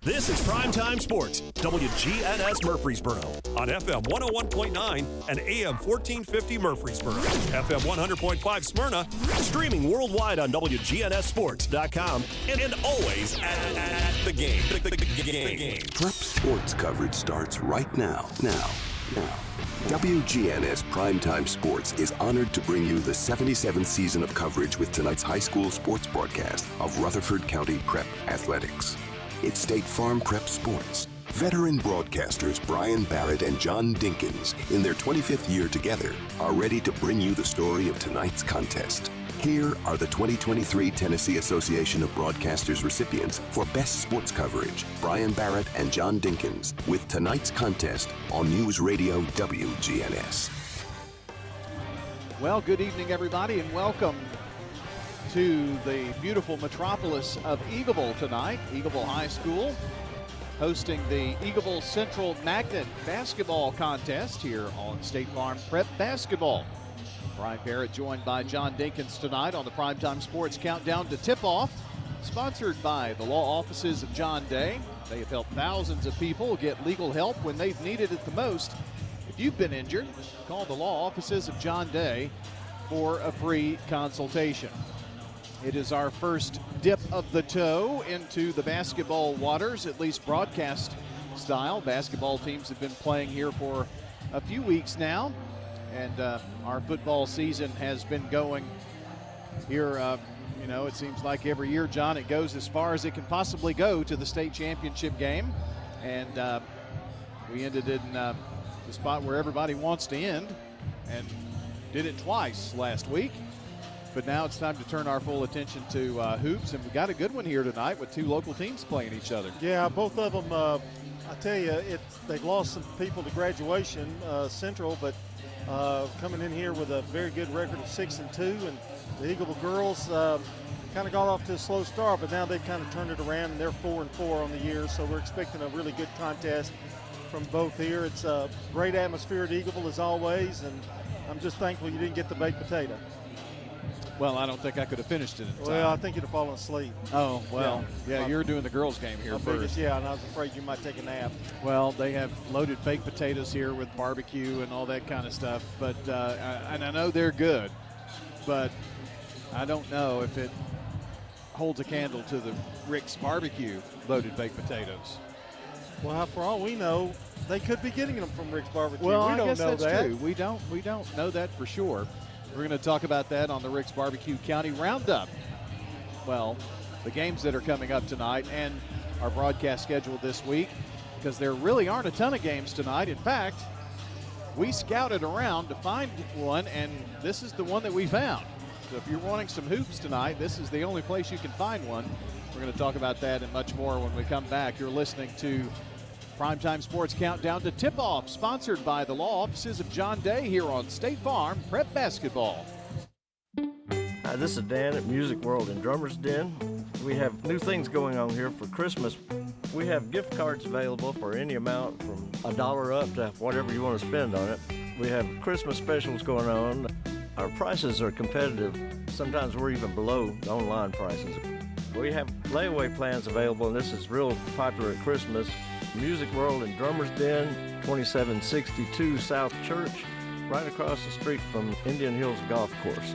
This is Primetime Sports, WGNS Murfreesboro, on FM 101.9 and AM 1450 Murfreesboro, FM 100.5 Smyrna, streaming worldwide on WGNSSports.com, and always at the game. The game. Prep sports coverage starts right now. Now. WGNS Primetime Sports is honored to bring you the 77th season of coverage with tonight's high school sports broadcast of Rutherford County Prep Athletics. It's State Farm Prep Sports. Veteran broadcasters Brian Barrett and John Dinkins, in their 25th year together, are ready to bring you the story of tonight's contest. Here are the 2023 Tennessee Association of Broadcasters recipients for Best Sports Coverage, Brian Barrett and John Dinkins, with tonight's contest on News Radio WGNS. Well, good evening, everybody, and welcome to the beautiful metropolis of Eagleville tonight. Eagleville High School hosting the Eagleville Central Magnet Basketball Contest here on State Farm Prep Basketball. Brian Barrett joined by John Dinkins tonight on the Primetime Sports Countdown to Tip-Off, sponsored by the law offices of John Day. They have helped thousands of people get legal help when they've needed it the most. If you've been injured, call the law offices of John Day for a free consultation. It is our first dip of the toe into the basketball waters, at least broadcast style. Basketball teams have been playing here for a few weeks now, and our football season has been going here. It seems like every year, John, it goes as far as it can possibly go to the state championship game, and we ended in the spot where everybody wants to end, and did it twice last week. But now it's time to turn our full attention to hoops, and we got a good one here tonight with two local teams playing each other. Yeah, both of them, I tell you, they've lost some people to graduation, Central, but coming in here with a very good record of 6-2, and the Eagleville girls kind of got off to a slow start, but now they've kind of turned it around, and they're 4-4 on the year, so we're expecting a really good contest from both here. It's a great atmosphere at Eagleville as always, and I'm just thankful you didn't get the baked potato. Well, I don't think I could have finished it in time. Well, I think you'd have fallen asleep. Oh, well, yeah, you're doing the girls' game here first. Yeah, and I was afraid you might take a nap. Well, they have loaded baked potatoes here with barbecue and all that kind of stuff, but and I know they're good, but I don't know if it holds a candle to the Rick's Barbecue loaded baked potatoes. Well, for all we know, they could be getting them from Rick's Barbecue. Well, we don't I guess know that's that. true. We don't know that for sure. We're going to talk about that on the Rick's Barbecue County Roundup. Well, the games that are coming up tonight and our broadcast schedule this week, because there really aren't a ton of games tonight. In fact, we scouted around to find one, and this is the one that we found. So if you're wanting some hoops tonight, this is the only place you can find one. We're going to talk about that and much more when we come back. You're listening to Primetime Sports Countdown to Tip-Off, sponsored by the law offices of John Day here on State Farm Prep Basketball. Hi, this is Dan at Music World and Drummers Den. We have new things going on here for Christmas. We have gift cards available for any amount from $1 up to whatever you want to spend on it. We have Christmas specials going on. Our prices are competitive. Sometimes we're even below the online prices. We have layaway plans available, and this is real popular at Christmas. Music World and Drummers Den, 2762 South Church, right across the street from Indian Hills Golf Course.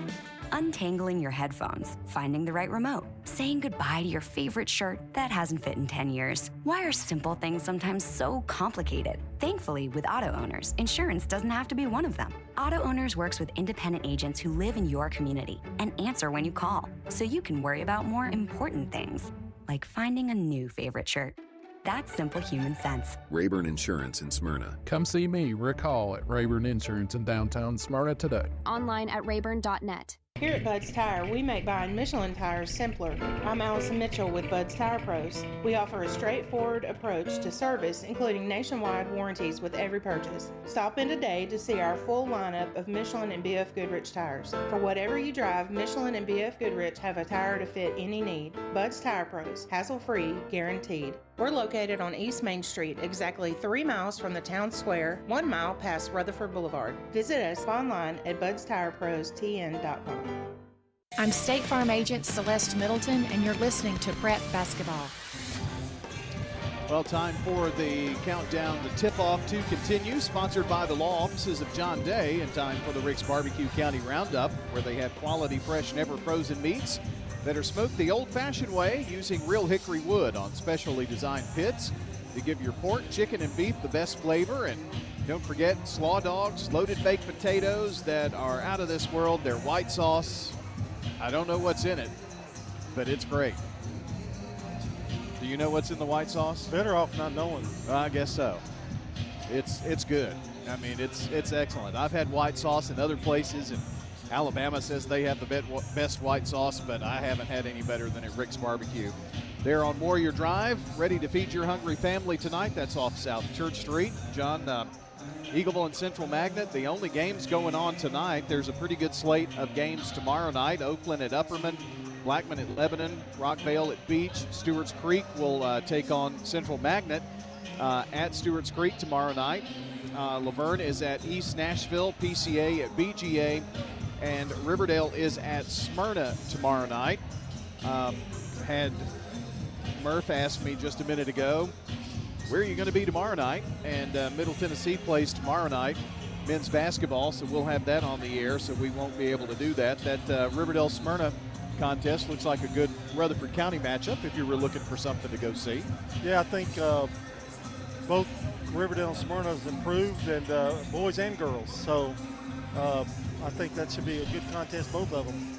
Untangling your headphones, finding the right remote, saying goodbye to your favorite shirt that hasn't fit in 10 years. Why are simple things sometimes so complicated? Thankfully, with Auto Owners, insurance doesn't have to be one of them. Auto Owners works with independent agents who live in your community and answer when you call, so you can worry about more important things, like finding a new favorite shirt. That's simple human sense. Rayburn Insurance in Smyrna. Come see me, Rick Hall, at Rayburn Insurance in downtown Smyrna today. Online at rayburn.net. Here at Bud's Tire, we make buying Michelin tires simpler. I'm Allison Mitchell with Bud's Tire Pros. We offer a straightforward approach to service, including nationwide warranties with every purchase. Stop in today to see our full lineup of Michelin and BF Goodrich tires. For whatever you drive, Michelin and BF Goodrich have a tire to fit any need. Bud's Tire Pros, hassle-free, guaranteed. We're located on East Main Street, exactly 3 miles from the town square, 1 mile past Rutherford Boulevard. Visit us online at budstirepros.tn.com. I'm State Farm Agent Celeste Middleton, and you're listening to Prep Basketball. Well, time for the countdown, the tip-off to continue, sponsored by the law offices of John Day, and time for the Rick's Barbecue County Roundup, where they have quality, fresh, never-frozen meats that are smoked the old-fashioned way using real hickory wood on specially designed pits to give your pork, chicken, and beef the best flavor. And don't forget slaw dogs, loaded baked potatoes that are out of this world. Their white sauce, I don't know what's in it, but it's great. Do you know what's in the white sauce? Better off not knowing. I guess so. It's good. I mean, it's excellent. I've had white sauce in other places, and Alabama says they have the best white sauce, but I haven't had any better than at Rick's Barbecue. They're on Warrior Drive, ready to feed your hungry family tonight. That's off South Church Street. John, Eagleville and Central Magnet, the only games going on tonight. There's a pretty good slate of games tomorrow night. Oakland at Upperman, Blackman at Lebanon, Rockvale at Beach. Stewart's Creek will take on Central Magnet at Stewart's Creek tomorrow night. Laverne is at East Nashville, PCA at BGA, and Riverdale is at Smyrna tomorrow night. Had Murph asked me just a minute ago, where are you going to be tomorrow night? And Middle Tennessee plays tomorrow night, men's basketball, so we'll have that on the air, so we won't be able to do that. That Riverdale-Smyrna contest looks like a good Rutherford County matchup if you were looking for something to go see. Yeah, I think both Riverdale and Smyrna has improved, and boys and girls. So I think that should be a good contest, both of them.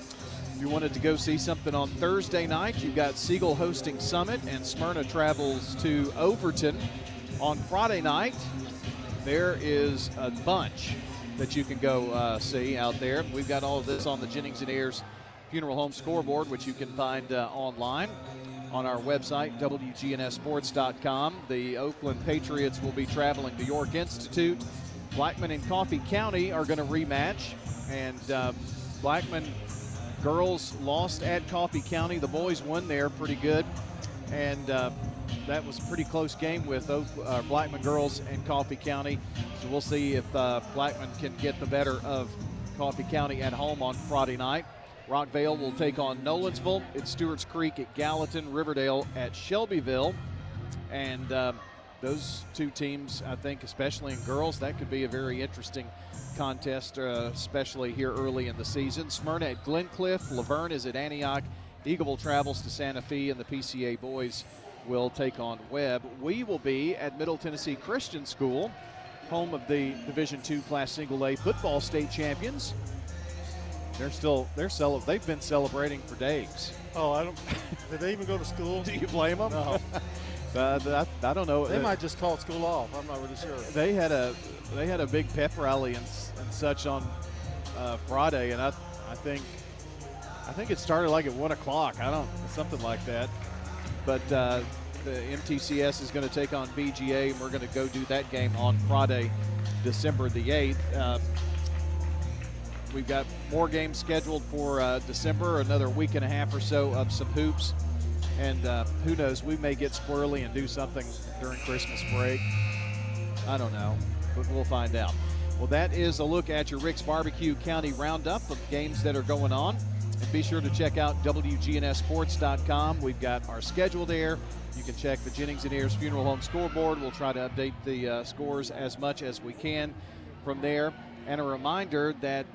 If you wanted to go see something on Thursday night, you've got Siegel hosting Summit, and Smyrna travels to Overton. On Friday night, there is a bunch that you can go see out there. We've got all of this on the Jennings and Ayers Funeral Home scoreboard, which you can find online on our website, WGNSsports.com. The Oakland Patriots will be traveling to York Institute. Blackman and Coffee County are going to rematch, and Blackman girls lost at Coffee County. The boys won there pretty good, and that was a pretty close game with Blackman girls and Coffee County. So we'll see if Blackman can get the better of Coffee County at home on Friday night. Rockvale will take on Nolensville. It's Stewart's Creek at Gallatin, Riverdale at Shelbyville. And those two teams, I think, especially in girls, that could be a very interesting contest, especially here early in the season. Smyrna at Glencliff. Laverne is at Antioch. Eagleville travels to Santa Fe, and the PCA boys will take on Webb. We will be at Middle Tennessee Christian School, home of the Division II Class Single A football state champions. They've been celebrating for days. Oh, I don't. Did they even go to school? Do you blame them? No. I don't know. They might just call school off. I'm not really sure. They had a big pep rally and such on Friday, and I think it started like at 1 o'clock. Something like that. But the MTCS is going to take on BGA, and we're going to go do that game on Friday, December the 8th. We've got more games scheduled for December, another week and a half or so of some hoops. And who knows, we may get squirrely and do something during Christmas break. I don't know, but we'll find out. Well, that is a look at your Rick's Barbecue County Roundup of games that are going on. And be sure to check out WGNSsports.com. We've got our schedule there. You can check the Jennings and Ayers Funeral Home scoreboard. We'll try to update the scores as much as we can from there. And a reminder that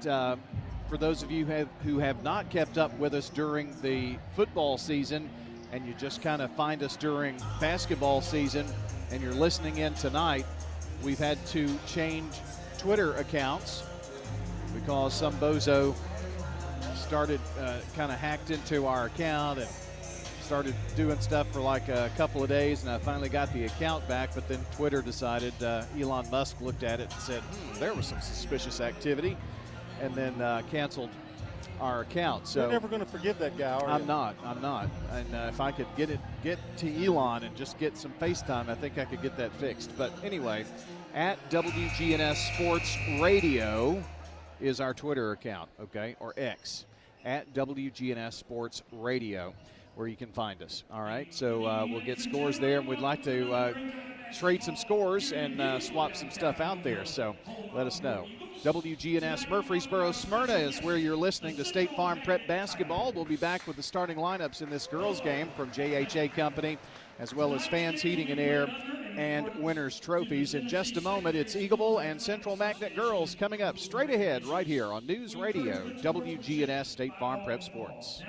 for those of you who have not kept up with us during the football season, and you just kind of find us during basketball season, and you're listening in tonight, we've had to change Twitter accounts because some bozo started kind of hacked into our account and started doing stuff for like a couple of days, and I finally got the account back, but then Twitter decided, Elon Musk looked at it and said, there was some suspicious activity, and then canceled our account. So you're never going to forgive that guy, are you? I'm not. And if I could get to Elon and just get some FaceTime, I think I could get that fixed. But anyway, at WGNS Sports Radio is our Twitter account, okay, or X, at WGNS Sports Radio, where you can find us. All right, so we'll get scores there, and we'd like to trade some scores and swap some stuff out there, so let us know. WGNS Murfreesboro Smyrna is where you're listening to State Farm Prep Basketball. We'll be back with the starting lineups in this girls game from JHA Company. as well as Fans Heating and Air and winners trophies. In just a moment, it's Eagleville and Central Magnet girls coming up straight ahead right here on News Radio WGNS State Farm Prep Sports.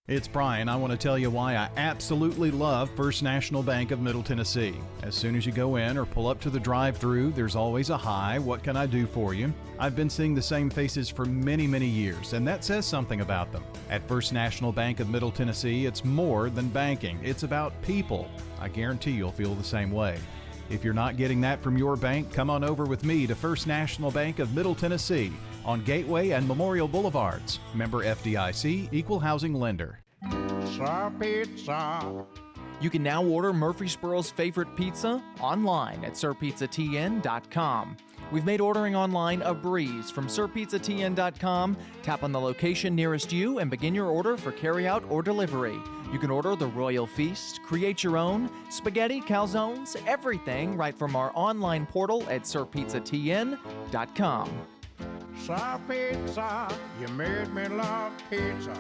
It's Brian. I want to tell you why I absolutely love First National Bank of Middle Tennessee. As soon as you go in or pull up to the drive-thru, there's always a "Hi, what can I do for you?" I've been seeing the same faces for many, many years, and that says something about them. At First National Bank of Middle Tennessee, it's more than banking. It's about people. I guarantee you'll feel the same way. If you're not getting that from your bank, come on over with me to First National Bank of Middle Tennessee on Gateway and Memorial Boulevards. Member FDIC, Equal Housing Lender. Pizza. You can now order Murfreesboro's favorite pizza online at sirpizzatn.com. We've made ordering online a breeze. From sirpizzatn.com, tap on the location nearest you and begin your order for carryout or delivery. You can order the Royal Feast, create your own, spaghetti, calzones, everything right from our online portal at sirpizzatn.com. Sir Pizza, you made me love pizza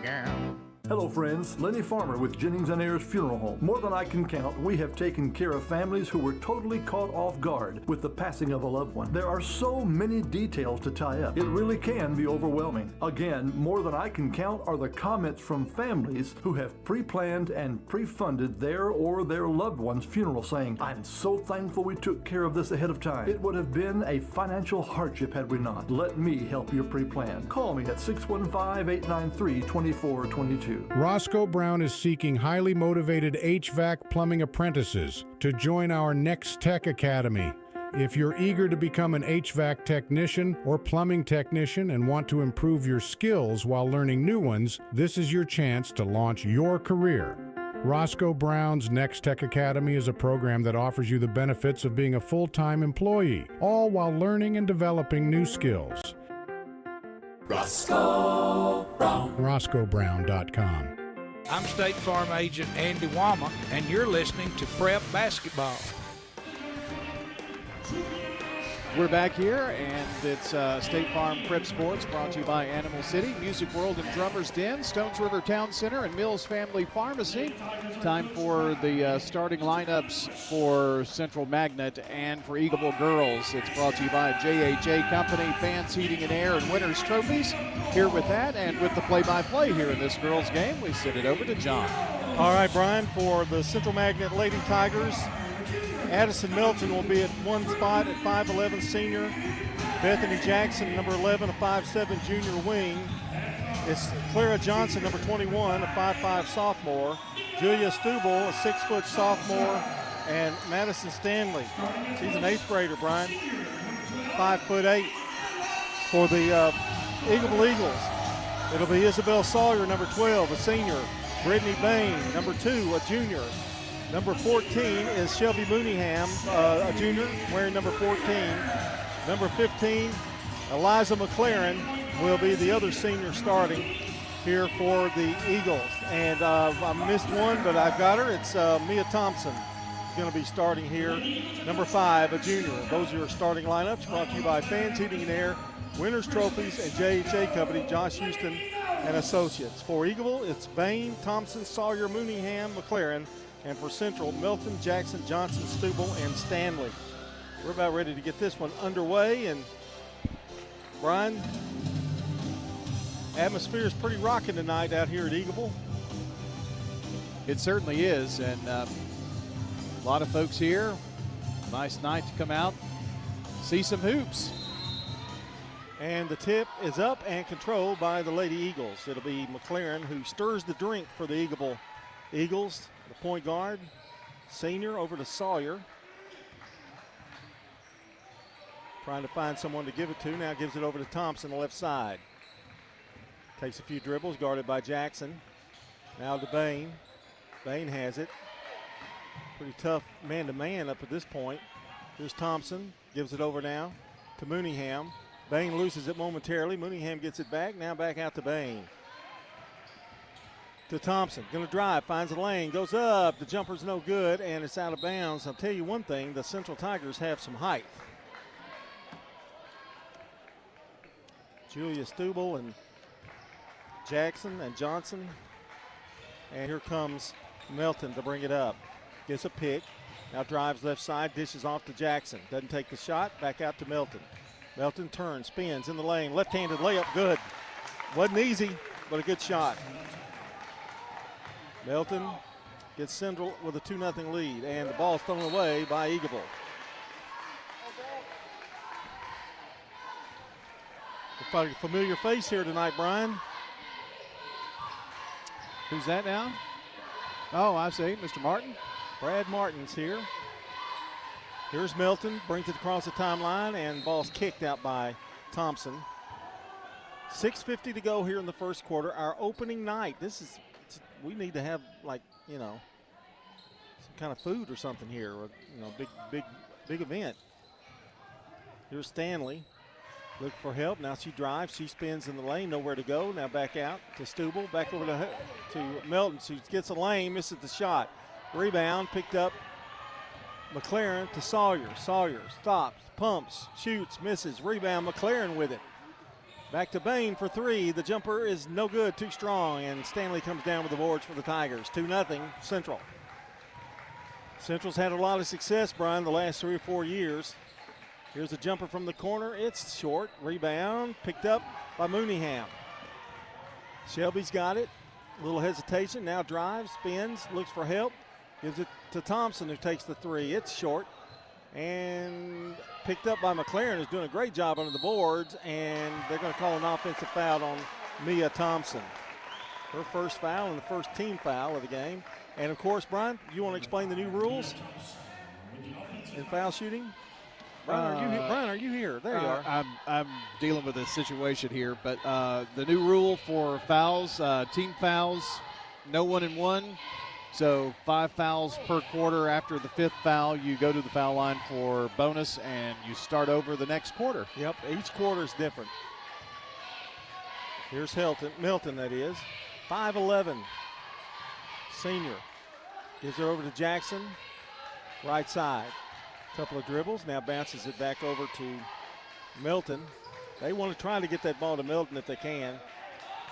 again. Hello friends, Lenny Farmer with Jennings & Ayers Funeral Home. More than I can count, we have taken care of families who were totally caught off guard with the passing of a loved one. There are so many details to tie up. It really can be overwhelming. Again, more than I can count are the comments from families who have pre-planned and pre-funded their or their loved one's funeral, saying, "I'm so thankful we took care of this ahead of time. It would have been a financial hardship had we not. Let me help you pre-plan. Call me at 615-893-2422. Roscoe Brown is seeking highly motivated HVAC plumbing apprentices to join our Next Tech Academy. If you're eager to become an HVAC technician or plumbing technician and want to improve your skills while learning new ones, this is your chance to launch your career. Roscoe Brown's Next Tech Academy is a program that offers you the benefits of being a full-time employee, all while learning and developing new skills. Roscoe Brown. RoscoeBrown.com. I'm State Farm Agent Andy Wama, and you're listening to Prep Basketball. We're back here, and it's State Farm Prep Sports brought to you by Animal City, Music World and Drummers Den, Stones River Town Center, and Mills Family Pharmacy. Time for the starting lineups for Central Magnet and for Eagleville Girls. It's brought to you by JHA Company, Fans Heating and Air, and Winners Trophies. Here with that and with the play-by-play here in this girls' game, we send it over to John. All right, Brian, for the Central Magnet Lady Tigers, Addison Milton will be at one spot at 5'11" senior. Bethany Jackson, number 11, a 5'7" junior wing. It's Clara Johnson, number 21, a 5'5" sophomore. Julia Stubel, a 6-foot sophomore. And Madison Stanley, she's an 8th grader, Brian, 5'8". For the Eagleville Eagles, it'll be Isabel Sawyer, number 12, a senior. Brittany Bain, number 2, a junior. Number 14 is Shelby Mooneyham, a junior, wearing number 14. Number 15, Eliza McLaren, will be the other senior starting here for the Eagles. And I missed one, but I've got her. It's Mia Thompson going to be starting here. Number 5, a junior. Those are your starting lineups, brought to you by Fans Heating and Air, Winners Trophies, and JHA Company, Josh Houston and Associates. For Eagleville, it's Bain, Thompson, Sawyer, Mooneyham, McLaren. And for Central, Milton, Jackson, Johnson, Stubel, and Stanley. We're about ready to get this one underway. And Brian, atmosphere is pretty rocking tonight out here at Eagleville. It certainly is, and a lot of folks here. Nice night to come out, see some hoops. And the tip is up and controlled by the Lady Eagles. It'll be McLaren who stirs the drink for the Eagleville Eagles. The point guard, senior, over to Sawyer. Trying to find someone to give it to. Now gives it over to Thompson, the left side. Takes a few dribbles, guarded by Jackson. Now to Bain. Bain has it. Pretty tough man-to-man up at this point. Here's Thompson, gives it over now to Mooneyham. Bain loses it momentarily. Mooneyham gets it back, now back out to Bain. To Thompson, going to drive, finds a lane, goes up, the jumper's no good, and it's out of bounds. I'll tell you one thing, the Central Tigers have some height. Julia Stubel and Jackson and Johnson. And here comes Melton to bring it up. gets a pick. Now drives left side, dishes off to Jackson. Doesn't take the shot, back out to Milton. Milton turns, spins in the lane, left-handed layup, good. Wasn't easy, but a good shot. Milton gets Central with a 2-0 lead, and the ball's thrown away by Eagleville. A familiar face here tonight, Brian. Who's that now? Oh, I see, Mr. Martin. Brad Martin's here. Here's Milton, brings it across the timeline, and ball's kicked out by Thompson. 6:50 to go here in the first quarter. Our opening night. We need to have, like, you know, some kind of food or something here. Or, you know, big event. Here's Stanley. Look for help. Now she drives. She spins in the lane. Nowhere to go. Now back out to Stubel. Back over to Milton. She gets a lane. Misses the shot. Rebound. Picked up. McLaren to Sawyer. Sawyer stops. Pumps. Shoots. Misses. Rebound. McLaren with it. Back to Bain for three. The jumper is no good. Too strong. And Stanley comes down with the boards for the Tigers. 2-0 Central. Central's had a lot of success, Brian, the last 3 or 4 years. Here's a jumper from the corner. It's short. Rebound picked up by Mooneyham. Shelby's got it. A little hesitation. Now drives, spins, looks for help. Gives it to Thompson, who takes the three. It's short. And picked up by McLaren, who's doing a great job under the boards. And they're going to call an offensive foul on Mia Thompson. Her first foul and the first team foul of the game. And, of course, Brian, you want to explain the new rules in foul shooting? Brian, are you here? There you are. I'm dealing with a situation here, but the new rule for fouls, team fouls, no 1-and-1. So 5 fouls per quarter. After the 5th foul, you go to the foul line for bonus, and you start over the next quarter. Yep, each quarter is different. Here's Milton, that is. 5'11", senior. Gives it over to Jackson, right side. Couple of dribbles, now bounces it back over to Milton. They want to try to get that ball to Milton if they can.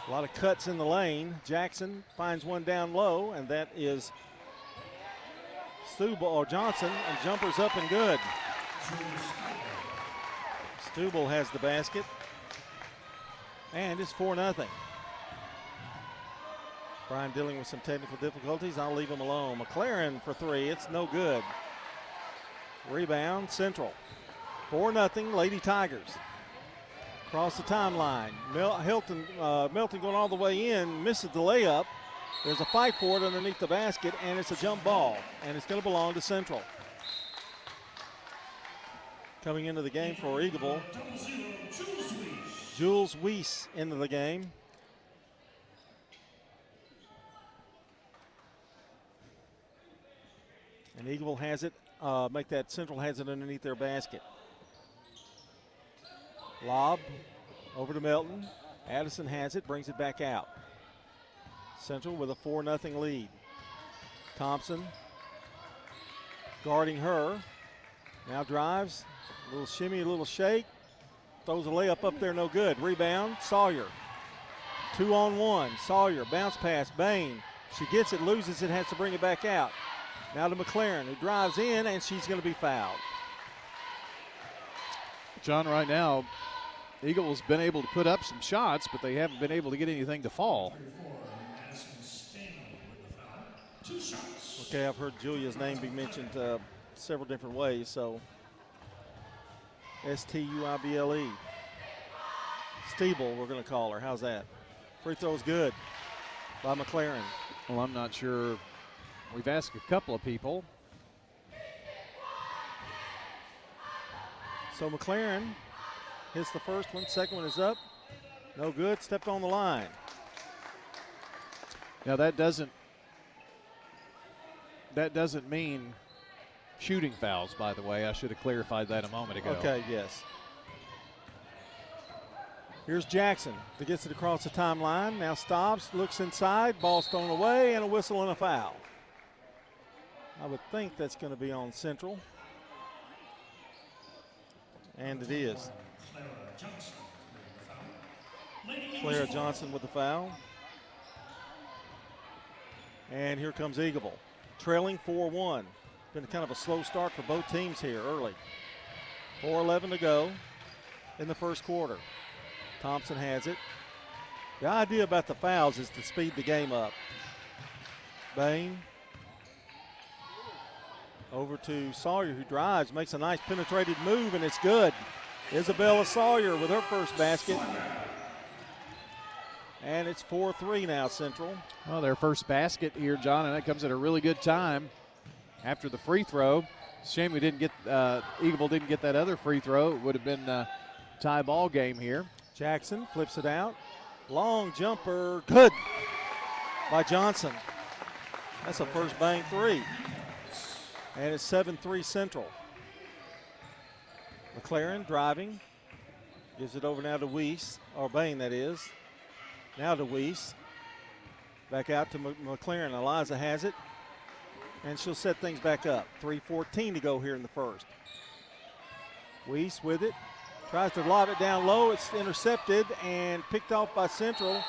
A lot of cuts in the lane. Jackson finds one down low, and that is Stubel or Johnson, and jumpers up and good. Stubel has the basket, and it's 4-0. Brian dealing with some technical difficulties. I'll leave him alone. McLaren for three. It's no good. Rebound, Central. 4-0, Lady Tigers. Across the timeline. Milton going all the way in, misses the layup. There's a fight for it underneath the basket, and it's a jump ball, and it's going to belong to Central. Coming into the game for Eagleville, Jules Weiss into the game. And Eagleville has it. Central has it underneath their basket. Lob over to Milton. Addison has it, brings it back out. Central with a 4-0 lead. Thompson guarding her. Now drives, a little shimmy, a little shake. Throws a layup up there, no good. Rebound, Sawyer. 2-on-1, Sawyer, bounce pass, Bain. She gets it, loses it, has to bring it back out. Now to McLaren, who drives in, and she's going to be fouled. John, right now, Eagles been able to put up some shots, but they haven't been able to get anything to fall. Okay, I've heard Julia's name be mentioned several different ways, so Stuible. Steeble, we're going to call her. How's that? Free throw's good by McLaren. Well, I'm not sure. We've asked a couple of people. So McLaren hits the first one. Second one is up. No good. Stepped on the line. Now that doesn't mean shooting fouls, by the way. I should have clarified that a moment ago. Okay, yes. Here's Jackson that gets it across the timeline. Now stops, looks inside, ball's thrown away, and a whistle and a foul. I would think that's going to be on Central. And it is. Clara Johnson with the foul. And here comes Eagleville. trailing 4-1. Been kind of a slow start for both teams here early. 4:11 to go in the first quarter. Thompson has it. The idea about the fouls is to speed the game up. Bain over to Sawyer, who drives, makes a nice penetrated move, and it's good. Isabella Sawyer with her first basket. And it's 4-3 now, Central. Well, their first basket here, John, and that comes at a really good time after the free throw. Shame we didn't get Eagleville didn't get that other free throw. It would have been a tie ball game here. Jackson flips it out. Long jumper, good by Johnson. That's a first bang three. And it's 7-3 Central. McLaren driving. Gives it over now to Weiss, or Bain that is. Now to Weiss. Back out to McLaren. Eliza has it. And she'll set things back up. 3:14 to go here in the first. Weiss with it. Tries to lob it down low. It's intercepted and picked off by Central,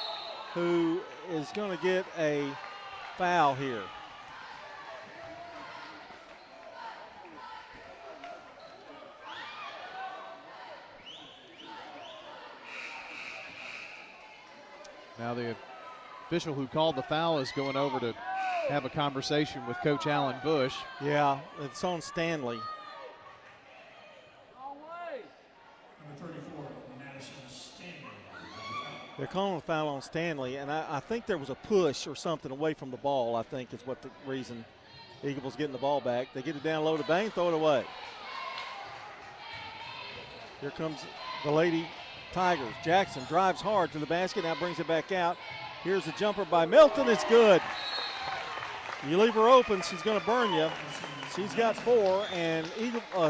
who is going to get a foul here. Now the official who called the foul is going over to have a conversation with Coach Alan Bush. Yeah, it's on Stanley. They're calling a foul on Stanley, and I think there was a push or something away from the ball, I think is what the reason Eagles getting the ball back. They get it down low to Bain, throw it away. Here comes the Lady Tigers. Jackson drives hard to the basket, now brings it back out. Here's a jumper by Milton, it's good. You leave her open, she's going to burn you. She's got 4, and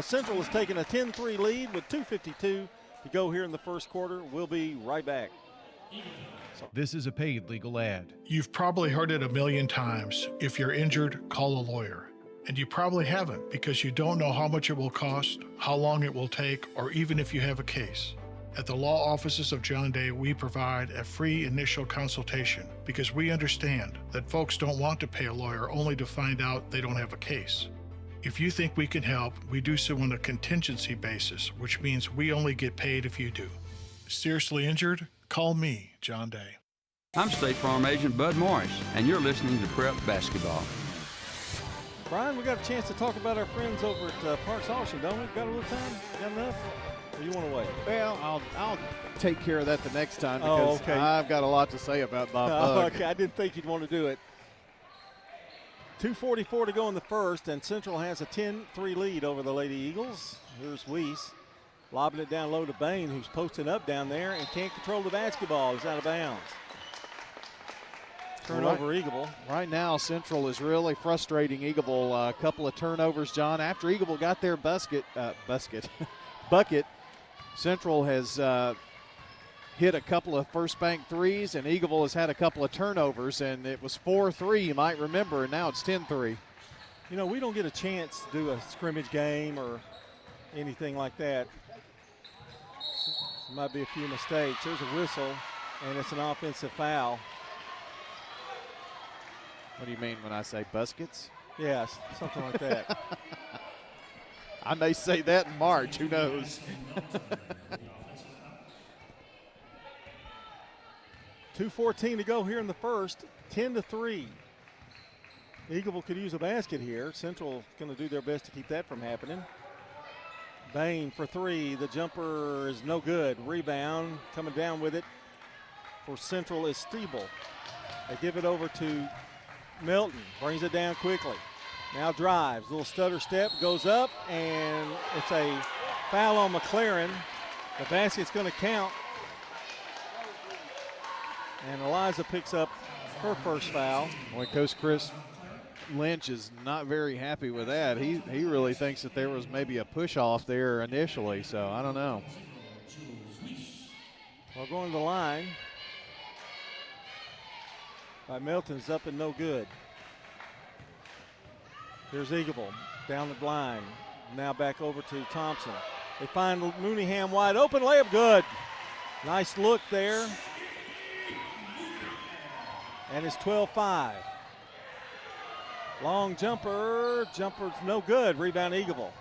Central has taken a 10-3 lead with 2:52 to go here in the first quarter. We'll be right back. This is a paid legal ad. You've probably heard it a million times. If you're injured, call a lawyer. And you probably haven't because you don't know how much it will cost, how long it will take, or even if you have a case. At the law offices of John Day, we provide a free initial consultation because we understand that folks don't want to pay a lawyer only to find out they don't have a case. If you think we can help, we do so on a contingency basis, which means we only get paid if you do. Seriously injured? Call me, John Day. I'm State Farm Agent Bud Morris, and you're listening to Prep Basketball. Brian, we got a chance to talk about our friends over at Parks Auction, don't we? Got a little time? Got enough? Or you want to wait? Well, I'll take care of that the next time because I've got a lot to say about Bob Bug. Okay, I didn't think you'd want to do it. 2:44 to go in the first, and Central has a 10-3 lead over the Lady Eagles. Here's Weiss lobbing it down low to Bain, who's posting up down there and can't control the basketball. He's out of bounds. Turnover, Eagleville. Right now, Central is really frustrating Eagleville. A couple of turnovers, John. After Eagleville got their bucket, Central has hit a couple of first bank threes, and Eagleville has had a couple of turnovers, and it was 4-3, you might remember, and now it's 10-3. You know, we don't get a chance to do a scrimmage game or anything like that. There might be a few mistakes. There's a whistle, and it's an offensive foul. What do you mean when I say buskets? Yes, something like that. I may say that in March. Who knows? 2:14 to go here in the first. 10-3. Eagleville could use a basket here. Central going to do their best to keep that from happening. Bain for 3. The jumper is no good. Rebound coming down with it for Central is Stiebel. They give it over to Milton. Brings it down quickly. Now drives. Little stutter step. Goes up, and it's a foul on McLaren. The basket's going to count. And Eliza picks up her first foul. Boy, Coach Chris Lynch is not very happy with that. He really thinks that there was maybe a push-off there initially, so I don't know. Well, going to the line by Milton's up and no good. Here's Eagleville down the line. Now back over to Thompson. They find Mooneyham wide open, layup good. Nice look there. And it's 12-5. Long jumper. Jumper's no good. Rebound Eagleville.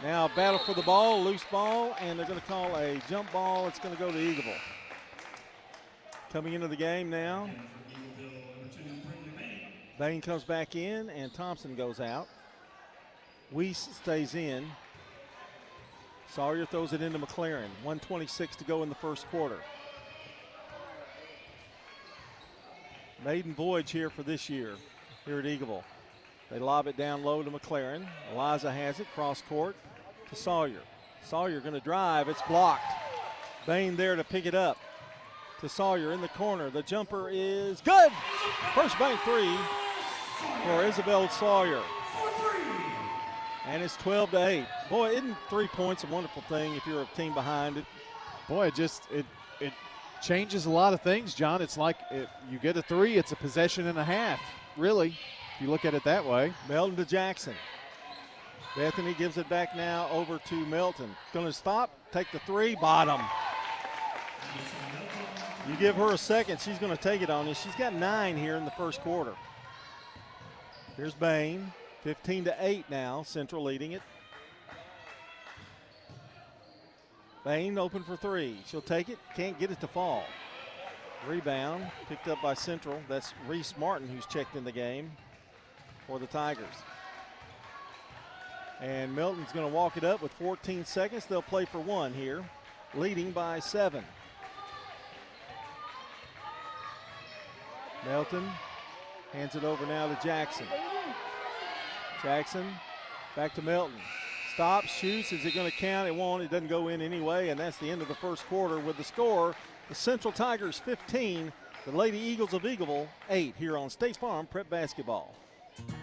Now battle for the ball, loose ball, and they're going to call a jump ball. It's going to go to Eagleville. Coming into the game now. Bain comes back in, and Thompson goes out. Weiss stays in. Sawyer throws it into McLaren. 1:26 to go in the first quarter. Maiden voyage here for this year, here at Eagleville. They lob it down low to McLaren. Eliza has it, cross court to Sawyer. Sawyer going to drive, it's blocked. Bain there to pick it up to Sawyer in the corner. The jumper is good. First bank three for Isabel Sawyer. And it's 12-8. Boy, isn't 3 points a wonderful thing if you're a team behind it? Boy, it changes a lot of things, John. It's like you get a three, it's a possession and a half, really, if you look at it that way. Melton to Jackson. Bethany gives it back now over to Melton. Going to stop, take the three, bottom. You give her a second, she's going to take it on you. She's got 9 here in the first quarter. Here's Bain, 15-8 now, Central leading it. Bain open for three. She'll take it, can't get it to fall. Rebound picked up by Central. That's Reese Martin who's checked in the game for the Tigers. And Milton's going to walk it up with 14 seconds. They'll play for one here, leading by 7. Melton hands it over now to Jackson. Jackson back to Melton. Stops, shoots. Is it going to count? It won't. It doesn't go in anyway, and that's the end of the first quarter with the score. The Central Tigers 15, the Lady Eagles of Eagleville 8 here on State Farm Prep Basketball.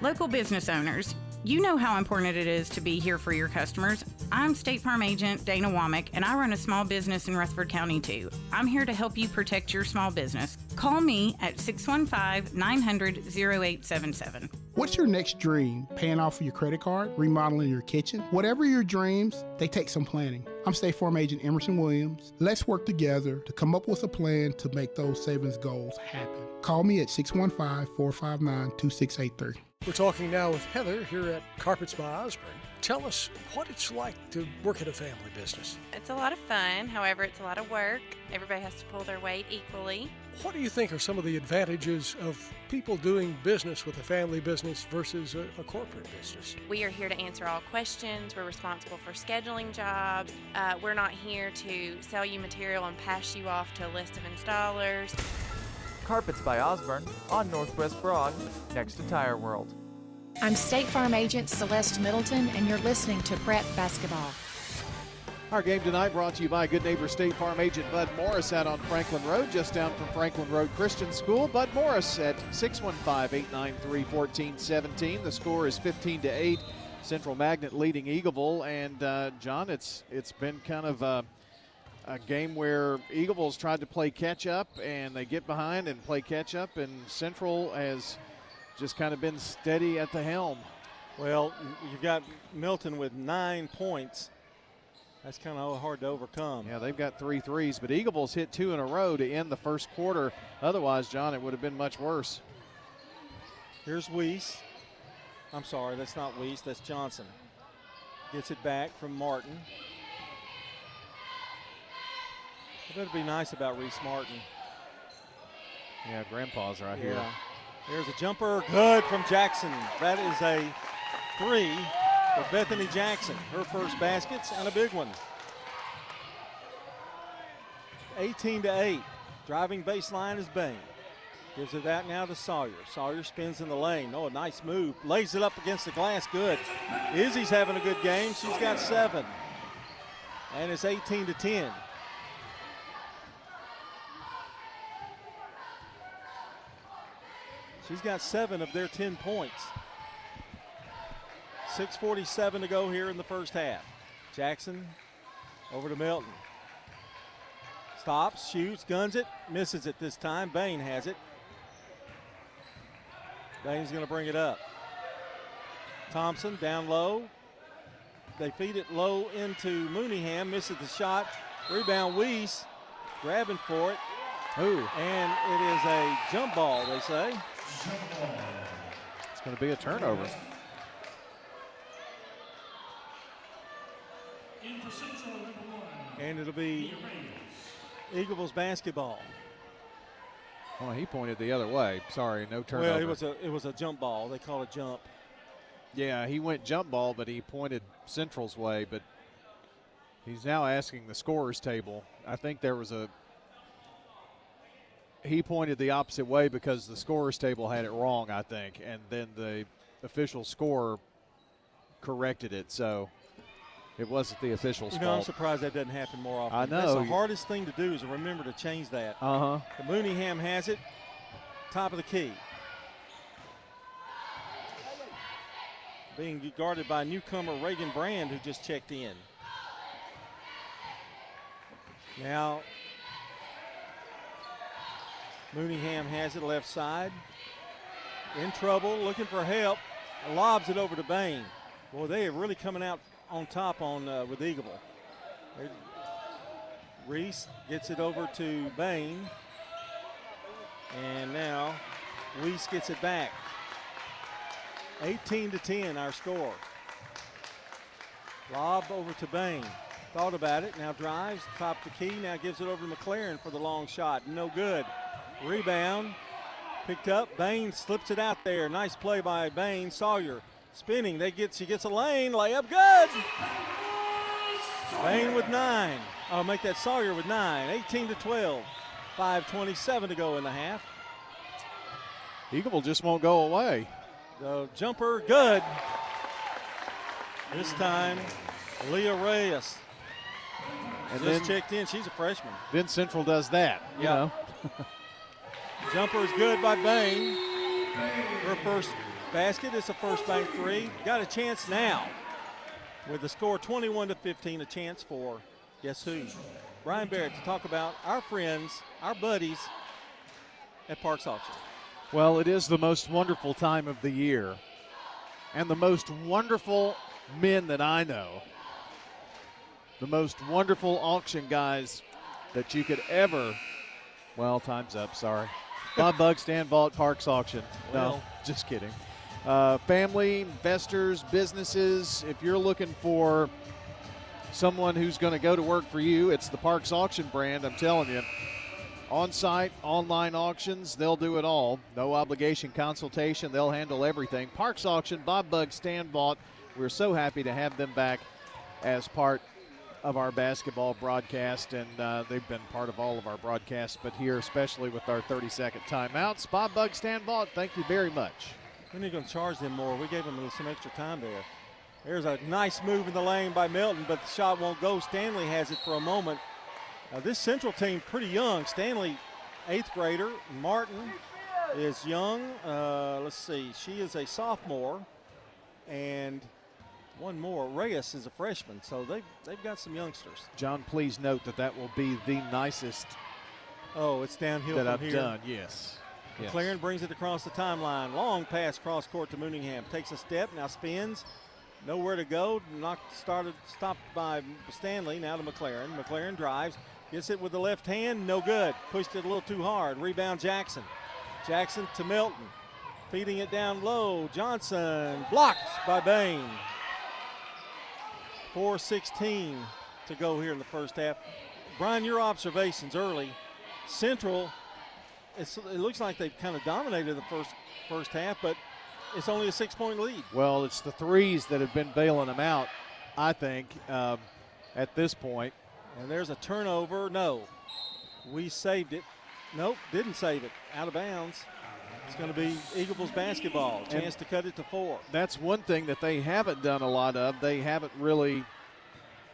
Local business owners, you know how important it is to be here for your customers. I'm State Farm Agent Dana Womack, and I run a small business in Rutherford County too. I'm here to help you protect your small business. Call me at 615-900-0877. What's your next dream? Paying off your credit card? Remodeling your kitchen? Whatever your dreams, they take some planning. I'm State Farm Agent Emerson Williams. Let's work together to come up with a plan to make those savings goals happen. Call me at 615-459-2683. We're talking now with Heather here at Carpets by Osborne. Tell us what it's like to work at a family business. It's a lot of fun. However, it's a lot of work. Everybody has to pull their weight equally. What do you think are some of the advantages of people doing business with a family business versus a corporate business? We are here to answer all questions. We're responsible for scheduling jobs. We're not here to sell you material and pass you off to a list of installers. Carpets by Osborne on Northwest Broad, next to Tire World. I'm State Farm Agent Celeste Middleton, and you're listening to Prep Basketball. Our game tonight brought to you by Good Neighbor State Farm Agent Bud Morris out on Franklin Road, just down from Franklin Road Christian School. Bud Morris at 615-893-1417. The score is 15-8. Central Magnet leading Eagleville. And, John, it's been kind of a game where Eagleville's tried to play catch-up, and they get behind and play catch-up, and Central has just kind of been steady at the helm. Well, you've got Milton with 9 points. That's kind of hard to overcome. Yeah, they've got 3 threes, but Eagleville's hit 2 in a row to end the first quarter. Otherwise, John, it would have been much worse. Here's Weiss. I'm sorry, that's not Weiss, that's Johnson. Gets it back from Martin. It better be nice about Reese Martin. Yeah, Grandpa's right here. There's a jumper, good from Jackson. That is a 3 for Bethany Jackson. Her first baskets and a big one. 18-8. Driving baseline is Bain. Gives it out now to Sawyer. Sawyer spins in the lane. Oh, a nice move. Lays it up against the glass, good. Izzy's having a good game. She's got 7. And it's 18-10. She's got 7 of their 10 points. 6:47 to go here in the first half. Jackson over to Milton. Stops, shoots, guns it, misses it this time. Bain has it. Bain's going to bring it up. Thompson down low. They feed it low into Mooneyham, misses the shot. Rebound Weiss, grabbing for it. Ooh. And it is a jump ball, they say. It's going to be a turnover. And it'll be Eagleville's basketball. Well, he pointed the other way. Sorry, no turnover. Well, it was a jump ball. They call it jump. Yeah, he went jump ball, but he pointed Central's way. But he's now asking the scorer's table. I think there was he pointed the opposite way because the scorer's table had it wrong, I think. And then the official scorer corrected it. So it wasn't the official's fault. I'm surprised that doesn't happen more often. I know. That's the hardest thing to do is to remember to change that. Uh-huh. The Mooneyham has it, top of the key. Being guarded by newcomer Reagan Brand, who just checked in. Now, Mooneyham has it left side. In trouble, looking for help. Lobs it over to Bain. Boy, they are really coming out on top with Eagleville. Reese gets it over to Bain. And now Reese gets it back. 18-10, our score. Lob over to Bain. Thought about it, now drives, top the key, now gives it over to McLaren for the long shot. No good. Rebound, picked up. Bain slips it out there. Nice play by Bain. Sawyer spinning. She gets a lane. Layup good. Bain with 9. I'll make that Sawyer with 9. 18-12. 5:27 to go in the half. Eagleville just won't go away. The jumper good. This time, Leah Reyes. And just checked in. She's a freshman. Then Central does that. You know. Jumper is good by Bain. Her first basket is a first bank 3. Got a chance now. With the score 21-15, a chance for guess who? Brian Barrett to talk about our friends, our buddies at Parks Auction. Well, it is the most wonderful time of the year. And the most wonderful men that I know. The most wonderful auction guys that you could ever. Well, time's up, sorry. Bob Bugg, Stan Vault, Parks Auction. No, just kidding. Family, investors, businesses, if you're looking for someone who's going to go to work for you, it's the Parks Auction brand, I'm telling you. On-site, online auctions, they'll do it all. No obligation consultation, they'll handle everything. Parks Auction, Bob Bugg, Stan Vault, we're so happy to have them back as part of our basketball broadcast, and they've been part of all of our broadcasts, but here especially with our 30-second timeouts. Bob Bugg, Stan Vault, thank you very much. We're not going to charge them more. We gave them some extra time there. There's a nice move in the lane by Milton, but the shot won't go. Stanley has it for a moment. This Central team pretty young. Stanley, 8th grader. Martin is young. Let's see. She is a sophomore. And one more. Reyes is a freshman. So they've got some youngsters. John, please note that will be the nicest. Oh, it's downhill that from I've here. done. Yes. McLaren brings it across the timeline. Long pass cross court to Mooneyham. Takes a step, now spins. Nowhere to go. Stopped by Stanley. Now to McLaren. McLaren drives. Gets it with the left hand. No good. Pushed it a little too hard. Rebound Jackson. Jackson to Milton. Feeding it down low. Johnson blocked by Bain. 4:16 to go here in the first half. Brian, your observations early. Central, it looks like they've kind of dominated the first half, but it's only a 6-point lead. Well, it's the threes that have been bailing them out, I think, at this point. And there's a turnover. No, we saved it. Nope, didn't save it. Out of bounds. It's going to be Eagleville's basketball. Chance to cut it to 4. That's one thing that they haven't done a lot of. They haven't really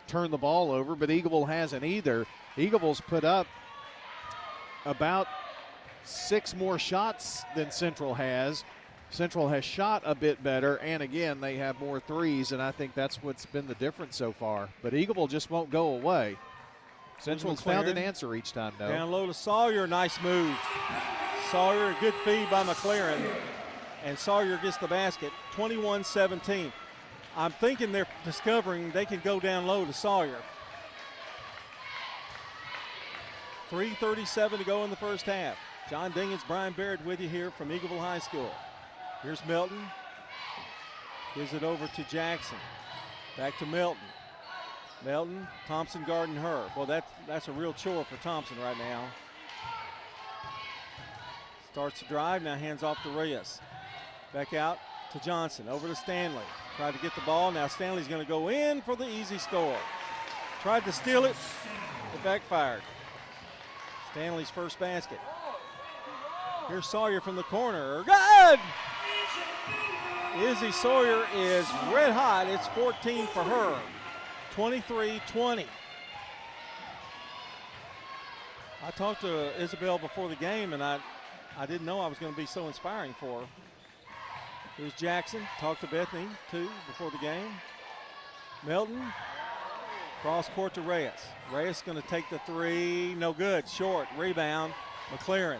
turned the ball over, but Eagleville hasn't either. Eagleville's put up about 6 more shots than Central has. Central has shot a bit better, and again, they have more threes, and I think that's what's been the difference so far. But Eagleville just won't go away. Central's found an answer each time, though. Down low to Sawyer, nice move. Sawyer, a good feed by McLaren, and Sawyer gets the basket, 21-17. I'm thinking they're discovering they can go down low to Sawyer. 3:37 to go in the first half. John Dingens, Brian Baird with you here from Eagleville High School. Here's Milton, Gives it over to Jackson. Back to Milton. Milton, Thompson guarding her. Well, that's a real chore for Thompson right now. Starts to drive, now hands off to Reyes. Back out to Johnson, over to Stanley. Tried to get the ball, now Stanley's gonna go in for the easy score. Tried to steal it, it backfired. Stanley's first basket. Here's Sawyer from the corner, good! Izzy Sawyer is red hot, it's 14 for her. 23-20. I talked to Isabel before the game, and I didn't know I was going to be so inspiring for her. Here's Jackson. Talked to Bethany, too, before the game. Milton. Cross court to Reyes. Reyes going to take the three. No good. Short. Rebound. McLaren.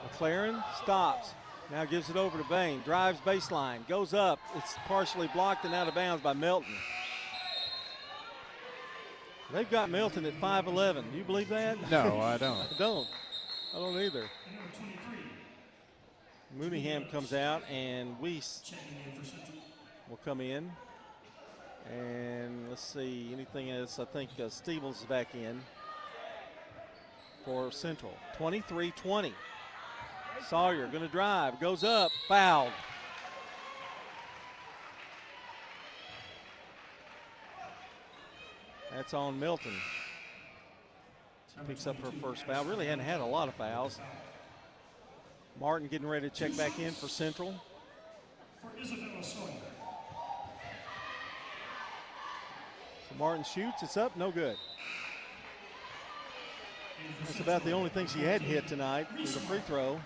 McLaren stops. Now gives it over to Bain. Drives baseline. Goes up. It's partially blocked and out of bounds by Milton. They've got Milton at 5'11". You believe that? No, I don't. I don't either. Mooneyham comes out, and Weiss will come in. And let's see, anything else? I think Steebles is back in for Central. 23-20. Sawyer going to drive, goes up, fouled. That's on Milton. She picks up her first foul. Really hadn't had a lot of fouls. Martin getting ready to check back in for Central. So Martin shoots, it's up, no good. That's about the only thing she hadn't hit tonight was a free throw.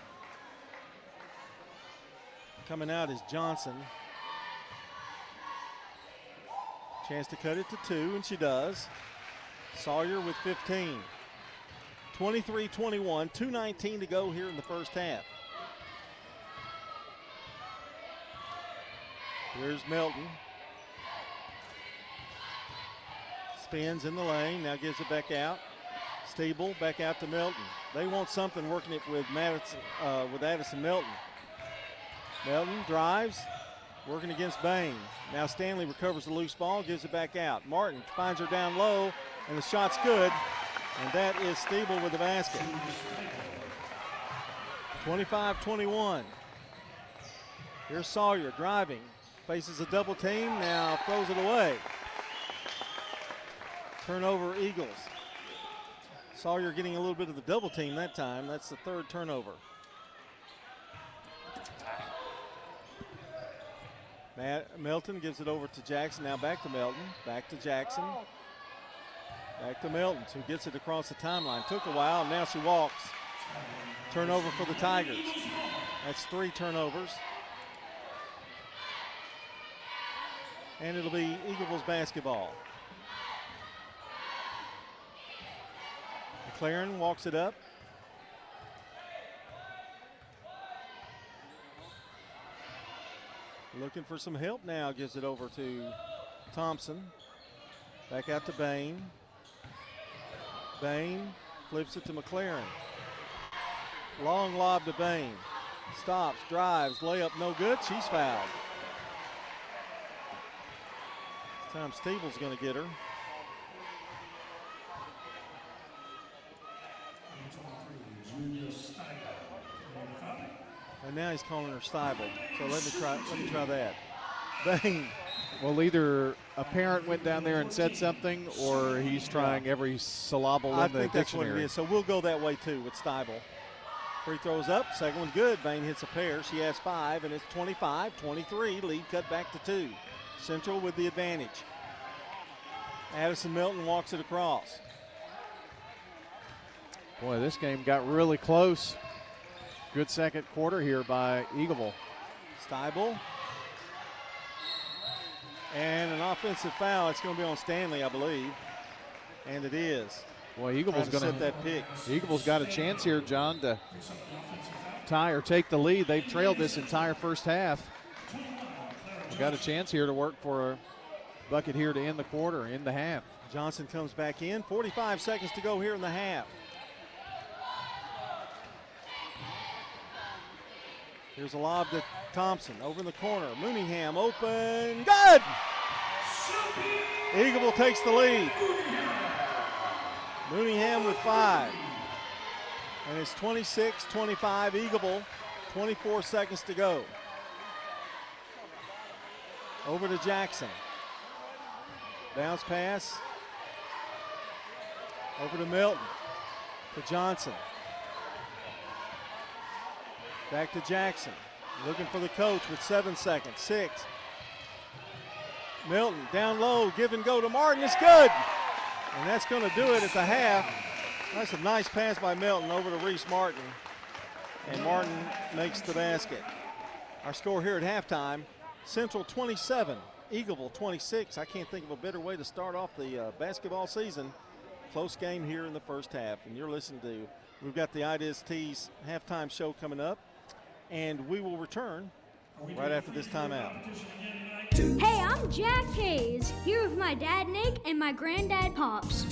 Coming out is Johnson. Chance to cut it to 2, and she does. Sawyer with 15. 23-21, 2:19 to go here in the first half. Here's Milton. Spins in the lane, now gives it back out. Steeble back out to Milton. They want something working it with Madison, with Addison Milton. Milton drives, working against Bain. Now Stanley recovers the loose ball, gives it back out. Martin finds her down low, and the shot's good. And that is Steeble with the basket. 25-21. Here's Sawyer driving. Faces a double team, now throws it away. Turnover Eagles. Sawyer getting a little bit of the double team that time. That's the third turnover. Milton gives it over to Jackson. Now back to Milton. Back to Jackson. Back to Milton, who gets it across the timeline. Took a while, and now she walks. Turnover for the Tigers. That's 3 turnovers. And it'll be Eagleville's basketball. McLaren walks it up. Looking for some help now, gives it over to Thompson. Back out to Bain. Bain flips it to McLaren. Long lob to Bain. Stops, drives, layup no good. She's fouled. This time Steeble's going to get her. And now he's calling her Steibel. So let me try that. Bain. Well, either a parent went down there and said something, or he's trying every syllable in the dictionary. I think that's what it is. So we'll go that way too with Steibel. Free throws up, second one's good. Bain hits a pair. She has 5, and it's 25-23. Lead cut back to 2. Central with the advantage. Addison Milton walks it across. Boy, this game got really close. Good second quarter here by Eagleville. Steibel. And an offensive foul. It's going to be on Stanley, I believe. And it is. Boy, Eagleville's going to set that pick. Eagleville's got a chance here, John, to tie or take the lead. They've trailed this entire first half. They've got a chance here to work for a bucket here to end the quarter, end the half. Johnson comes back in. 45 seconds to go here in the half. Here's a lob to Thompson over in the corner. Mooneyham open. Good! Eagleville takes the lead. Mooneyham with 5. And it's 26-25 Eagleville. 24 seconds to go. Over to Jackson. Bounce pass. Over to Milton. To Johnson. Back to Jackson. Looking for the coach with 7 seconds. 6. Milton down low. Give and go to Martin. It's good. And that's going to do it at the half. That's a nice pass by Milton over to Reese Martin. And Martin makes the basket. Our score here at halftime, Central 27, Eagleville 26. I can't think of a better way to start off the basketball season. Close game here in the first half. And you're listening to, we've got the Ideas Tees halftime show coming up. And we will return right after this timeout. Hey, I'm Jack Hayes, here with my dad Nick and my granddad Pops.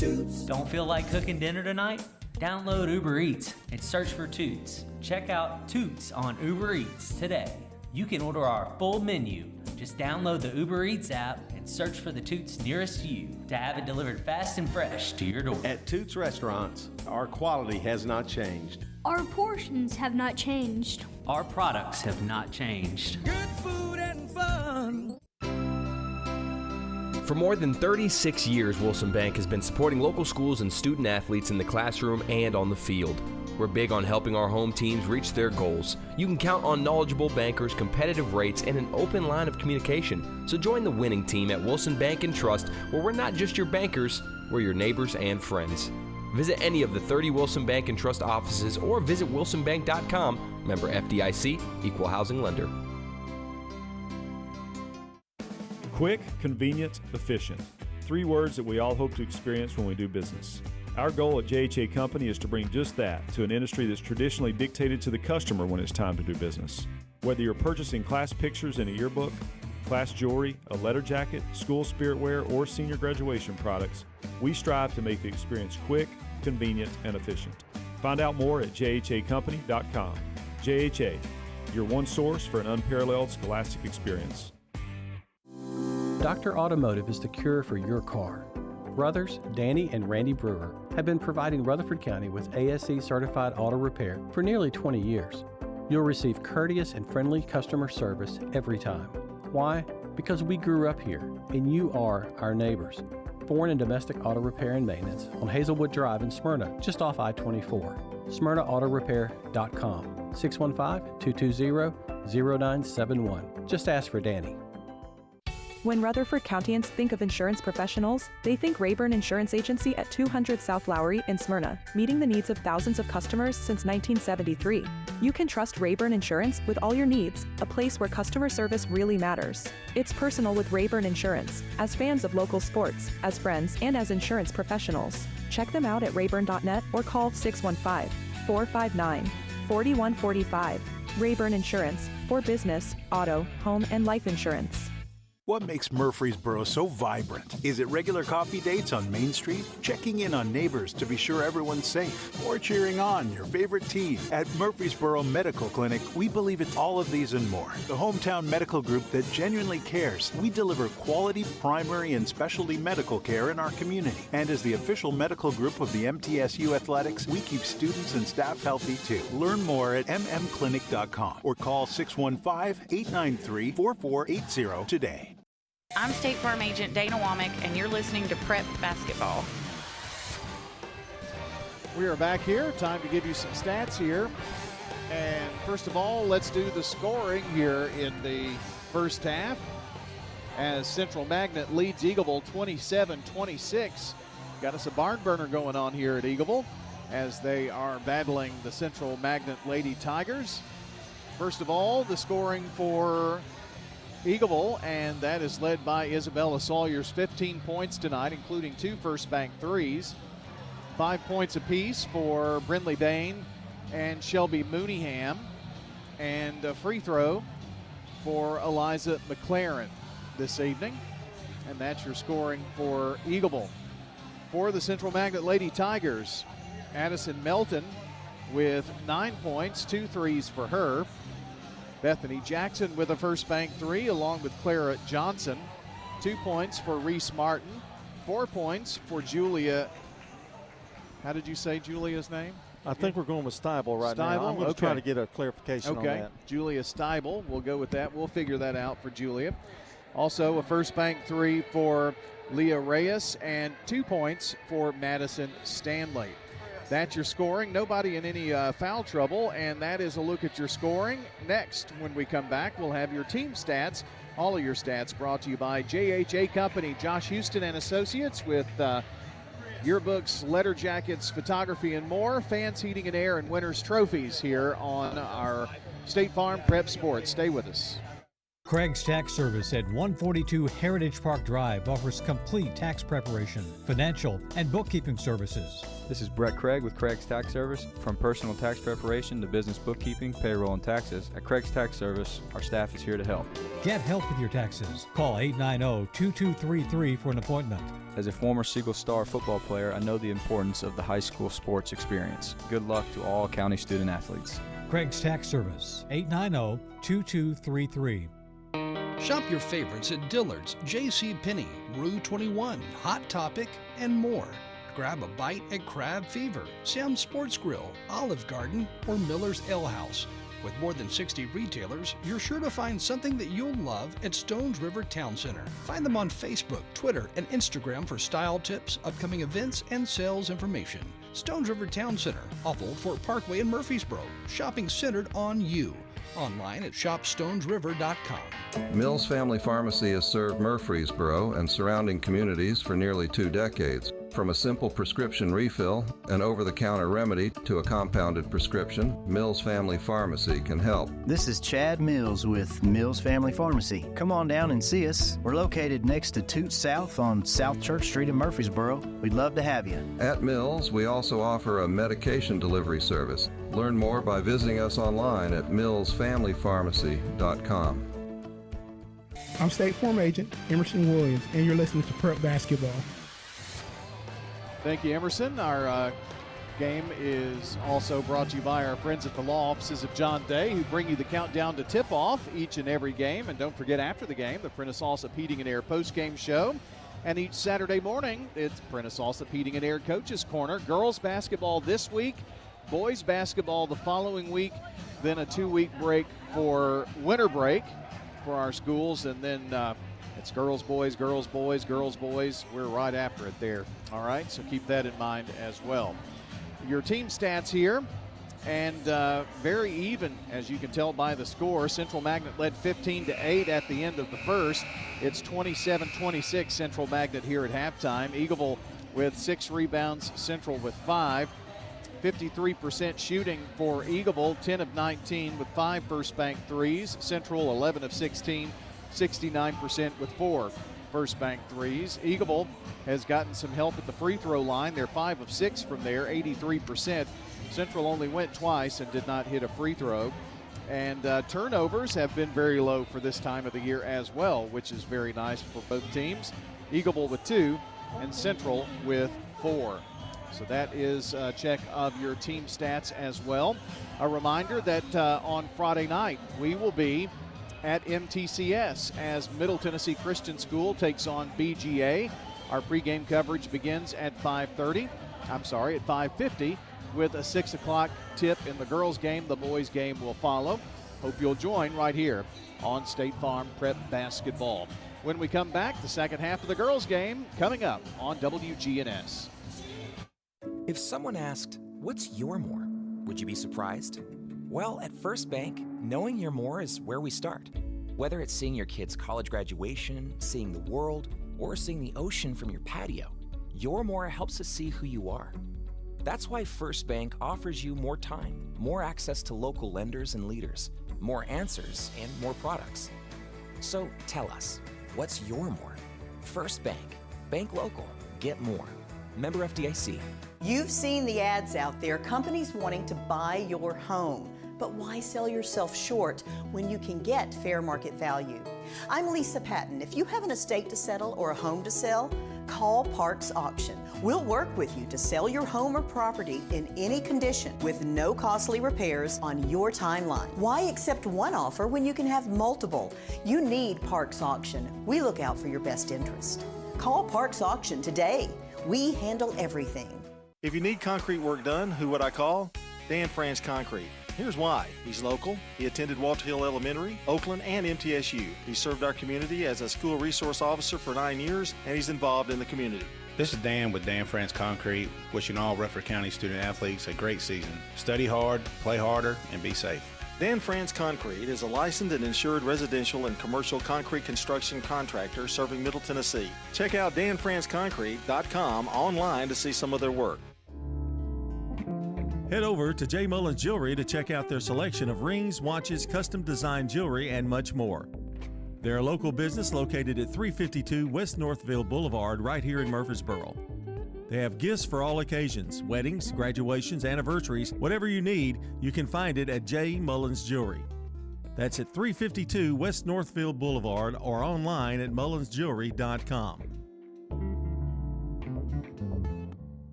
Don't feel like cooking dinner tonight? Download Uber Eats and search for Toots. Check out Toots on Uber Eats today. You can order our full menu. Just download the Uber Eats app and search for the Toots nearest you to have it delivered fast and fresh to your door. At Toots Restaurants, our quality has not changed. Our portions have not changed. Our products have not changed. Good food and fun. For more than 36 years, Wilson Bank has been supporting local schools and student athletes in the classroom and on the field. We're big on helping our home teams reach their goals. You can count on knowledgeable bankers, competitive rates, and an open line of communication. So join the winning team at Wilson Bank and Trust, where we're not just your bankers, we're your neighbors and friends. Visit any of the 30 Wilson Bank and Trust offices or visit wilsonbank.com. Member FDIC, Equal Housing Lender. Quick, convenient, efficient. 3 words that we all hope to experience when we do business. Our goal at JHA Company is to bring just that to an industry that's traditionally dictated to the customer when it's time to do business. Whether you're purchasing class pictures in a yearbook, class jewelry, a letter jacket, school spirit wear, or senior graduation products, we strive to make the experience quick, convenient, and efficient. Find out more at jhacompany.com. JHA, your one source for an unparalleled scholastic experience. Dr. Automotive is the cure for your car. Brothers Danny and Randy Brewer have been providing Rutherford County with ASE certified auto repair for nearly 20 years. You'll receive courteous and friendly customer service every time. Why? Because we grew up here and you are our neighbors. Foreign and domestic auto repair and maintenance on Hazelwood Drive in Smyrna, just off I-24. SmyrnaAutorepair.com, 615-220-0971. Just ask for Danny. When Rutherford Countyans think of insurance professionals, they think Rayburn Insurance Agency at 200 South Lowry in Smyrna, meeting the needs of thousands of customers since 1973. You can trust Rayburn Insurance with all your needs, a place where customer service really matters. It's personal with Rayburn Insurance, as fans of local sports, as friends, and as insurance professionals. Check them out at rayburn.net or call 615-459-4145. Rayburn Insurance, for business, auto, home, and life insurance. What makes Murfreesboro so vibrant? Is it regular coffee dates on Main Street? Checking in on neighbors to be sure everyone's safe? Or cheering on your favorite team? At Murfreesboro Medical Clinic, we believe it's all of these and more. The hometown medical group that genuinely cares. We deliver quality primary and specialty medical care in our community. And as the official medical group of the MTSU Athletics, we keep students and staff healthy too. Learn more at mmclinic.com or call 615-893-4480 today. I'm State Farm Agent Dana Womack, and you're listening to Prep Basketball. We are back here. Time to give you some stats here. And first of all, let's do the scoring here in the first half as Central Magnet leads Eagleville 27-26. Got us a barn burner going on here at Eagleville as they are battling the Central Magnet Lady Tigers. First of all, the scoring for Eagleville, and that is led by Isabella Sawyer's 15 points tonight, including 2 first bank threes. 5 points apiece for Brindley Bain and Shelby Mooneyham, and a free throw for Eliza McLaren this evening. And that's your scoring for Eagleville. For the Central Magnet Lady Tigers, Addison Melton with 9 points, 2 threes for her. Bethany Jackson with a First Bank three, along with Clara Johnson. 2 points for Reese Martin. 4 points for Julia. How did you say Julia's name? I think we're going with Steibel right now. I'm going to try to get a clarification on that. Julia Steibel. We'll go with that. We'll figure that out for Julia. Also, a First Bank three for Leah Reyes, and 2 points for Madison Stanley. That's your scoring. Nobody in any foul trouble, and that is a look at your scoring. Next, when we come back, we'll have your team stats. All of your stats brought to you by JHA Company, Josh Houston and Associates, with yearbooks, letter jackets, photography, and more. Fans, heating and air, and winners' trophies here on our State Farm Prep Sports. Stay with us. Craig's Tax Service at 142 Heritage Park Drive offers complete tax preparation, financial, and bookkeeping services. This is Brett Craig with Craig's Tax Service. From personal tax preparation to business bookkeeping, payroll, and taxes, at Craig's Tax Service, our staff is here to help. Get help with your taxes. Call 890-2233 for an appointment. As a former Siegel Star football player, I know the importance of the high school sports experience. Good luck to all county student athletes. Craig's Tax Service, 890-2233. Shop your favorites at Dillard's, J.C. Penney, Rue 21, Hot Topic, and more. Grab a bite at Crab Fever, Sam's Sports Grill, Olive Garden, or Miller's Ale House. With more than 60 retailers, you're sure to find something that you'll love at Stones River Town Center. Find them on Facebook, Twitter, and Instagram for style tips, upcoming events, and sales information. Stones River Town Center, off Old Fort Parkway in Murfreesboro. Shopping centered on you. Online at shopstonesriver.com. Mills Family Pharmacy has served Murfreesboro and surrounding communities for nearly 2 decades. From a simple prescription refill, an over-the-counter remedy, to a compounded prescription, Mills Family Pharmacy can help. This is Chad Mills with Mills Family Pharmacy. Come on down and see us. We're located next to Toots South on South Church Street in Murfreesboro. We'd love to have you. At Mills, we also offer a medication delivery service. Learn more by visiting us online at millsfamilypharmacy.com. I'm State Farm Agent Emerson Williams, and you're listening to Prep Basketball. Thank you, Emerson. Our game is also brought to you by our friends at the law offices of John Day, who bring you the countdown to tip-off each and every game. And don't forget, after the game, the Prentice Allsup Heating and Air post-game show. And each Saturday morning, it's Prentice Allsup Heating and Air Coaches Corner. Girls basketball this week, boys basketball the following week, then a 2-week break for winter break for our schools, and then it's girls, boys, girls, boys, girls, boys. We're right after it there. All right, so keep that in mind as well. Your team stats here, and very even, as you can tell by the score. Central Magnet led 15-8 at the end of the first. It's 27-26 Central Magnet here at halftime. Eagleville with 6 rebounds, Central with 5. 53% shooting for Eagleville, 10 of 19 with 5 first bank threes. Central 11 of 16, 69% with 4 first bank threes. Eagleville has gotten some help at the free throw line. They're 5 of 6 from there, 83%. Central only went twice and did not hit a free throw. And turnovers have been very low for this time of the year as well, which is very nice for both teams. Eagleville with 2 and Central with 4. So that is a check of your team stats as well. A reminder that on Friday night we will be at MTCS as Middle Tennessee Christian School takes on BGA. Our pregame coverage begins at 5:50 with a 6 o'clock tip in the girls game. The boys game will follow. Hope you'll join right here on State Farm Prep Basketball. When we come back, the second half of the girls game coming up on WGNS. If someone asked, what's your more? Would you be surprised? Well, at First Bank, knowing your more is where we start. Whether it's seeing your kid's college graduation, seeing the world, or seeing the ocean from your patio, your more helps us see who you are. That's why First Bank offers you more time, more access to local lenders and leaders, more answers, and more products. So tell us, what's your more? First Bank. Bank local. Get more. Member FDIC. You've seen the ads out there, companies wanting to buy your home. But why sell yourself short when you can get fair market value? I'm Lisa Patton. If you have an estate to settle or a home to sell, call Parks Auction. We'll work with you to sell your home or property in any condition with no costly repairs on your timeline. Why accept one offer when you can have multiple? You need Parks Auction. We look out for your best interest. Call Parks Auction today. We handle everything. If you need concrete work done, who would I call? Dan France Concrete. Here's why. He's local. He attended Walter Hill Elementary, Oakland, and MTSU. He served our community as a school resource officer for 9 years, and he's involved in the community. This is Dan with Dan France Concrete, wishing all Rutherford County student athletes a great season. Study hard, play harder, and be safe. Dan France Concrete is a licensed and insured residential and commercial concrete construction contractor serving Middle Tennessee. Check out danfranceconcrete.com online to see some of their work. Head over to J. Mullins Jewelry to check out their selection of rings, watches, custom designed jewelry, and much more. They're a local business located at 352 West Northville Boulevard right here in Murfreesboro. They have gifts for all occasions, weddings, graduations, anniversaries, whatever you need, you can find it at J. Mullins Jewelry. That's at 352 West Northville Boulevard or online at mullinsjewelry.com.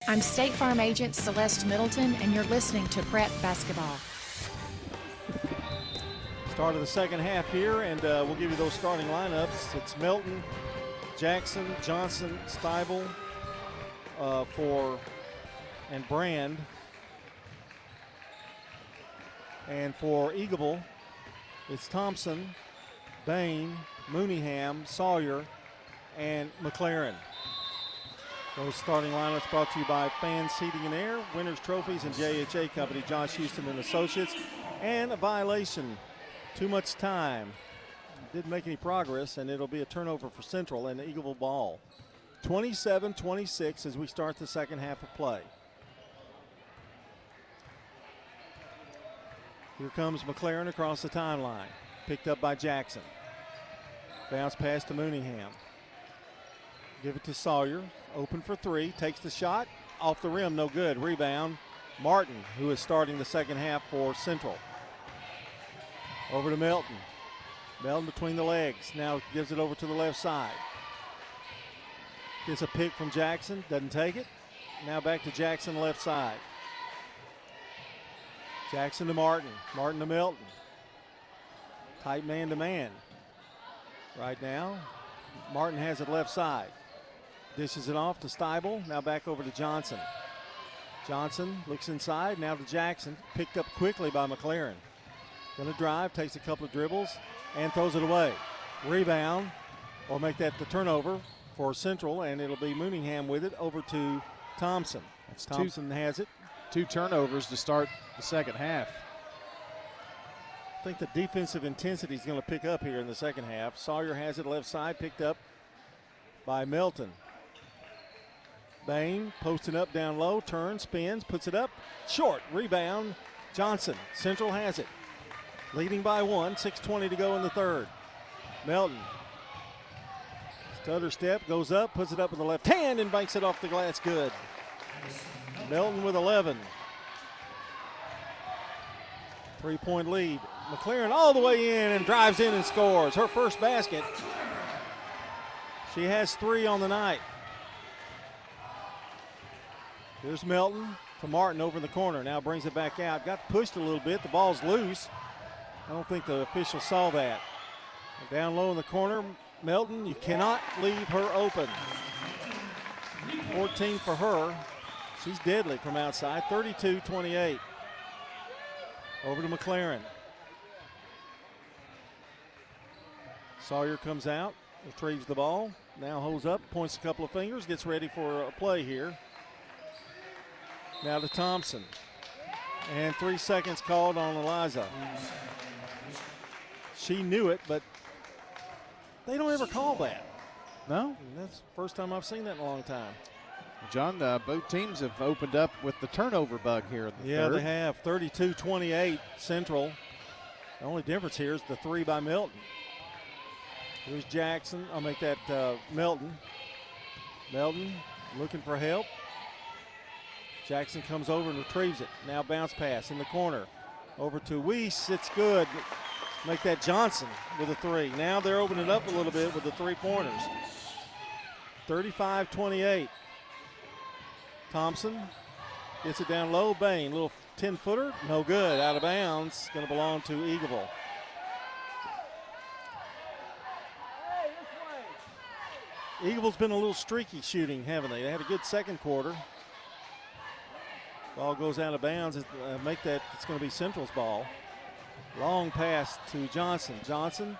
I'm State Farm Agent Celeste Middleton, and you're listening to Prep Basketball. Start of the second half here, and we'll give you those starting lineups. It's Melton, Jackson, Johnson, Steibel, and Brand. And for Eagleville, it's Thompson, Bain, Mooneyham, Sawyer, and McLaren. Those starting lineups brought to you by Fans Heating and Air, Winners Trophies, and JHA Company, Josh Houston and Associates. And a violation, too much time. Didn't make any progress, and it'll be a turnover for Central and the Eagleville ball. 27-26 as we start the second half of play. Here comes McLaren across the timeline, picked up by Jackson. Bounce pass to Mooneyham. Give it to Sawyer, open for three, takes the shot, off the rim, no good. Rebound, Martin, who is starting the second half for Central. Over to Melton. Melton between the legs, now gives it over to the left side. Gets a pick from Jackson, doesn't take it. Now back to Jackson, left side. Jackson to Martin, Martin to Melton. Tight man to man. Right now, Martin has it left side. Dishes it off to Steibel, now back over to Johnson. Johnson looks inside, now to Jackson, picked up quickly by McLaren. Gonna drive, takes a couple of dribbles, and throws it away. Rebound, or make that the turnover for Central, and it'll be Mooneyham with it over to Thompson. Thompson has it. 2 turnovers to start the second half. I think the defensive intensity is going to pick up here in the second half. Sawyer has it left side, picked up by Melton. Bain posting up down low, turns, spins, puts it up. Short, rebound, Johnson. Central has it. Leading by 1, 6:20 to go in the third. Melton. Stutter step, goes up, puts it up with the left hand and banks it off the glass, good. Melton with 11. 3-point lead. McLaren all the way in and drives in and scores. Her first basket. She has 3 on the night. Here's Melton to Martin over in the corner. Now brings it back out. Got pushed a little bit. The ball's loose. I don't think the official saw that. Down low in the corner, Melton, you cannot leave her open. 14 for her. She's deadly from outside. 32-28. Over to McLaren. Sawyer comes out, retrieves the ball. Now holds up, points a couple of fingers, gets ready for a play here. Now to Thompson. And 3 seconds called on Eliza. She knew it, but they don't ever call that. No? And that's the first time I've seen that in a long time. John, both teams have opened up with the turnover bug here in the third. Yeah, they have. 32-28 Central. The only difference here is the 3 by Melton. Here's Jackson. I'll make that Melton. Melton looking for help. Jackson comes over and retrieves it. Now bounce pass in the corner. Over to Weiss. It's good. Make that Johnson with a three. Now they're opening it up a little bit with the three-pointers. 35-28. Thompson gets it down low. Bain, little 10-footer, no good. Out of bounds, going to belong to Eagleville. Eagleville's been a little streaky shooting, haven't they? They had a good second quarter. Ball goes out of bounds. It's going to be Central's ball. Long pass to Johnson. Johnson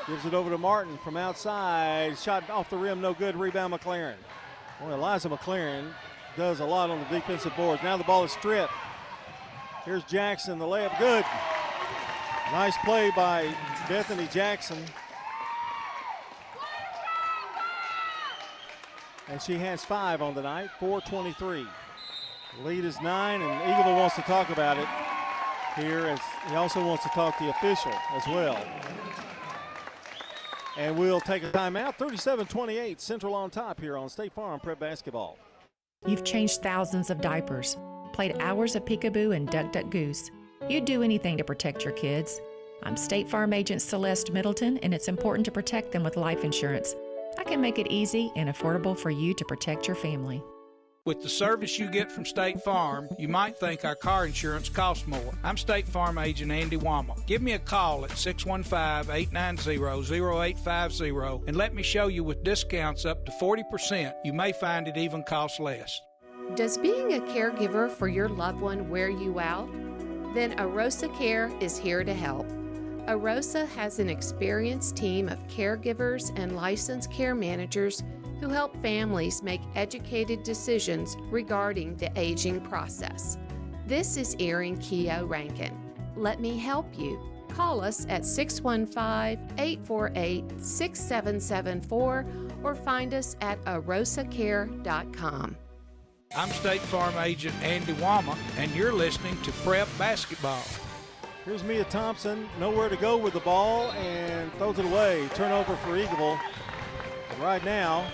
gives it over to Martin from outside. Shot off the rim, no good. Rebound McLaren. Well, Eliza McLaren does a lot on the defensive boards. Now the ball is stripped. Here's Jackson, the layup, good. Nice play by Bethany Jackson. And she has 5 on the night, 4:23. Lead is 9, and Eagleville wants to talk about it here, as he also wants to talk to the official as well. And we'll take a timeout. 37-28, Central on top here on State Farm Prep Basketball. You've changed thousands of diapers, played hours of peekaboo and duck, duck, goose. You'd do anything to protect your kids. I'm State Farm Agent Celeste Middleton, and it's important to protect them with life insurance. I can make it easy and affordable for you to protect your family. With the service you get from State Farm, you might think our car insurance costs more. I'm State Farm Agent Andy Wama. Give me a call at 615-890-0850 and let me show you with discounts up to 40%. You may find it even costs less. Does being a caregiver for your loved one wear you out? Then Arosa Care is here to help. Arosa has an experienced team of caregivers and licensed care managers who help families make educated decisions regarding the aging process. This is Erin Keogh Rankin. Let me help you. Call us at 615-848-6774 or find us at arosacare.com. I'm State Farm Agent Andy Wama, and you're listening to Prep Basketball. Here's Mia Thompson, nowhere to go with the ball, and throws it away. Turnover for Eagleville. And right now,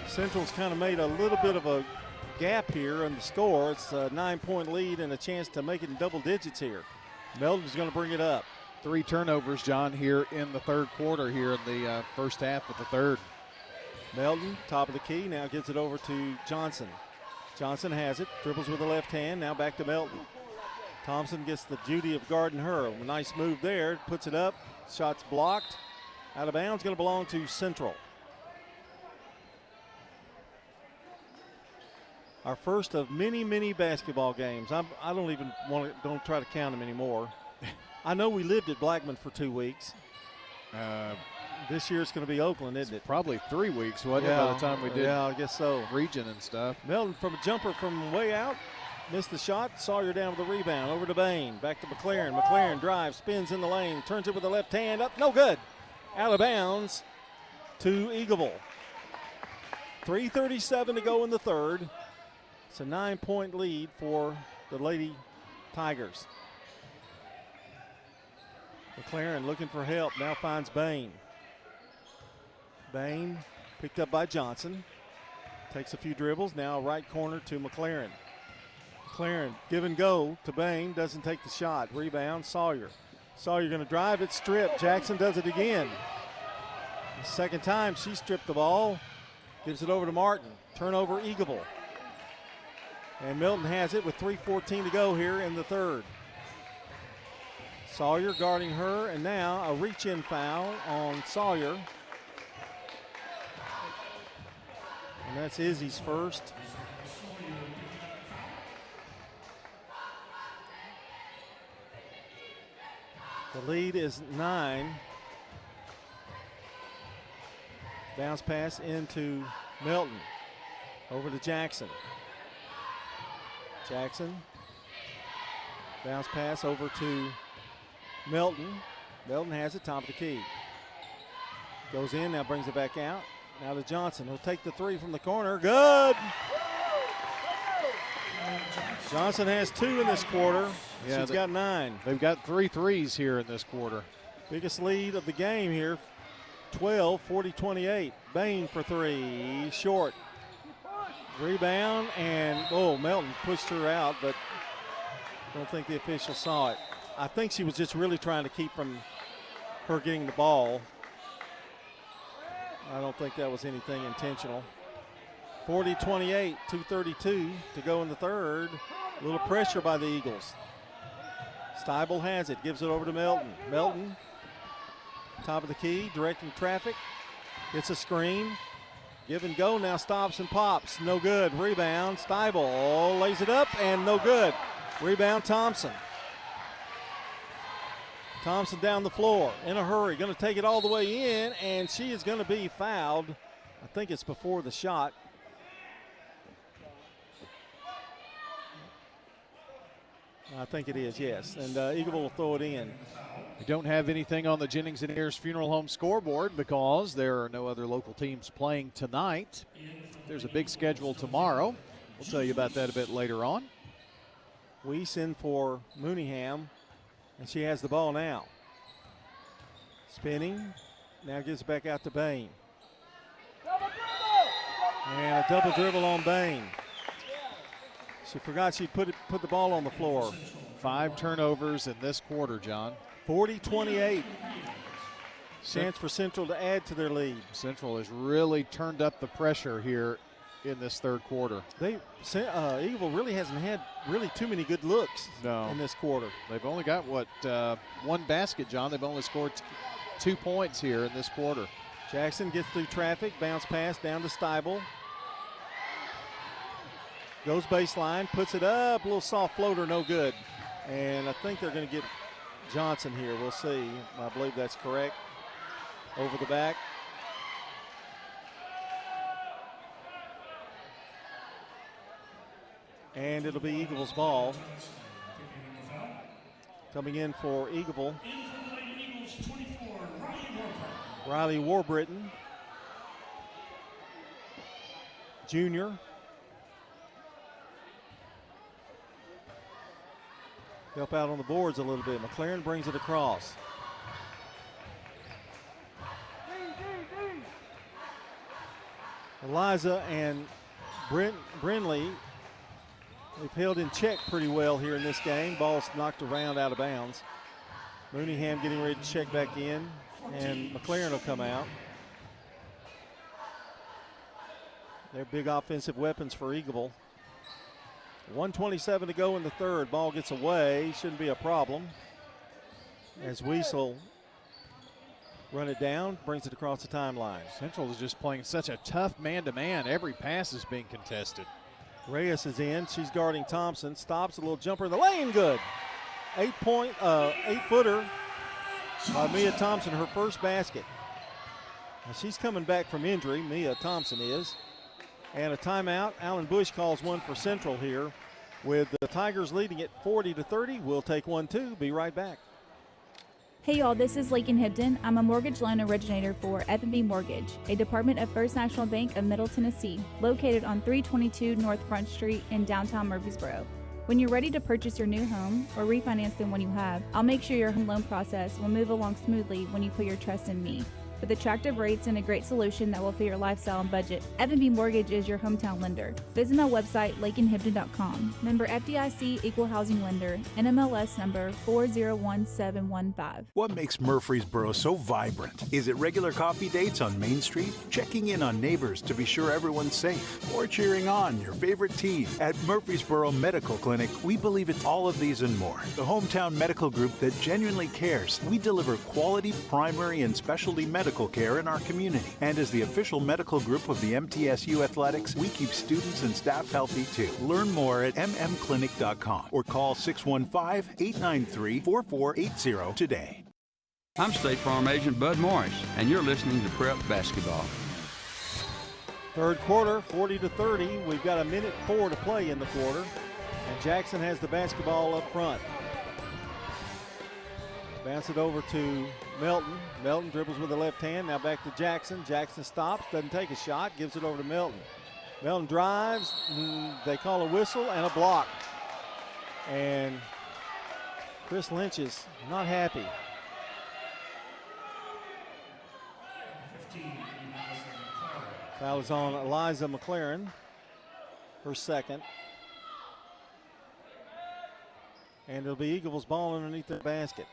Central's kind of made a little bit of a gap here in the score. It's a 9-point lead and a chance to make it in double digits here. Melton's going to bring it up. 3 turnovers, John, here in the third quarter here in the first half of the third. Melton, top of the key, now gets it over to Johnson. Johnson has it, dribbles with the left hand, now back to Melton. Thompson gets the duty of guarding her. A nice move there, puts it up, shot's blocked. Out of bounds, going to belong to Central. Our first of many, many basketball games. I don't even don't try to count them anymore. I know we lived at Blackman for 2 weeks. This year it's going to be Oakland, isn't it? Probably 3 weeks, wasn't it, by the time we did I guess so. Region and stuff. Melton from a jumper from way out. Missed the shot. Sawyer down with the rebound. Over to Bain. Back to McLaren. McLaren drives, spins in the lane, turns it with the left hand up. No good. Out of bounds to Eagleville. 3:37 to go in the third. It's a 9-point lead for the Lady Tigers. McLaren looking for help. Now finds Bain. Bain picked up by Johnson. Takes a few dribbles. Now right corner to McLaren. McLaren give and go to Bain. Doesn't take the shot. Rebound Sawyer. Sawyer going to drive it. Stripped. Jackson does it again. The second time she stripped the ball. Gives it over to Martin. Turnover Eagleville. And Milton has it with 3:14 to go here in the third. Sawyer guarding her, and now a reach-in foul on Sawyer. And that's Izzy's first. The lead is 9. Bounce pass into Milton. Over to Jackson. Jackson. Bounce pass over to Milton. Milton has it, top of the key. Goes in, now brings it back out. Now to Johnson. He'll take the three from the corner. Good! Johnson has 2 in this quarter. Yeah, she's got 9. They've got 3 threes here in this quarter. Biggest lead of the game here. 12, 40-28. Bain for 3. Short. Rebound, and Melton pushed her out, but I don't think the official saw it. I think she was just really trying to keep from her getting the ball. I don't think that was anything intentional. 40-28, 2:32 to go in the third. A little pressure by the Eagles. Steibel has it, gives it over to Melton. Melton, top of the key, directing traffic. Gets a screen. Give and go now, stops and pops. No good. Rebound. Steibel lays it up and no good. Rebound Thompson. Thompson down the floor in a hurry. Going to take it all the way in, and she is going to be fouled. I think it's before the shot. I think it is, yes. And Eagleville will throw it in. We don't have anything on the Jennings and Ayers Funeral Home scoreboard because there are no other local teams playing tonight. There's a big schedule tomorrow. We'll tell you about that a bit later on. Weiss in for Mooneyham, and she has the ball now. Spinning, now gives it back out to Bain. And a double dribble on Bain. She forgot she put the ball on the floor. 5 turnovers in this quarter, John. 40-28. Chance for Central to add to their lead. Central has really turned up the pressure here in this third quarter. Eagleville really hasn't had too many good looks in this quarter. They've only got, one basket, John. They've only scored 2 points here in this quarter. Jackson gets through traffic, bounce pass down to Steibel. Goes baseline, puts it up, a little soft floater, no good. And I think they're going to get Johnson here. We'll see. I believe that's correct. Over the back. And it'll be Eagle's ball. Coming in for Eagleville, Riley Warburton, junior. Help out on the boards a little bit. McLaren brings it across. Eliza and Brinley, they've held in check pretty well here in this game. Ball's knocked around out of bounds. Mooneyham getting ready to check back in, and McLaren will come out. They're big offensive weapons for Eagleville. 1:27 to go in the third. Ball gets away. Shouldn't be a problem. As Weasel run it down, brings it across the timeline. Central is just playing such a tough man-to-man. Every pass is being contested. Reyes is in. She's guarding Thompson. Stops, a little jumper in the lane. Good. 8-footer by Mia Thompson, her first basket. Now she's coming back from injury, Mia Thompson is. And a timeout. Alan Bush calls one for Central here. With the Tigers leading it 40-30, we'll take one too. Be right back. Hey y'all, this is Lakin Hibden. I'm a mortgage loan originator for F&B Mortgage, a department of First National Bank of Middle Tennessee, located on 322 North Front Street in downtown Murfreesboro. When you're ready to purchase your new home or refinance the one you have, I'll make sure your home loan process will move along smoothly when you put your trust in me. With attractive rates and a great solution that will fit your lifestyle and budget, F&B Mortgage is your hometown lender. Visit my website, lakinhibden.com. Member FDIC Equal Housing Lender, NMLS number 401715. What makes Murfreesboro so vibrant? Is it regular coffee dates on Main Street? Checking in on neighbors to be sure everyone's safe? Or cheering on your favorite team? At Murfreesboro Medical Clinic, we believe it's all of these and more. The hometown medical group that genuinely cares. We deliver quality primary and specialty medical care in our community. And as the official medical group of the MTSU Athletics, we keep students and staff healthy too. Learn more at mmclinic.com or call 615-893-4480 today. I'm State Farm Agent Bud Morris, and you're listening to Prep Basketball. Third quarter, 40-30. We've got 1:04 to play in the quarter. And Jackson has the basketball up front. Bounce it over to Melton. Melton dribbles with the left hand. Now back to Jackson. Jackson stops, doesn't take a shot, gives it over to Melton. Melton drives. They call a whistle and a block. And Chris Lynch is not happy. Foul is on Eliza McLaren, her second. And it'll be Eagleville's ball underneath the basket.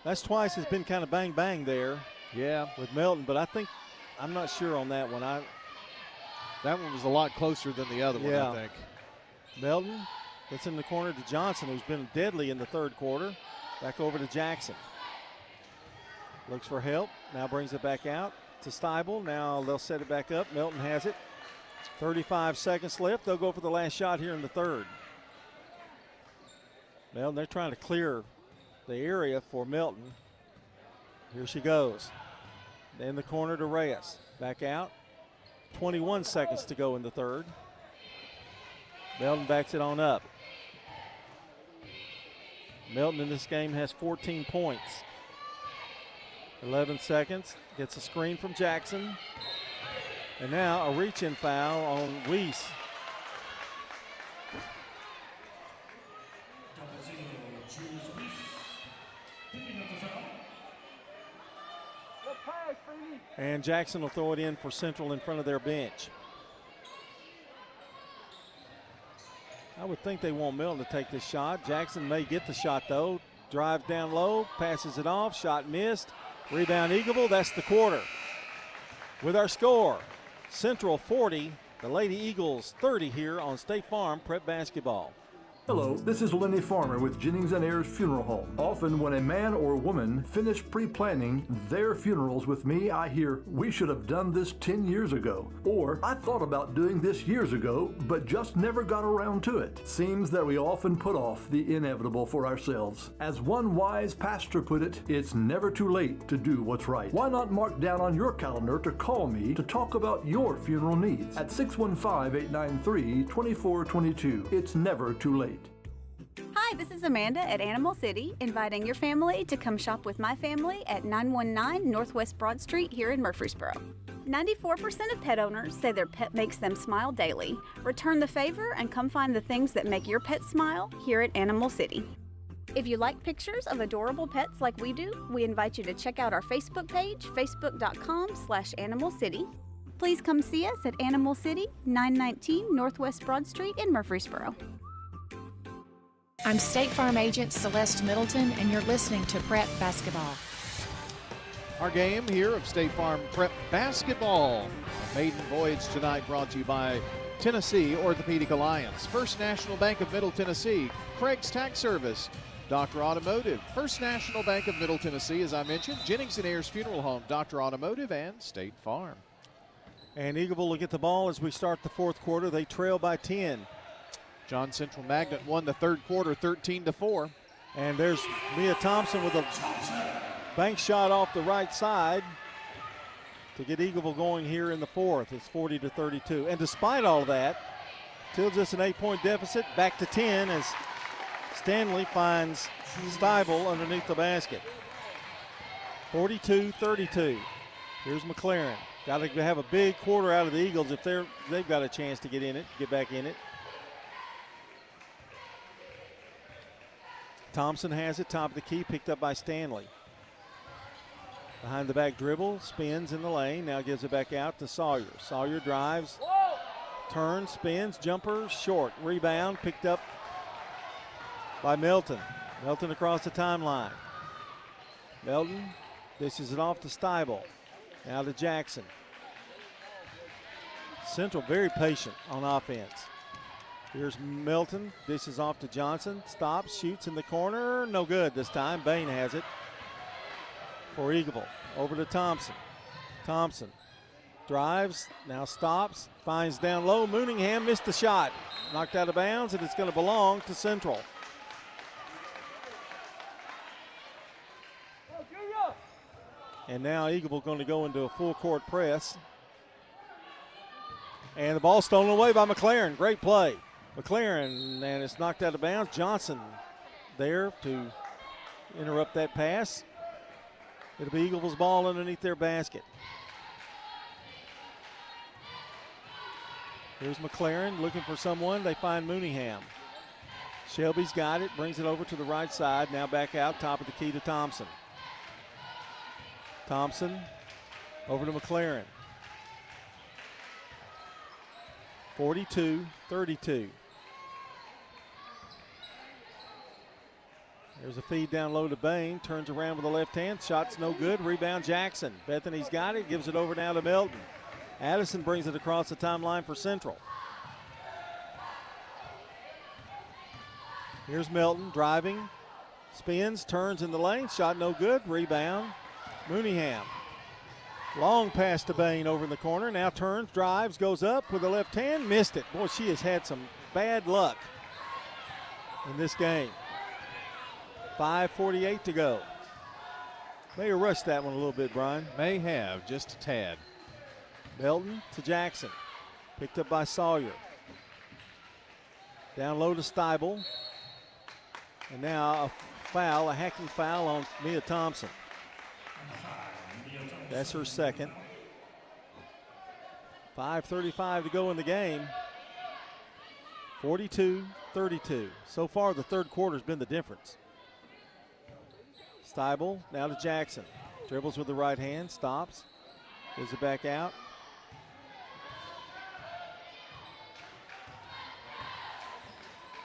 That's twice it's been kind of bang-bang there. Yeah. With Melton, but I'm not sure on that one. That one was a lot closer than the other one, I think. Melton gets in the corner to Johnson, who's been deadly in the third quarter. Back over to Jackson. Looks for help. Now brings it back out to Steibel. Now they'll set it back up. Melton has it. 35 seconds left. They'll go for the last shot here in the third. Melton, they're trying to clear the area for Melton. Here she goes. In the corner to Reyes. Back out. 21 seconds to go in the third. Melton backs it on up. Melton in this game has 14 points. 11 seconds. Gets a screen from Jackson. And now a reach-in foul on Weiss. And Jackson will throw it in for Central in front of their bench. I would think they want Melton to take this shot. Jackson may get the shot though. Drives down low, passes it off, shot missed. Rebound Eagleville, that's the quarter. With our score, Central 40, the Lady Eagles 30 here on State Farm Prep Basketball. Hello, this is Lenny Farmer with Jennings & Ayers Funeral Home. Often when a man or woman finish pre-planning their funerals with me, I hear, we should have done this 10 years ago. Or, I thought about doing this years ago, but just never got around to it. Seems that we often put off the inevitable for ourselves. As one wise pastor put it, it's never too late to do what's right. Why not mark down on your calendar to call me to talk about your funeral needs at 615-893-2422. It's never too late. Hi, this is Amanda at Animal City, inviting your family to come shop with my family at 919 Northwest Broad Street here in Murfreesboro. 94% of pet owners say their pet makes them smile daily. Return the favor and come find the things that make your pet smile here at Animal City. If you like pictures of adorable pets like we do, we invite you to check out our Facebook page, facebook.com/Animal City. Please come see us at Animal City, 919 Northwest Broad Street in Murfreesboro. I'm State Farm Agent Celeste Middleton, and you're listening to Prep Basketball. Our game here of State Farm Prep Basketball. A maiden voyage tonight brought to you by Tennessee Orthopedic Alliance, First National Bank of Middle Tennessee, Craig's Tax Service, Dr. Automotive, First National Bank of Middle Tennessee, as I mentioned, Jennings & Ayers Funeral Home, Dr. Automotive, and State Farm. And Eagleville will get the ball as we start the fourth quarter. They trail by 10. John Central Magnet won the third quarter 13-4. And there's Mia Thompson with a bank shot off the right side to get Eagleville going here in the fourth. It's 40-32. And despite all that, still just an 8-point deficit, back to 10 as Stanley finds Steibel underneath the basket. 42-32. Here's McLaren. Got to have a big quarter out of the Eagles if they've got a chance to get back in it. Thompson has it, top of the key, picked up by Stanley. Behind the back dribble, spins in the lane, now gives it back out to Sawyer. Sawyer drives, turns, spins, jumper, short. Rebound, picked up by Melton. Melton across the timeline. Melton dishes it off to Steibel. Now to Jackson. Central very patient on offense. Here's Melton, dishes off to Johnson, stops, shoots in the corner, no good this time. Bain has it for Eagleville. Over to Thompson. Thompson drives, now stops, finds down low. Mooningham missed the shot. Knocked out of bounds, and it's going to belong to Central. And now Eagleville going to go into a full court press. And the ball stolen away by McLaren. Great play. McLaren, and it's knocked out of bounds. Johnson there to interrupt that pass. It'll be Eagleville's ball underneath their basket. Here's McLaren looking for someone. They find Mooningham. Shelby's got it, brings it over to the right side. Now back out, top of the key to Thompson. Thompson over to McLaren. 42-32. There's a feed down low to Bain. Turns around with the left hand. Shot's no good. Rebound Jackson. Bethany's got it. Gives it over now to Milton. Addison brings it across the timeline for Central. Here's Milton driving. Spins. Turns in the lane. Shot no good. Rebound Mooneyham. Long pass to Bain over in the corner. Now turns, drives, goes up with the left hand. Missed it. Boy, she has had some bad luck in this game. 5:48 to go. May have rushed that one a little bit, Brian. May have, just a tad. Melton to Jackson. Picked up by Sawyer. Down low to Steibel. And now a foul, a hacking foul on Mia Thompson. That's her second. 5:35 to go in the game. 42-32. So far, the third quarter has been the difference. Steibel now to Jackson. Dribbles with the right hand, stops. Gives it back out.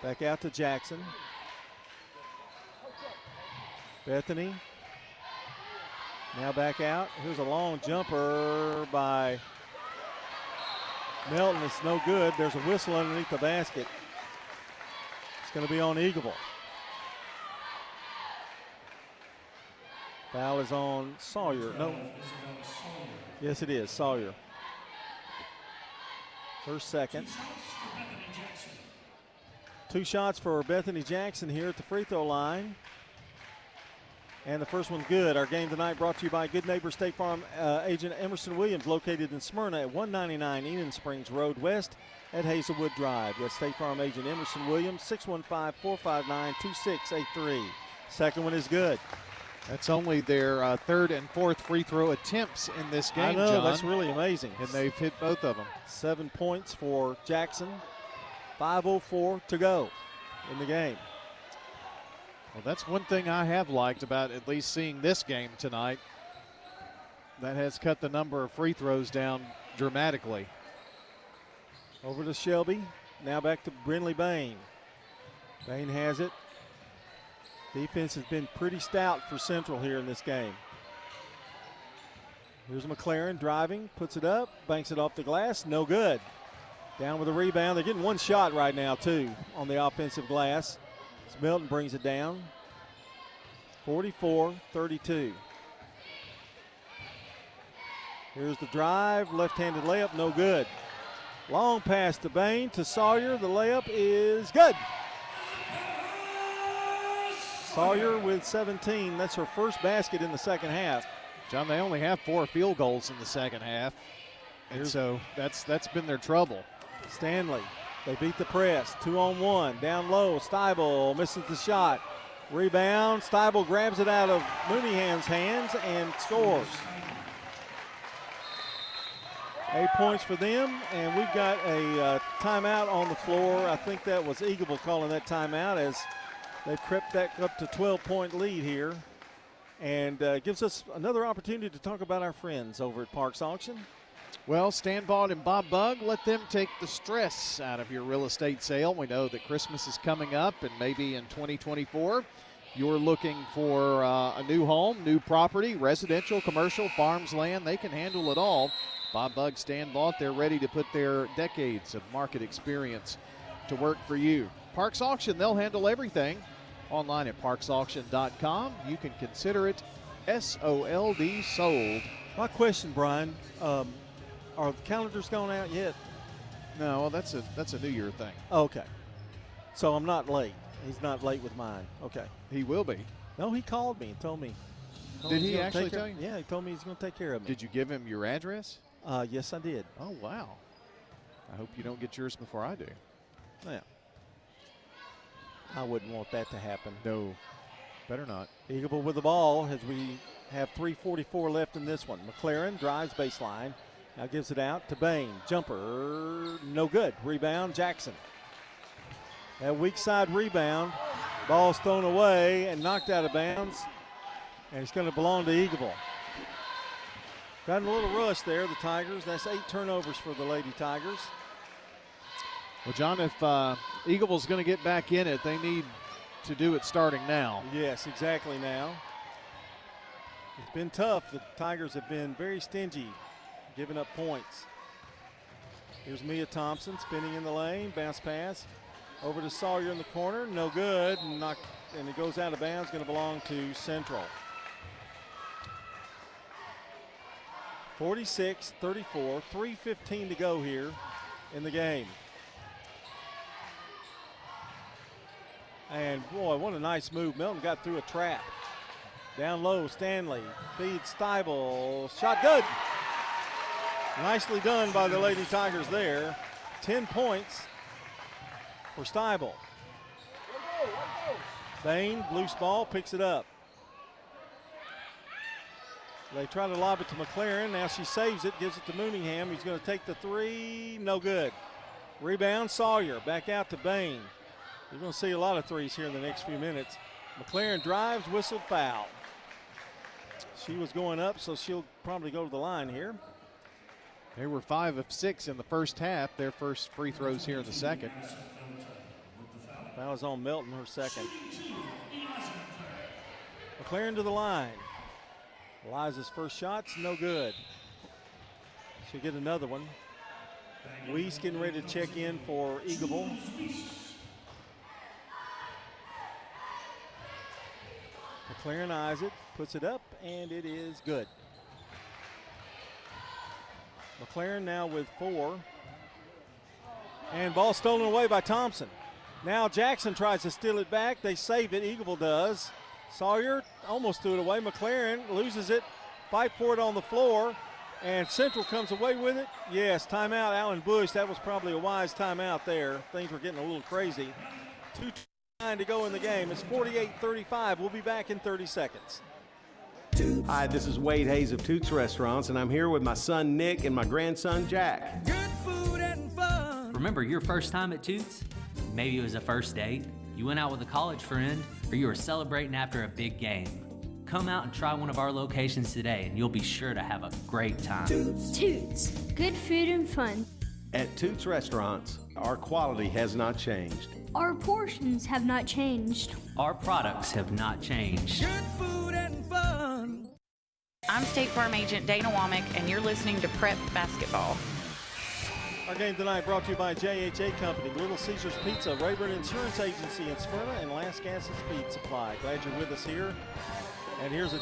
Back out to Jackson. Bethany. Now back out. Here's a long jumper by Melton. It's no good. There's a whistle underneath the basket. It's going to be on Eagleville. Foul is on Sawyer. No. Yes, it is. Sawyer. Her second. 2 shots for Bethany Jackson here at the free throw line. And the first one's good. Our game tonight brought to you by Good Neighbor State Farm agent Emerson Williams, located in Smyrna at 199 Enon Springs Road West at Hazelwood Drive. That's State Farm agent Emerson Williams, 615-459-2683. Second one is good. That's only their third and fourth free throw attempts in this game, I know, John. that's really amazing. And they've hit both of them. 7 points for Jackson. 5:04 to go in the game. Well, that's one thing I have liked about at least seeing this game tonight. That has cut the number of free throws down dramatically. Over to Shelby. Now back to Brinley Bain. Bain has it. Defense has been pretty stout for Central here in this game. Here's McLaren driving, puts it up, banks it off the glass, no good. Down with a rebound. They're getting one shot right now, too, on the offensive glass. So Milton brings it down. 44-32. Here's the drive, left-handed layup, no good. Long pass to Bain, to Sawyer. The layup is good. Sawyer with 17. That's her first basket in the second half. John, they only have 4 field goals in the second half. And so that's been their trouble. Stanley, they beat the press. 2-on-1, down low. Steibel misses the shot. Rebound. Steibel grabs it out of Mooneyham's hands and scores. 8 points for them, and we've got a timeout on the floor. I think that was Eagleville calling that timeout as they've crept back up to 12-point lead here, and gives us another opportunity to talk about our friends over at Parks Auction. Well, Stan Vaught and Bob Bug, let them take the stress out of your real estate sale. We know that Christmas is coming up, and maybe in 2024 you're looking for a new home, new property, residential, commercial, farms, land. They can handle it all. Bob Bug, Stan Vaught, they're ready to put their decades of market experience to work for you. Parks Auction, they'll handle everything. Online at parksauction.com. You can consider it SOLD, sold. My question, Brian, are the calendars gone out yet? No, well, that's a New Year thing. Okay. So I'm not late. He's not late with mine. Okay. He will be. No, he called me and told me. Did he actually tell you? Yeah, he told me he's going to take care of me. Did you give him your address? Yes, I did. Oh, wow. I hope you don't get yours before I do. Yeah. I wouldn't want that to happen. No, better not. Eagleville with the ball as we have 3:44 left in this one. McLaren drives baseline. Now gives it out to Bain. Jumper, no good. Rebound, Jackson. That weak side rebound. Ball's thrown away and knocked out of bounds. And it's going to belong to Eagleville. Got a little rush there, the Tigers. That's 8 turnovers for the Lady Tigers. Well, John, if Eagleville's going to get back in it, they need to do it starting now. Yes, exactly now. It's been tough. The Tigers have been very stingy, giving up points. Here's Mia Thompson spinning in the lane, bounce pass over to Sawyer in the corner, no good, and it goes out of bounds, going to belong to Central. 46-34, 3:15 to go here in the game. And boy, what a nice move. Milton got through a trap. Down low, Stanley feeds Steibel, shot good. Nicely done by the Lady Tigers there. 10 points for Steibel. Bain, loose ball, picks it up. They try to lob it to McLaren. Now she saves it, gives it to Mooneyham. He's going to take the three, no good. Rebound, Sawyer, back out to Bain. You're going to see a lot of threes here in the next few minutes. McLaren drives, whistled, foul. She was going up, so she'll probably go to the line here. They were 5 of 6 in the first half. Their first free throws here in the second. Foul is on Melton, her second. McLaren to the line. Eliza's first shot's no good. She'll get another one. Weiss getting ready to check in for Eagleville. McLaren eyes it, puts it up, and it is good. McLaren now with 4. And ball stolen away by Thompson. Now Jackson tries to steal it back. They save it, Eagleville does. Sawyer almost threw it away. McLaren loses it, fight for it on the floor, and Central comes away with it. Yes, timeout, Allen Bush. That was probably a wise timeout there. Things were getting a little crazy. 2:29 to go in the game. It's 48-35. We'll be back in 30 seconds. Hi, this is Wade Hayes of Toots Restaurants, and I'm here with my son Nick and my grandson Jack. Good food and fun. Remember your first time at Toots? Maybe it was a first date, you went out with a college friend, or you were celebrating after a big game. Come out and try one of our locations today, and you'll be sure to have a great time. Toots. Good food and fun. At Toots Restaurants, our quality has not changed. Our portions have not changed. Our products have not changed. Good food and fun. I'm State Farm Agent Dana Womack, and you're listening to Prep Basketball. Our game tonight brought to you by JHA Company, Little Caesars Pizza, Rayburn Insurance Agency in Smyrna, and Las Casas Feed Supply. Glad you're with us here. And here's a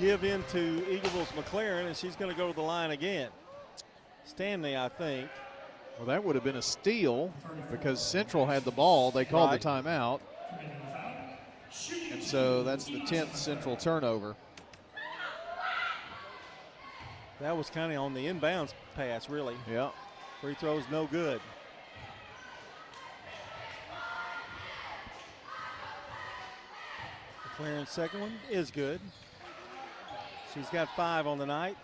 give in to Eagleville's McLaren, and she's going to go to the line again. Stanley, I think. Well, that would have been a steal because Central had the ball. They called the timeout. And so that's the 10th Central turnover. That was kind of on the inbounds pass, really. Yeah. Free throw's no good. McLaren's second one is good. She's got 5 on the night.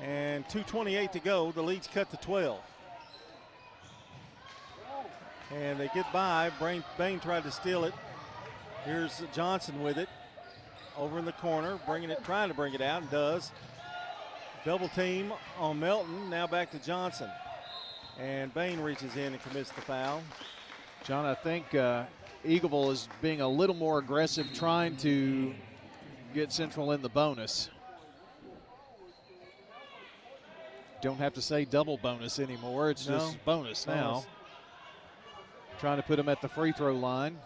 And 2:28 to go. The lead's cut to 12. And they get by. Bain tried to steal it. Here's Johnson with it. Over in the corner, trying to bring it out, and does. Double team on Melton. Now back to Johnson. And Bain reaches in and commits the foul. John, I think Eagleville is being a little more aggressive, trying to get Central in the bonus. Don't have to say double bonus anymore. It's just bonus now. Trying to put him at the free throw line.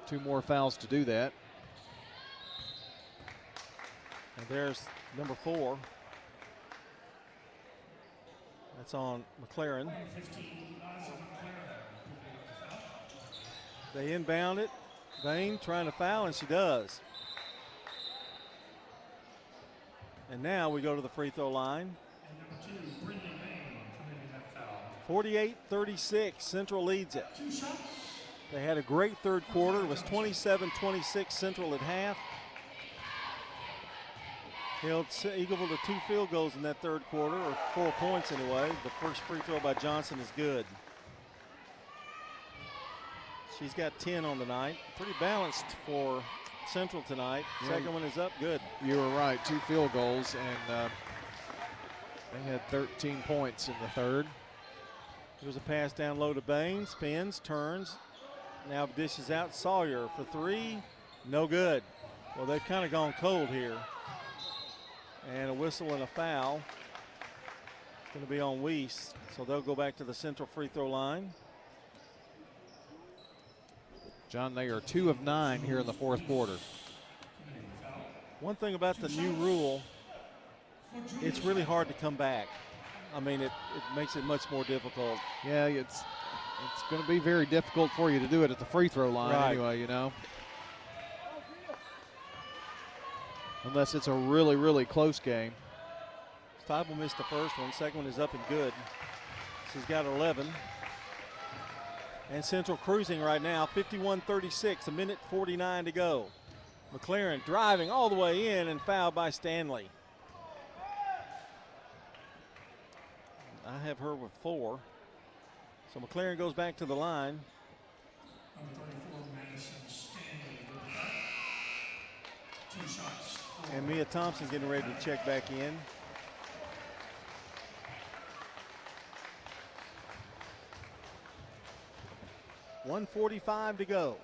2 more fouls to do that. And there's number 4. That's on McLaren. They inbound it. Bain trying to foul, and she does. And now we go to the free throw line. 48-36, Central leads it. They had a great third quarter. It was 27-26 Central at half. Held Eagleville to 2 field goals in that third quarter, or 4 points anyway. The first free throw by Johnson is good. She's got 10 on the night. Pretty balanced for Central tonight. Second one is up, good. You were right, 2 field goals, and they had 13 points in the third. There's a pass down low to Bain, spins, turns, now dishes out Sawyer for three, no good. Well, they've kind of gone cold here. And a whistle and a foul. It's going to be on Weiss, so they'll go back to the Central free throw line. John, they are 2 of 9 here in the fourth quarter. One thing about the new rule, it's really hard to come back. I mean, it makes it much more difficult. Yeah, it's going to be very difficult for you to do it at the free throw line anyway, you know. Unless it's a really, really close game. Steibel missed the first one. Second one is up and good. She's got 11. And Central cruising right now, 51-36, a minute 49 to go. McLaren driving all the way in and fouled by Stanley. I have her with 4. So McLaren goes back to the line. Number 34, Madison Stanley with 2 shots. And Mia Thompson getting ready to check back in. $1:45 to go.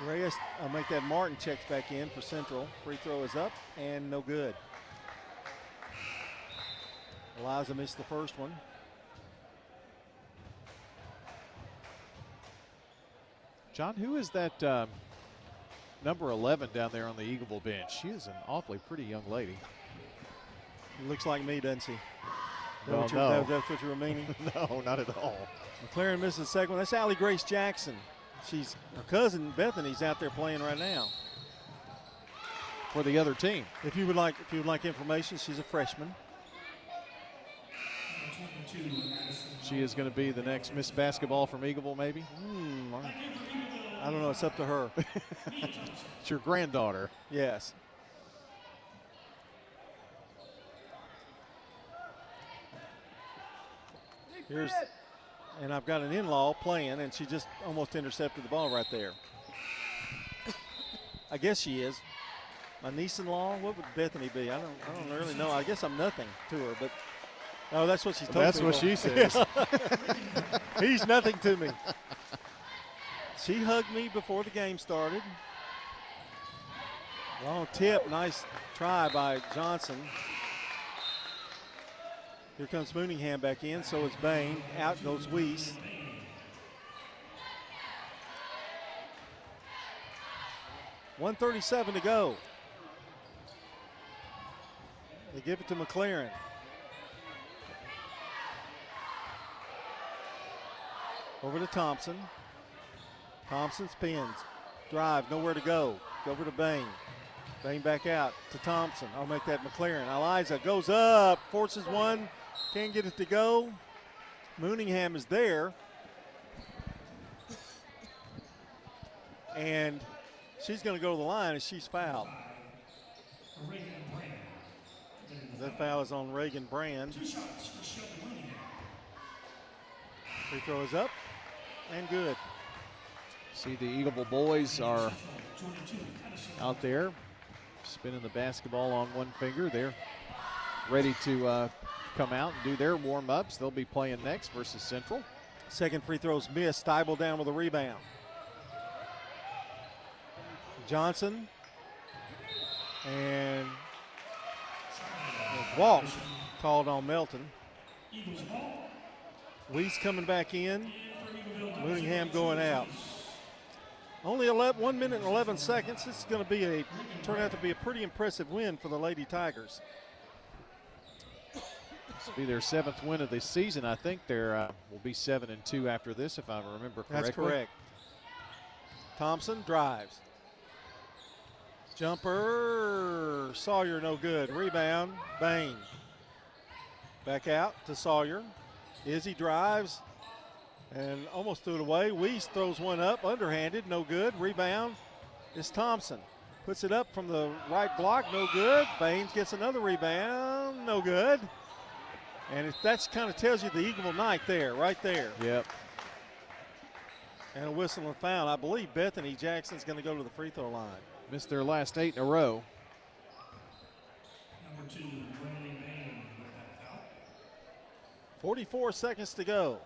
Reyes, I'll make that Martin checks back in for Central. Free throw is up and no good. Eliza missed the first one. John, who is that number 11 down there on the Eagleville bench? She is an awfully pretty young lady. Looks like me, doesn't she? Well, That's what you were meaning? No, not at all. McLaren misses the second one. That's Allie Grace Jackson. She's her cousin Bethany's out there playing right now for the other team. If you would like information, she's a freshman. She is going to be the next Miss Basketball from Eagleville, maybe? I don't know. It's up to her. It's your granddaughter. Yes. And I've got an in-law playing, and she just almost intercepted the ball right there. I guess she is. My niece-in-law, what would Bethany be? I don't really know. I guess I'm nothing to her, but no, that's what she's told me. That's what she says. He's nothing to me. She hugged me before the game started. Long tip, nice try by Johnson. Here comes Mooningham back in, so is Bain. Out goes Weiss. $1:37 to go. They give it to McLaren. Over to Thompson. Thompson spins. Drive, nowhere to go. Over to Bain. Bain back out to Thompson. I'll make that McLaren. Eliza goes up, forces one. Can't get it to go. Mooningham is there. And she's going to go to the line and she's fouled. That foul is on Reagan Brand. Free throw is up and good. See, the Eagleville boys are out there spinning the basketball on one finger. They're ready to come out and do their warm-ups. They'll be playing next versus Central. Second free throw's missed. Steibel down with a rebound. Johnson. And a walk called on Melton. Weiss coming back in. Mooningham going out. Only 1 minute and 11 seconds. This is going to turn out to be a pretty impressive win for the Lady Tigers. This will be their 7th win of the season. I think there will be 7-2 after this, if I remember correctly. That's correct. Thompson drives. Jumper. Sawyer no good. Rebound. Bain. Back out to Sawyer. Izzy drives and almost threw it away. Weiss throws one up. Underhanded. No good. Rebound is Thompson. Puts it up from the right block. No good. Baines gets another rebound. No good. And that kind of tells you the Eagleville night there, right there. Yep. And a whistle and foul. I believe Bethany Jackson's going to go to the free throw line. Missed their last 8 in a row. Number 2, Brennan Bain with that foul. 44 seconds to go.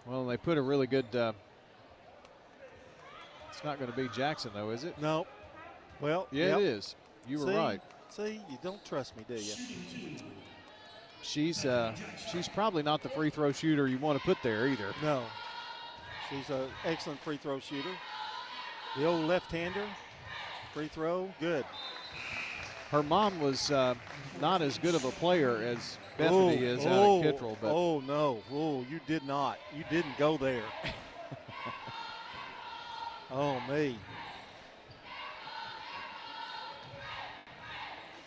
Well, they put a really good, it's not going to be Jackson, though, is it? No. Well, yeah, it is. You were right. See, you don't trust me, do you? She's probably not the free throw shooter you want to put there either. No. She's an excellent free throw shooter. The old left-hander, free throw, good. Her mom was not as good of a player as Bethany is out of Kittrell. But oh, no. Oh, you did not. You didn't go there. Oh, me.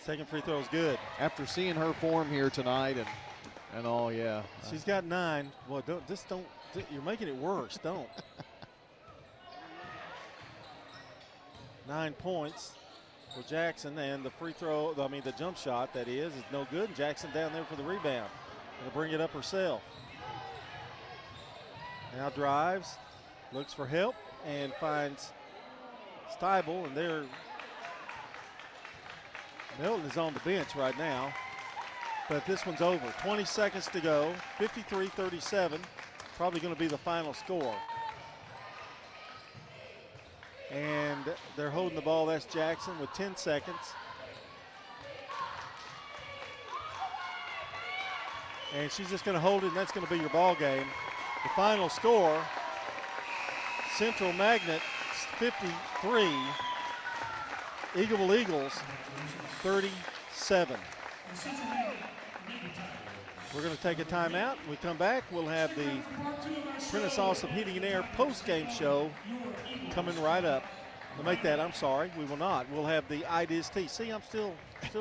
Second free throw is good. After seeing her form here tonight and all, yeah. She's got 9. Well, don't. You're making it worse. Don't. 9 points for Jackson, and the free throw, the jump shot, that is no good. And Jackson down there for the rebound. Gonna bring it up herself. Now drives, looks for help, and finds Steibel, and there. Milton is on the bench right now, but this one's over. 20 seconds to go, 53-37, probably going to be the final score. And they're holding the ball, that's Jackson with 10 seconds. And she's just going to hold it, and that's going to be your ball game. The final score, Central Magnet 53, Eagleville Eagles 37. We're going to take a timeout. When we come back, we'll have the Prentice Awesome Heating and Air post-game show coming right up. We'll make that, I'm sorry, we will not. We'll have the IDIS-T. See, I'm still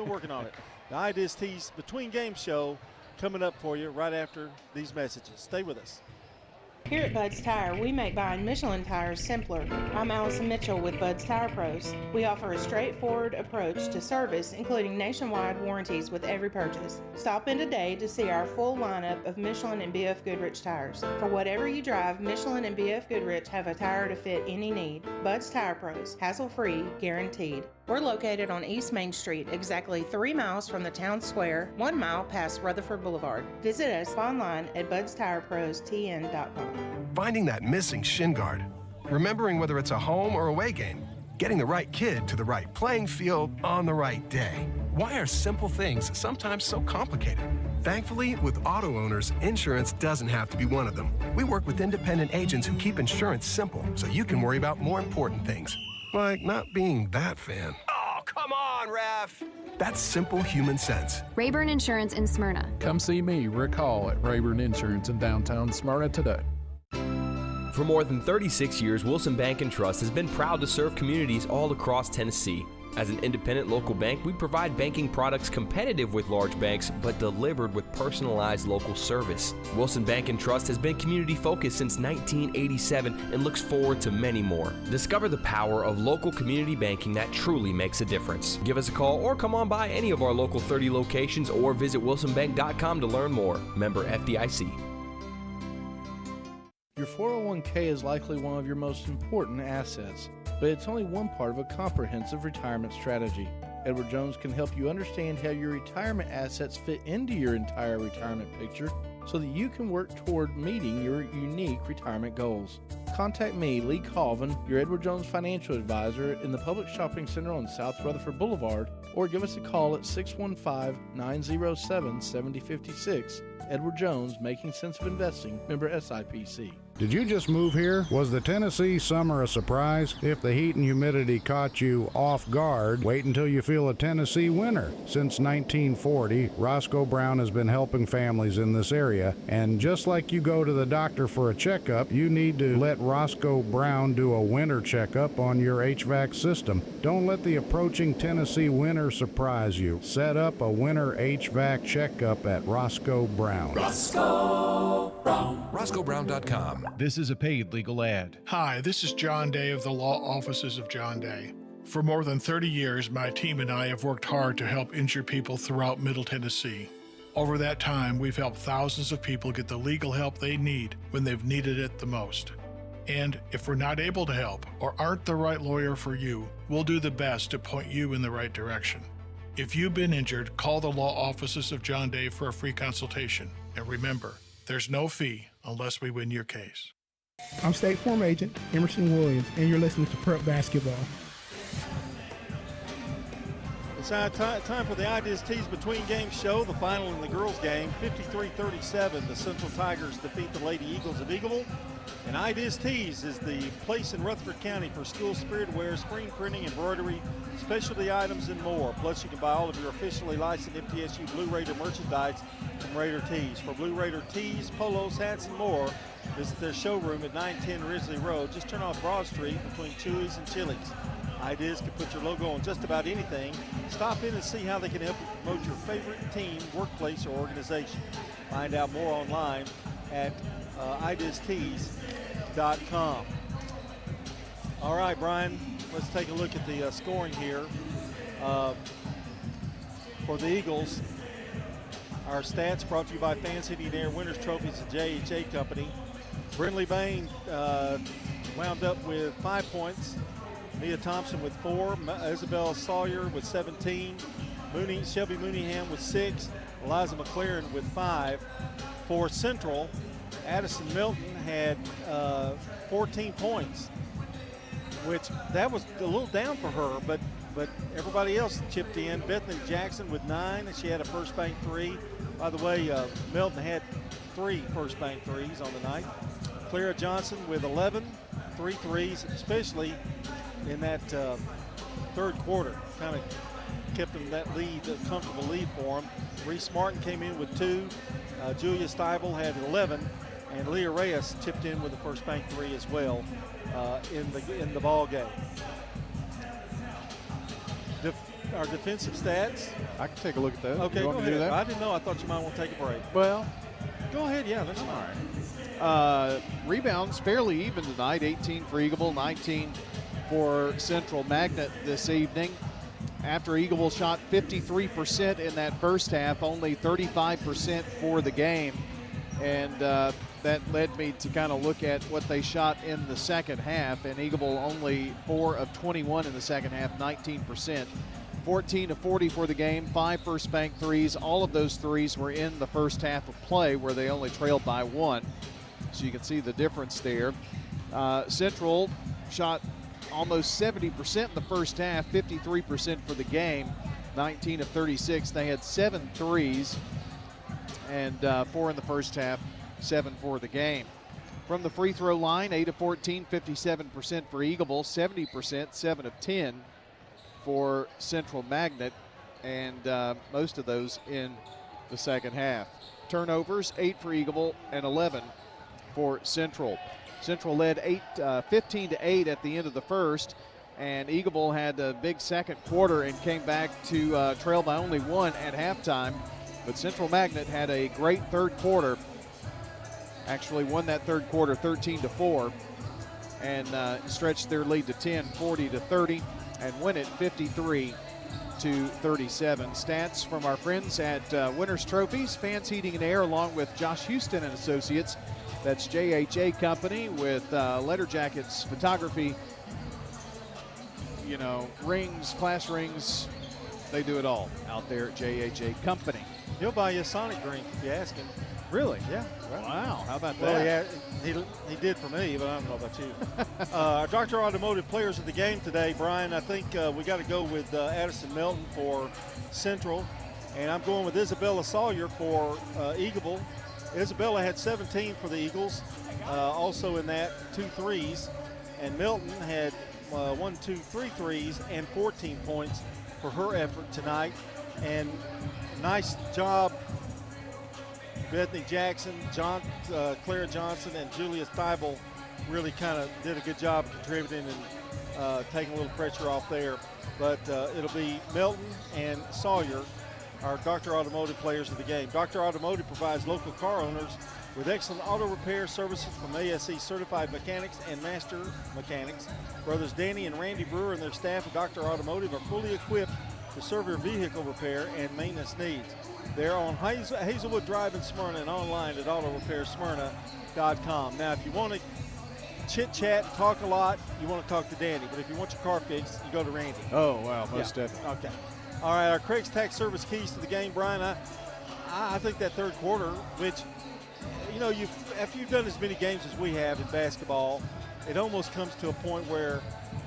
working on it. The IDIS-T's between game show coming up for you right after these messages. Stay with us. Here at Bud's Tire, we make buying Michelin tires simpler. I'm Allison Mitchell with Bud's Tire Pros. We offer a straightforward approach to service, including nationwide warranties with every purchase. Stop in today to see our full lineup of Michelin and BF Goodrich tires. For whatever you drive, Michelin and BF Goodrich have a tire to fit any need. Bud's Tire Pros, hassle-free, guaranteed. We're located on East Main Street, exactly 3 miles from the town square, 1 mile past Rutherford Boulevard. Visit us online at budstirepros.tn.com. Finding that missing shin guard, remembering whether it's a home or away game, getting the right kid to the right playing field on the right day. Why are simple things sometimes so complicated? Thankfully, with auto owners, insurance doesn't have to be one of them. We work with independent agents who keep insurance simple so you can worry about more important things. Like not being that fan. Oh, come on, ref! That's simple human sense. Rayburn Insurance in Smyrna. Come see me, Rick Hall, at Rayburn Insurance in downtown Smyrna today. For more than 36 years, Wilson Bank & Trust has been proud to serve communities all across Tennessee. As an independent local bank, we provide banking products competitive with large banks, but delivered with personalized local service. Wilson Bank & Trust has been community-focused since 1987 and looks forward to many more. Discover the power of local community banking that truly makes a difference. Give us a call or come on by any of our local 30 locations or visit wilsonbank.com to learn more. Member FDIC. Your 401k is likely one of your most important assets, but it's only one part of a comprehensive retirement strategy. Edward Jones can help you understand how your retirement assets fit into your entire retirement picture so that you can work toward meeting your unique retirement goals. Contact me, Lee Colvin, your Edward Jones financial advisor in the Public Shopping Center on South Rutherford Boulevard, or give us a call at 615-907-7056. Edward Jones, Making Sense of Investing, member SIPC. Did you just move here? Was the Tennessee summer a surprise? If the heat and humidity caught you off guard, wait until you feel a Tennessee winter. Since 1940, Roscoe Brown has been helping families in this area, and just like you go to the doctor for a checkup, you need to let Roscoe Brown do a winter checkup on your HVAC system. Don't let the approaching Tennessee winter surprise you. Set up a winter HVAC checkup at Roscoe Brown. Roscoe Brown. RoscoeBrown.com. This is a paid legal ad. Hi, this is John Day of the Law Offices of John Day. For more than 30 years, my team and I have worked hard to help injured people throughout Middle Tennessee. Over that time, we've helped thousands of people get the legal help they need when they've needed it the most. And if we're not able to help or aren't the right lawyer for you, we'll do the best to point you in the right direction. If you've been injured, call the Law Offices of John Day for a free consultation. And remember, there's no fee unless we win your case. I'm State Farm Agent Emerson Williams, and you're listening to Prep Basketball. It's time for the Ideas Tees Between Games show, the final in the girls' game. 53-37, the Central Tigers defeat the Lady Eagles of Eagleville. And Ideas Tees is the place in Rutherford County for school spirit wear, screen printing, embroidery, specialty items, and more. Plus, you can buy all of your officially licensed MTSU Blue Raider merchandise from Raider Tees. For Blue Raider tees, polos, hats, and more, visit their showroom at 910 Risley Road. Just turn off Broad Street between Chewy's and Chili's. Ideas can put your logo on just about anything. Stop in and see how they can help you promote your favorite team, workplace, or organization. Find out more online at ideastees.com. All right, Brian, let's take a look at the scoring here. For the Eagles, our stats brought to you by Fan City and Air Winners Trophies and JHA Company. Brindley Bain wound up with 5 points. Mia Thompson with 4, Isabel Sawyer with 17, Shelby Mooneyham with 6, Eliza McLaren with 5. For Central, Addison Milton had 14 points, which that was a little down for her, but everybody else chipped in. Bethany Jackson with 9, and she had a first bank 3. By the way, Milton had 3 first bank 3s on the night. Clara Johnson with 11, 3 threes, especially in that third quarter. Kind of kept them that lead, a comfortable lead for them. Reese Martin came in with 2. Julia Steibel had 11, and Leah Reyes chipped in with the first bank 3 as well in the ball game. Our defensive stats. I can take a look at those. Okay, you go want me to do ahead. that? I didn't know. I thought you might want to take a break. Well, go ahead. Yeah, that's all right. Rebounds fairly even tonight. 18 for Eagleville, 19 for Central Magnet this evening. After Eagleville shot 53% in that first half, only 35% for the game. And that led me to kind of look at what they shot in the second half. And Eagleville only 4 of 21 in the second half, 19%. 14 of 40 for the game, 5 first bank threes. All of those threes were in the first half of play where they only trailed by 1. So you can see the difference there. Central shot almost 70% in the first half, 53% for the game, 19 of 36. They had 7 threes and 4 in the first half, 7 for the game. From the free throw line, 8 of 14, 57% for Eagleville, 70%, 7 of 10 for Central Magnet, and most of those in the second half. Turnovers, 8 for Eagleville and 11 for Central. Central led 15-8 at the end of the first, and Eagleville had a big second quarter and came back to trail by only 1 at halftime. But Central Magnet had a great third quarter, actually won that third quarter 13-4, and stretched their lead to 10, 40-30, and win it 53-37. Stats from our friends at Winners Trophies, Fans Heating and Air, along with Josh Houston and Associates. That's JHA Company with letter jackets, photography, rings, class rings. They do it all out there at JHA Company. He'll buy you a Sonic drink if you ask him. Really? Yeah. Wow. How about well, that? Yeah, he did for me, but I don't know about you. Our Dr. Automotive players of the game today, Brian, I think we got to go with Addison Melton for Central, and I'm going with Isabella Sawyer for Eagleville. Isabella had 17 for the Eagles, also in that 2 threes, and Milton had 3 threes and 14 points for her effort tonight. And nice job, Bethany Jackson, Clara Johnson, and Julia Steibel really kind of did a good job contributing and taking a little pressure off there. But it'll be Milton and Sawyer, our Dr. Automotive players of the game. Dr. Automotive provides local car owners with excellent auto repair services from ASE certified mechanics and master mechanics. Brothers Danny and Randy Brewer and their staff at Dr. Automotive are fully equipped to serve your vehicle repair and maintenance needs. They're on Hazelwood Drive in Smyrna and online at AutoRepairSmyrna.com. Now, if you want to chit-chat, talk a lot, you want to talk to Danny. But if you want your car fixed, you go to Randy. Oh, wow, most definitely. Okay. All right, our Craig's Tax Service keys to the game, Brian. I think that third quarter, which, after you've done as many games as we have in basketball, it almost comes to a point where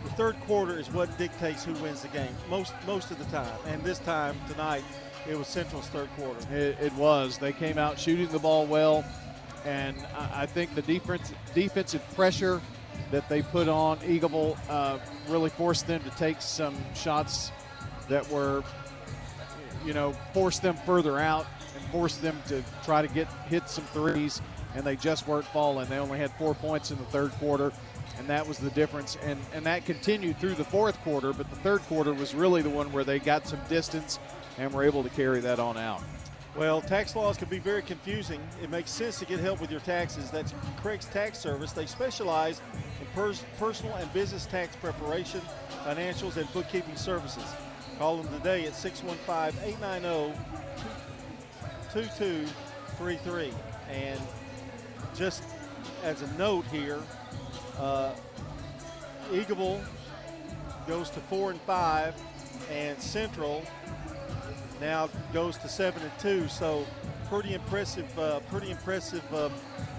the third quarter is what dictates who wins the game most of the time. And this time tonight, it was Central's third quarter. It was. They came out shooting the ball well, and I think the defensive pressure that they put on Eagleville really forced them to take some shots that were, forced them further out and forced them to try to hit some threes, and they just weren't falling. They only had 4 points in the third quarter, and that was the difference. And that continued through the fourth quarter, but the third quarter was really the one where they got some distance and were able to carry that on out. Well, tax laws can be very confusing. It makes sense to get help with your taxes. That's Craig's Tax Service. They specialize in personal and business tax preparation, financials, and bookkeeping services. Call them today at 615-890-2233. And just as a note here, Eagleville goes to 4-5, and Central now goes to 7-2. So pretty impressive a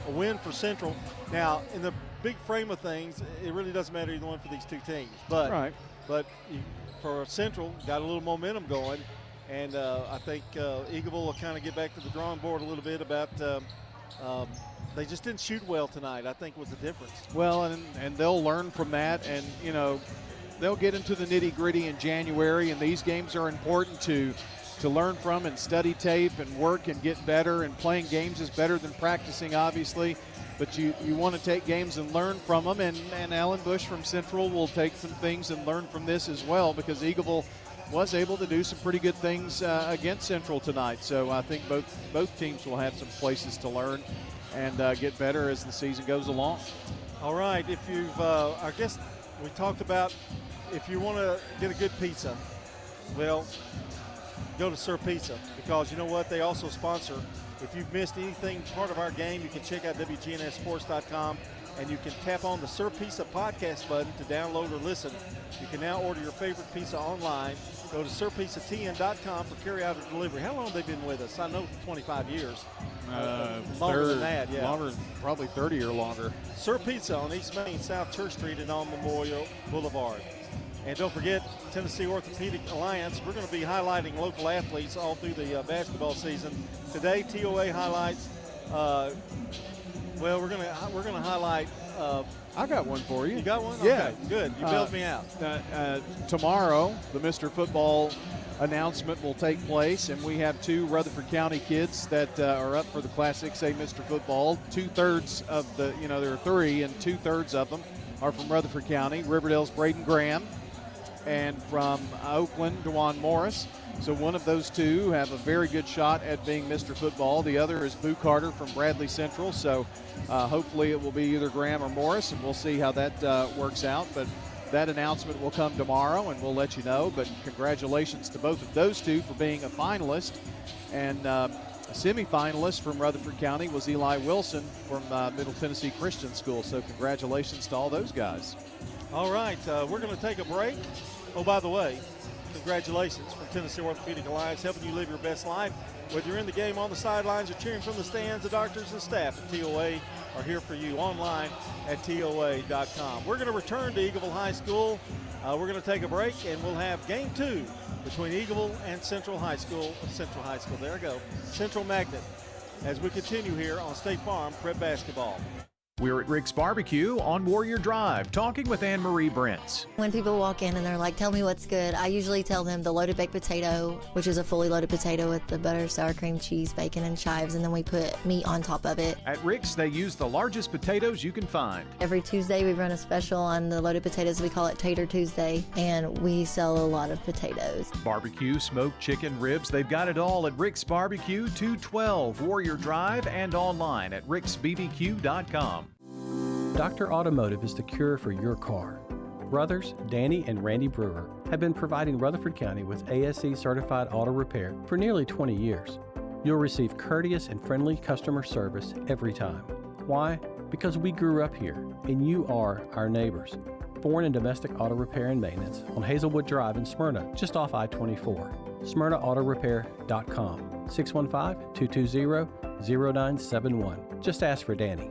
win for Central. Now, in the big frame of things, it really doesn't matter either one for these two teams. But for Central, got a little momentum going, and I think Eagleville will kind of get back to the drawing board a little bit about they just didn't shoot well tonight, I think was the difference. Well, and they'll learn from that, and, they'll get into the nitty-gritty in January, and these games are important to learn from and study tape and work and get better, and playing games is better than practicing, obviously. But you want to take games and learn from them, and Alan Bush from Central will take some things and learn from this as well, because Eagleville was able to do some pretty good things against Central tonight. So I think both teams will have some places to learn and get better as the season goes along. All right, if you've, I guess we talked about if you want to get a good pizza, well, go to Sir Pizza, because you know what? They also sponsor. If you've missed anything part of our game, you can check out WGNSSports.com, and you can tap on the Sir Pizza podcast button to download or listen. You can now order your favorite pizza online. Go to SirPizzaTN.com for carry-out or delivery. How long have they been with us? I know 25 years. Longer than that, yeah. Longer, probably 30 or longer. Sir Pizza on East Main, South Church Street, and on Memorial Boulevard. And don't forget, Tennessee Orthopedic Alliance. We're going to be highlighting local athletes all through the basketball season. Today, TOA highlights. Well, we're going to highlight. I got one for you. You got one? Yeah. Okay, good. You bailed me out. Tomorrow, the Mr. Football announcement will take place, and we have two Rutherford County kids that are up for the Class 6A Mr. Football. 2/3 of the, there are three, and 2/3 of them are from Rutherford County. Riverdale's Braden Graham, and from Oakland, DeJuan Morris. So one of those two have a very good shot at being Mr. Football. The other is Boo Carter from Bradley Central. So hopefully it will be either Graham or Morris, and we'll see how that works out. But that announcement will come tomorrow, and we'll let you know. But congratulations to both of those two for being a finalist. And a semifinalist from Rutherford County was Eli Wilson from Middle Tennessee Christian School. So congratulations to all those guys. All right, we're going to take a break. Oh, by the way, congratulations from Tennessee Orthopedic Alliance, helping you live your best life. Whether you're in the game, on the sidelines, or cheering from the stands, the doctors and staff at TOA are here for you online at TOA.com. We're going to return to Eagleville High School. We're going to take a break, and we'll have Game 2 between Eagleville and Central High School. There we go. Central Magnet, as we continue here on State Farm Prep Basketball. We're at Rick's Barbecue on Warrior Drive, talking with Anne-Marie Brents. When people walk in and they're like, tell me what's good, I usually tell them the loaded baked potato, which is a fully loaded potato with the butter, sour cream, cheese, bacon, and chives, and then we put meat on top of it. At Rick's, they use the largest potatoes you can find. Every Tuesday, we run a special on the loaded potatoes. We call it Tater Tuesday, and we sell a lot of potatoes. Barbecue, smoked chicken, ribs, they've got it all at Rick's Barbecue, 212 Warrior Drive, and online at ricksbbq.com. Dr. Automotive is the cure for your car. Brothers Danny and Randy Brewer have been providing Rutherford County with ASE certified auto repair for nearly 20 years. You'll receive courteous and friendly customer service every time. Why? Because we grew up here and you are our neighbors. Foreign and domestic auto repair and maintenance on Hazelwood Drive in Smyrna, just off I-24. SmyrnaAutorepair.com. 615-220-0971. Just ask for Danny.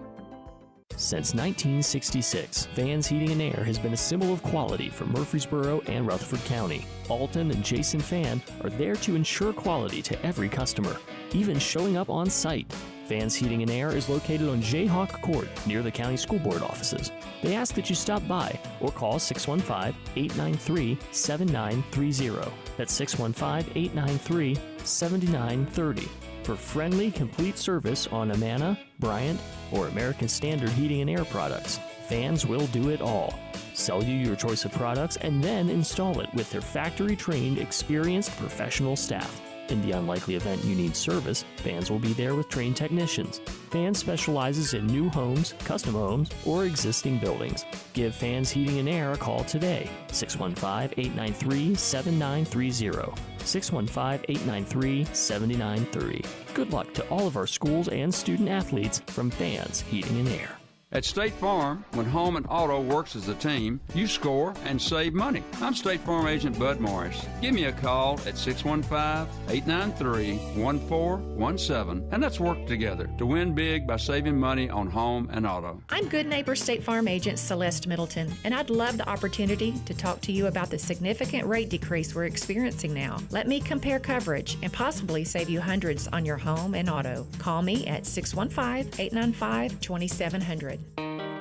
Since 1966, Vans Heating and Air has been a symbol of quality for Murfreesboro and Rutherford County. Alton and Jason Fan are there to ensure quality to every customer, even showing up on site. Vans Heating and Air is located on Jayhawk Court near the county school board offices. They ask that you stop by or call 615-893-7930. That's 615-893-7930 for friendly, complete service on Amana, Bryant, or American Standard Heating and Air products. Vans will do it all. Sell you your choice of products and then install it with their factory-trained, experienced professional staff. In the unlikely event you need service, Vans will be there with trained technicians. Vans specializes in new homes, custom homes, or existing buildings. Give Vans Heating and Air a call today, 615-893-7930, 615-893-7930. Good luck to all of our schools and student athletes from Vans Heating and Air. At State Farm, when home and auto works as a team, you score and save money. I'm State Farm Agent Bud Morris. Give me a call at 615-893-1417, and let's work together to win big by saving money on home and auto. I'm Good Neighbor State Farm Agent Celeste Middleton, and I'd love the opportunity to talk to you about the significant rate decrease we're experiencing now. Let me compare coverage and possibly save you hundreds on your home and auto. Call me at 615-895-2700.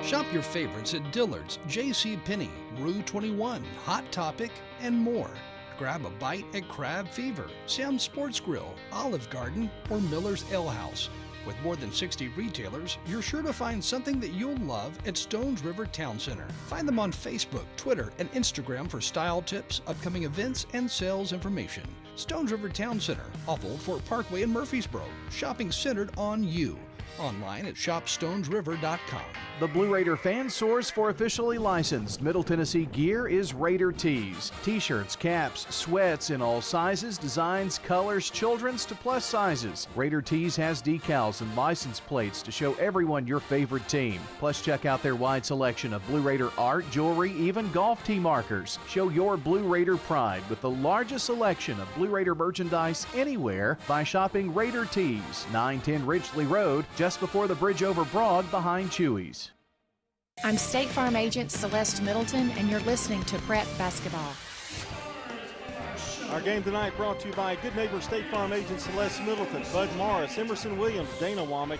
Shop your favorites at Dillard's, JCPenney, Rue 21, Hot Topic, and more. Grab a bite at Crab Fever, Sam's Sports Grill, Olive Garden, or Miller's Ale House. With more than 60 retailers, you're sure to find something that you'll love at Stones River Town Center. Find them on Facebook, Twitter, and Instagram for style tips, upcoming events, and sales information. Stones River Town Center, off Old Fort Parkway in Murfreesboro. Shopping centered on you. Online at shopstonesriver.com. The Blue Raider fan source for officially licensed Middle Tennessee gear is Raider Tees. T-shirts, caps, sweats in all sizes, designs, colors, children's to plus sizes. Raider Tees has decals and license plates to show everyone your favorite team. Plus, check out their wide selection of Blue Raider art, jewelry, even golf tee markers. Show your Blue Raider pride with the largest selection of Blue Raider merchandise anywhere by shopping Raider Tees, 910 Ridgely Road, just before the bridge over Broad behind Chewy's. I'm State Farm Agent Celeste Middleton, and you're listening to Prep Basketball. Our game tonight brought to you by Good Neighbor State Farm Agent Celeste Middleton, Bud Morris, Emerson Williams, Dana Womack,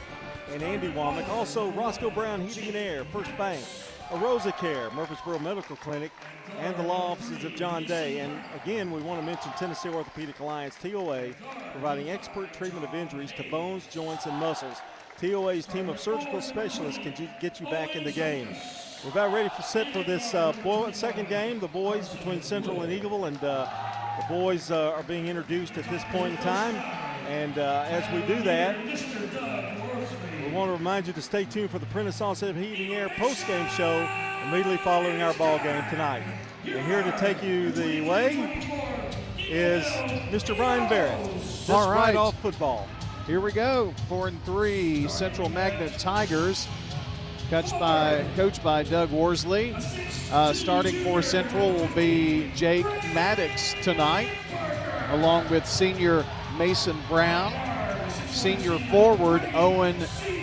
and Andy Womack. Also, Roscoe Brown Heating and Air, First Bank, Arosa Care, Murfreesboro Medical Clinic, and the law offices of John Day. And again, we want to mention Tennessee Orthopedic Alliance, TOA, providing expert treatment of injuries to bones, joints, and muscles. TOA's team of surgical specialists can get you back in the game. We're about ready for set for this second game, the boys between Central and Eagleville, and the boys are being introduced at this point in time. And as we do that, we want to remind you to stay tuned for the Prentice Onset Heating Air post-game show immediately following our ball game tonight. And here to take you the way is Mr. Brian Barrett, just All right. right off football. Here we go, 4-3 Central Magnet Tigers, coached by Doug Worsley. Starting for Central will be Jake Maddox tonight, along with senior Mason Brown, senior forward Owen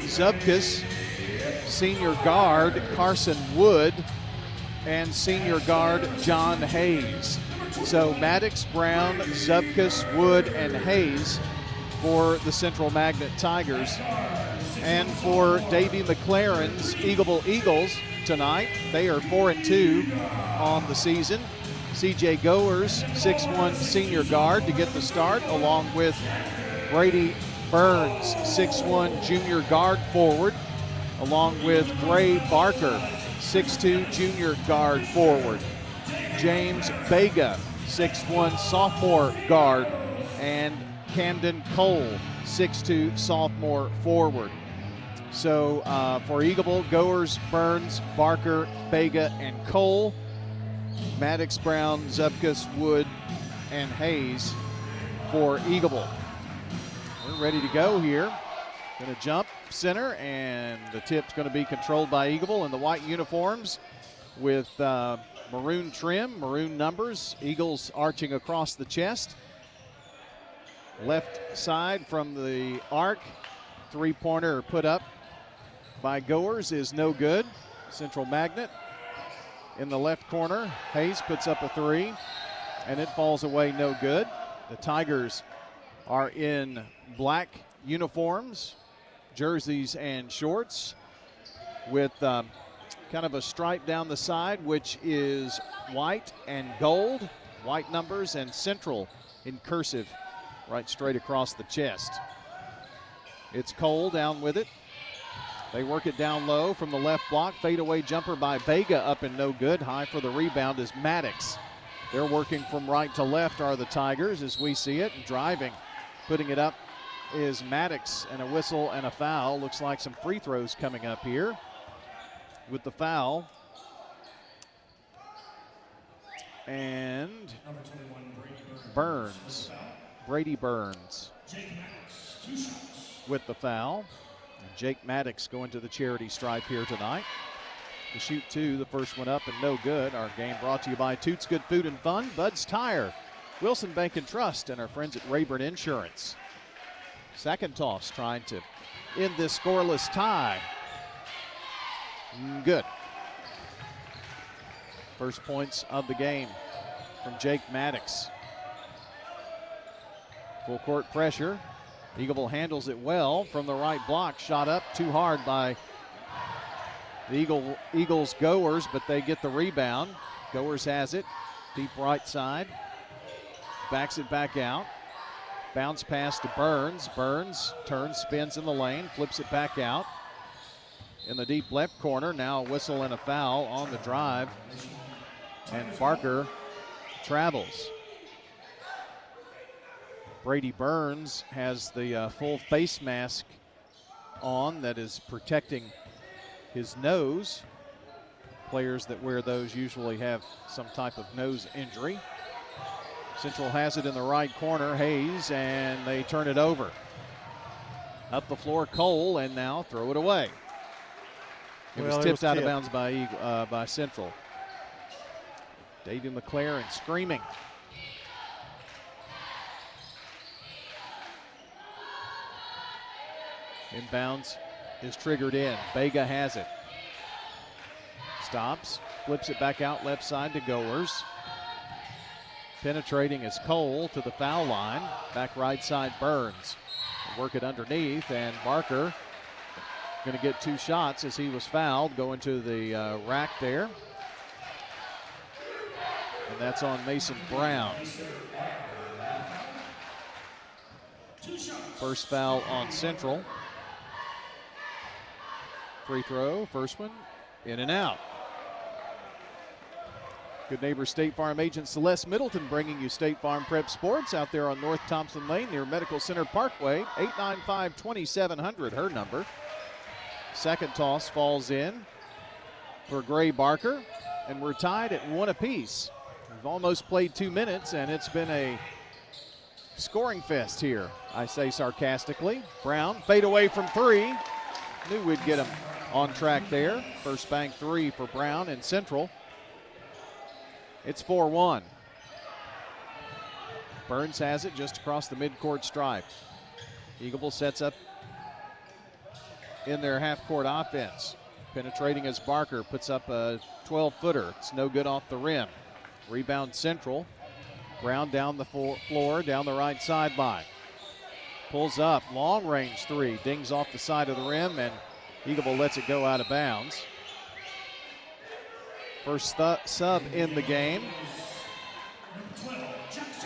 Zubkus, senior guard Carson Wood, and senior guard John Hayes. So Maddox, Brown, Zubkus, Wood, and Hayes for the Central Magnet Tigers. And for Davey McLaren's Eagleville Eagles tonight, they are 4-2 on the season. C.J. Goers, 6'1" senior guard to get the start, along with Brady Burns, 6'1" junior guard forward, along with Gray Barker, 6'2" junior guard forward. James Vega, 6'1" sophomore guard, and Camden Cole, 6'2" sophomore forward. So for Eagleville, Goers, Burns, Barker, Vega, and Cole. Maddox, Brown, Zubkus, Wood, and Hayes for Eagleville. We're ready to go here. Going to jump center, and the tip's going to be controlled by Eagleville in the white uniforms with maroon trim, maroon numbers, Eagles arching across the chest. Left side from the arc. Three-pointer put up by Goers is no good. Central Magnet in the left corner. Hayes puts up a three, and it falls away no good. The Tigers are in black uniforms, jerseys and shorts with kind of a stripe down the side, which is white and gold, white numbers, and Central in cursive right straight across the chest. It's Cole down with it. They work it down low from the left block. Fadeaway jumper by Vega up and no good. High for the rebound is Maddox. They're working from right to left are the Tigers as we see it. And driving, putting it up is Maddox, and a whistle and a foul. Looks like some free throws coming up here with the foul. And Brady Burns with the foul. And Jake Maddox going to the charity stripe here tonight. To shoot two, the first one up and no good. Our game brought to you by Toots Good Food and Fun, Bud's Tire, Wilson Bank and Trust, and our friends at Rayburn Insurance. Second toss trying to end this scoreless tie. Good. First points of the game from Jake Maddox. Full court pressure. Eagleville handles it well from the right block. Shot up too hard by the Eagles Goers, but they get the rebound. Goers has it. Deep right side. Backs it back out. Bounce pass to Burns. Burns turns, spins in the lane, flips it back out. In the deep left corner, now a whistle and a foul on the drive. And Barker travels. Brady Burns has the full face mask on that is protecting his nose. Players that wear those usually have some type of nose injury. Central has it in the right corner, Hayes, and they turn it over. Up the floor, Cole, and now throw it away. It was tipped out of bounds by Central. Davey McLaren screaming. Inbounds is triggered in. Vega has it. Stops, flips it back out left side to Goers. Penetrating is Cole to the foul line. Back right side, Burns. Work it underneath, and Barker going to get two shots as he was fouled, going to the rack there. And that's on Mason Brown. First foul on Central. Free throw, first one, in and out. Good neighbor State Farm agent Celeste Middleton bringing you State Farm Prep Sports out there on North Thompson Lane near Medical Center Parkway. 895-2700, her number. Second toss falls in for Gray Barker, and we're tied at one apiece. We've almost played 2 minutes, and it's been a scoring fest here, I say sarcastically. Brown, fade away from three. Knew we'd get him on track there. First bank three for Brown and Central. It's 4-1. Burns has it just across the midcourt stripe. Eagleville sets up in their half-court offense. Penetrating as Barker puts up a 12-footer. It's no good off the rim. Rebound Central. Brown down the floor, down the right sideline. Pulls up, long-range three. Dings off the side of the rim, and Eagleville lets it go out of bounds. First sub in the game.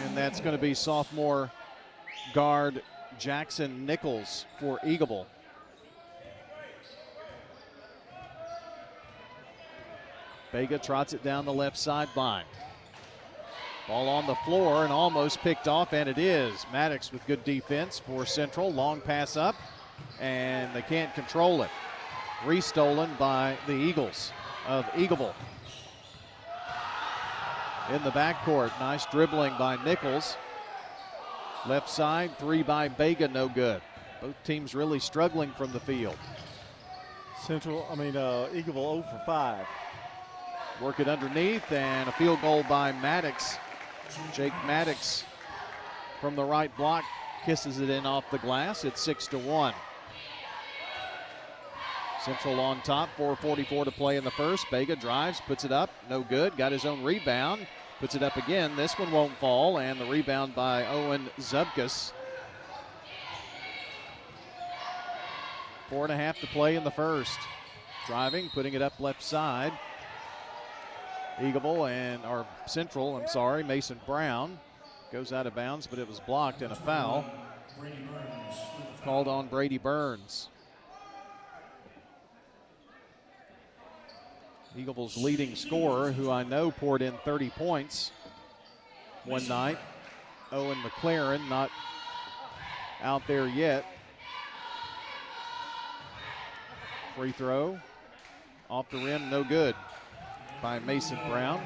And that's going to be sophomore guard Jackson Nichols for Eagleville. Vega trots it down the left sideline. Ball on the floor and almost picked off, and it is. Maddox with good defense for Central. Long pass up, and they can't control it. Restolen by the Eagles of Eagleville. In the backcourt, nice dribbling by Nichols. Left side, three by Vega, no good. Both teams really struggling from the field. Eagleville 0 for 5. Work it underneath, and a field goal by Maddox. Jake Maddox from the right block kisses it in off the glass. It's 6-1. Central on top, 4:44 to play in the first. Vega drives, puts it up, no good. Got his own rebound, puts it up again. This one won't fall, and the rebound by Owen Zubkus. 4.5 to play in the first. Driving, putting it up left side. Central, Mason Brown goes out of bounds, but it was blocked and a foul. Called on Brady Burns. Eagleville's leading scorer, who I know poured in 30 points one night. Owen McLaren, not out there yet. Free throw off the rim, no good by Mason Brown.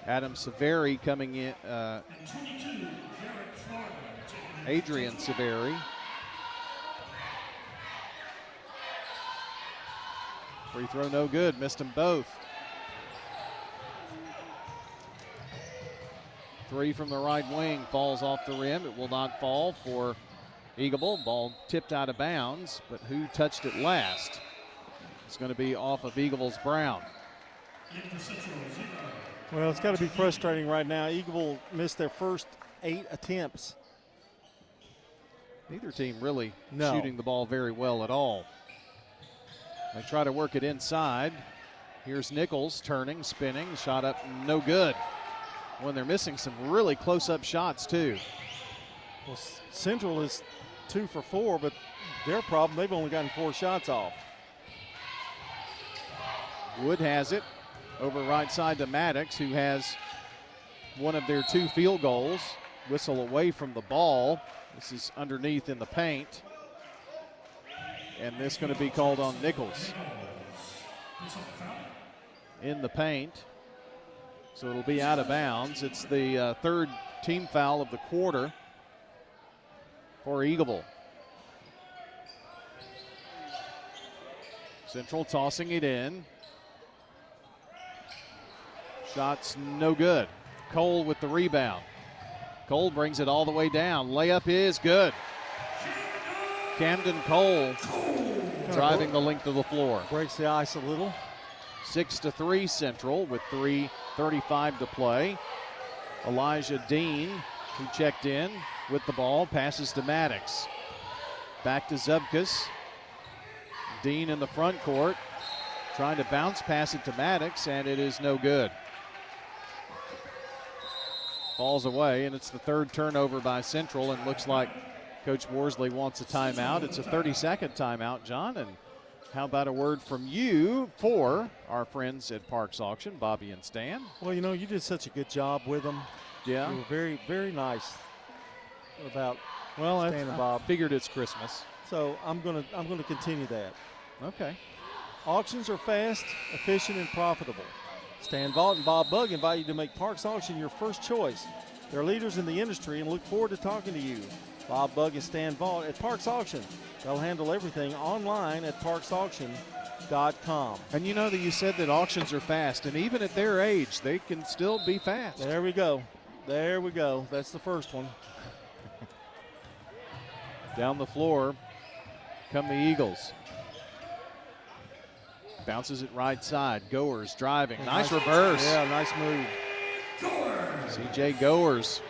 Adam Severi coming in. Adrian Severi. Free throw no good, missed them both. 3 from the right wing, falls off the rim. It will not fall for Eagleville. Ball tipped out of bounds, but who touched it last? It's going to be off of Eagleville's Brown. Well, it's got to be frustrating right now. Eagleville missed their first 8 attempts. Neither team really shooting the ball very well at all. They try to work it inside. Here's Nichols turning, spinning, shot up, no good. When they're missing some really close-up shots, too. Well, Central is 2 for 4, but their problem, they've only gotten 4 shots off. Wood has it over right side to Maddox, who has one of their 2 field goals. Whistle away from the ball. This is underneath in the paint. And this going to be called on Nichols. In the paint. So it'll be out of bounds. It's the 3rd team foul of the quarter for Eagleville. Central tossing it in. Shots no good. Cole with the rebound. Cole brings it all the way down. Layup is good. Camden Cole driving the length of the floor. Breaks the ice a little. 6-3 Central with 3:35 to play. Elijah Dean, who checked in with the ball, passes to Maddox. Back to Zubkus. Dean in the front court, trying to bounce pass it to Maddox, and it is no good. Falls away, and it's the 3rd turnover by Central, and looks like Coach Worsley wants a timeout. It's a 30-second timeout, John, and how about a word from you for our friends at Parks Auction, Bobby and Stan? Well, you did such a good job with them. Yeah. You were very, very nice about Stan and Bob. I figured it's Christmas. So I'm gonna continue that. Okay. Auctions are fast, efficient, and profitable. Stan Vaught and Bob Bugg invite you to make Parks Auction your first choice. They're leaders in the industry and look forward to talking to you. Bob Bugg and Stan Vaught at Parks Auction. They'll handle everything online at parksauction.com. And you know that you said that auctions are fast, and even at their age, they can still be fast. There we go. There we go. That's the first one. Down the floor come the Eagles. Bounces it right side. Goers driving. Nice reverse. Yeah, nice move. C.J. Goers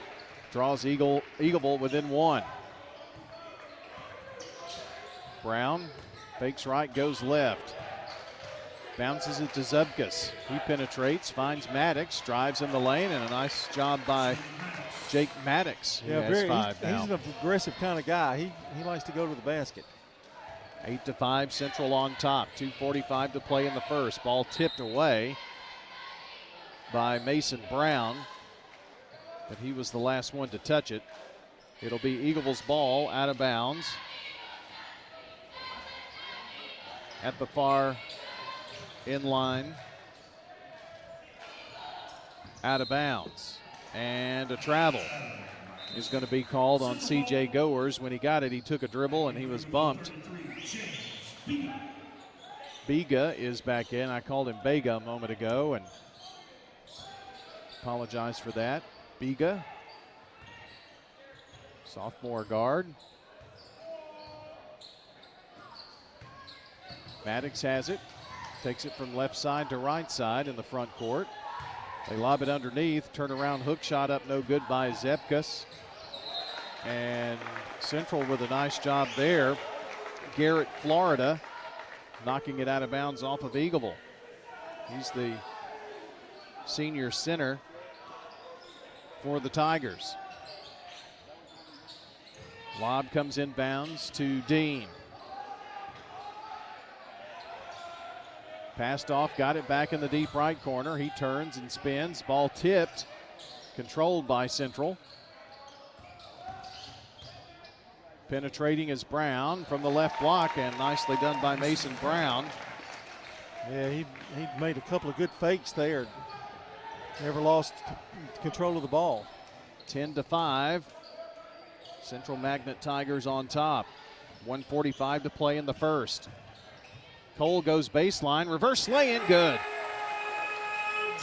draws Eagleville within 1. Brown fakes right, goes left. Bounces it to Zubkus. He penetrates, finds Maddox, drives in the lane, and a nice job by Jake Maddox, who has 5 now. He's an aggressive kind of guy. He likes to go to the basket. 8-5 Central on top. 2:45 to play in the first. Ball tipped away by Mason Brown, but he was the last one to touch it. It'll be Eagleville's ball, out of bounds. At the far in line. Out of bounds. And a travel is going to be called on C.J. Goers. When he got it, he took a dribble and he was bumped. Biga is back in. I called him Bega a moment ago and apologize for that. Biga, sophomore guard. Maddox has it, takes it from left side to right side in the front court. They lob it underneath, turnaround hook shot up, no good by Zepkus. And Central with a nice job there. Garrett, Florida, knocking it out of bounds off of Eagleville. He's the senior center for the Tigers. Lob comes inbounds to Dean. Passed off, got it back in the deep right corner. He turns and spins. Ball tipped, controlled by Central. Penetrating is Brown from the left block, and nicely done by Mason Brown. Yeah, he made a couple of good fakes there. Never lost control of the ball. 10-5. Central Magnet Tigers on top. 1:45 to play in the first. Cole goes baseline, reverse lay-in, good.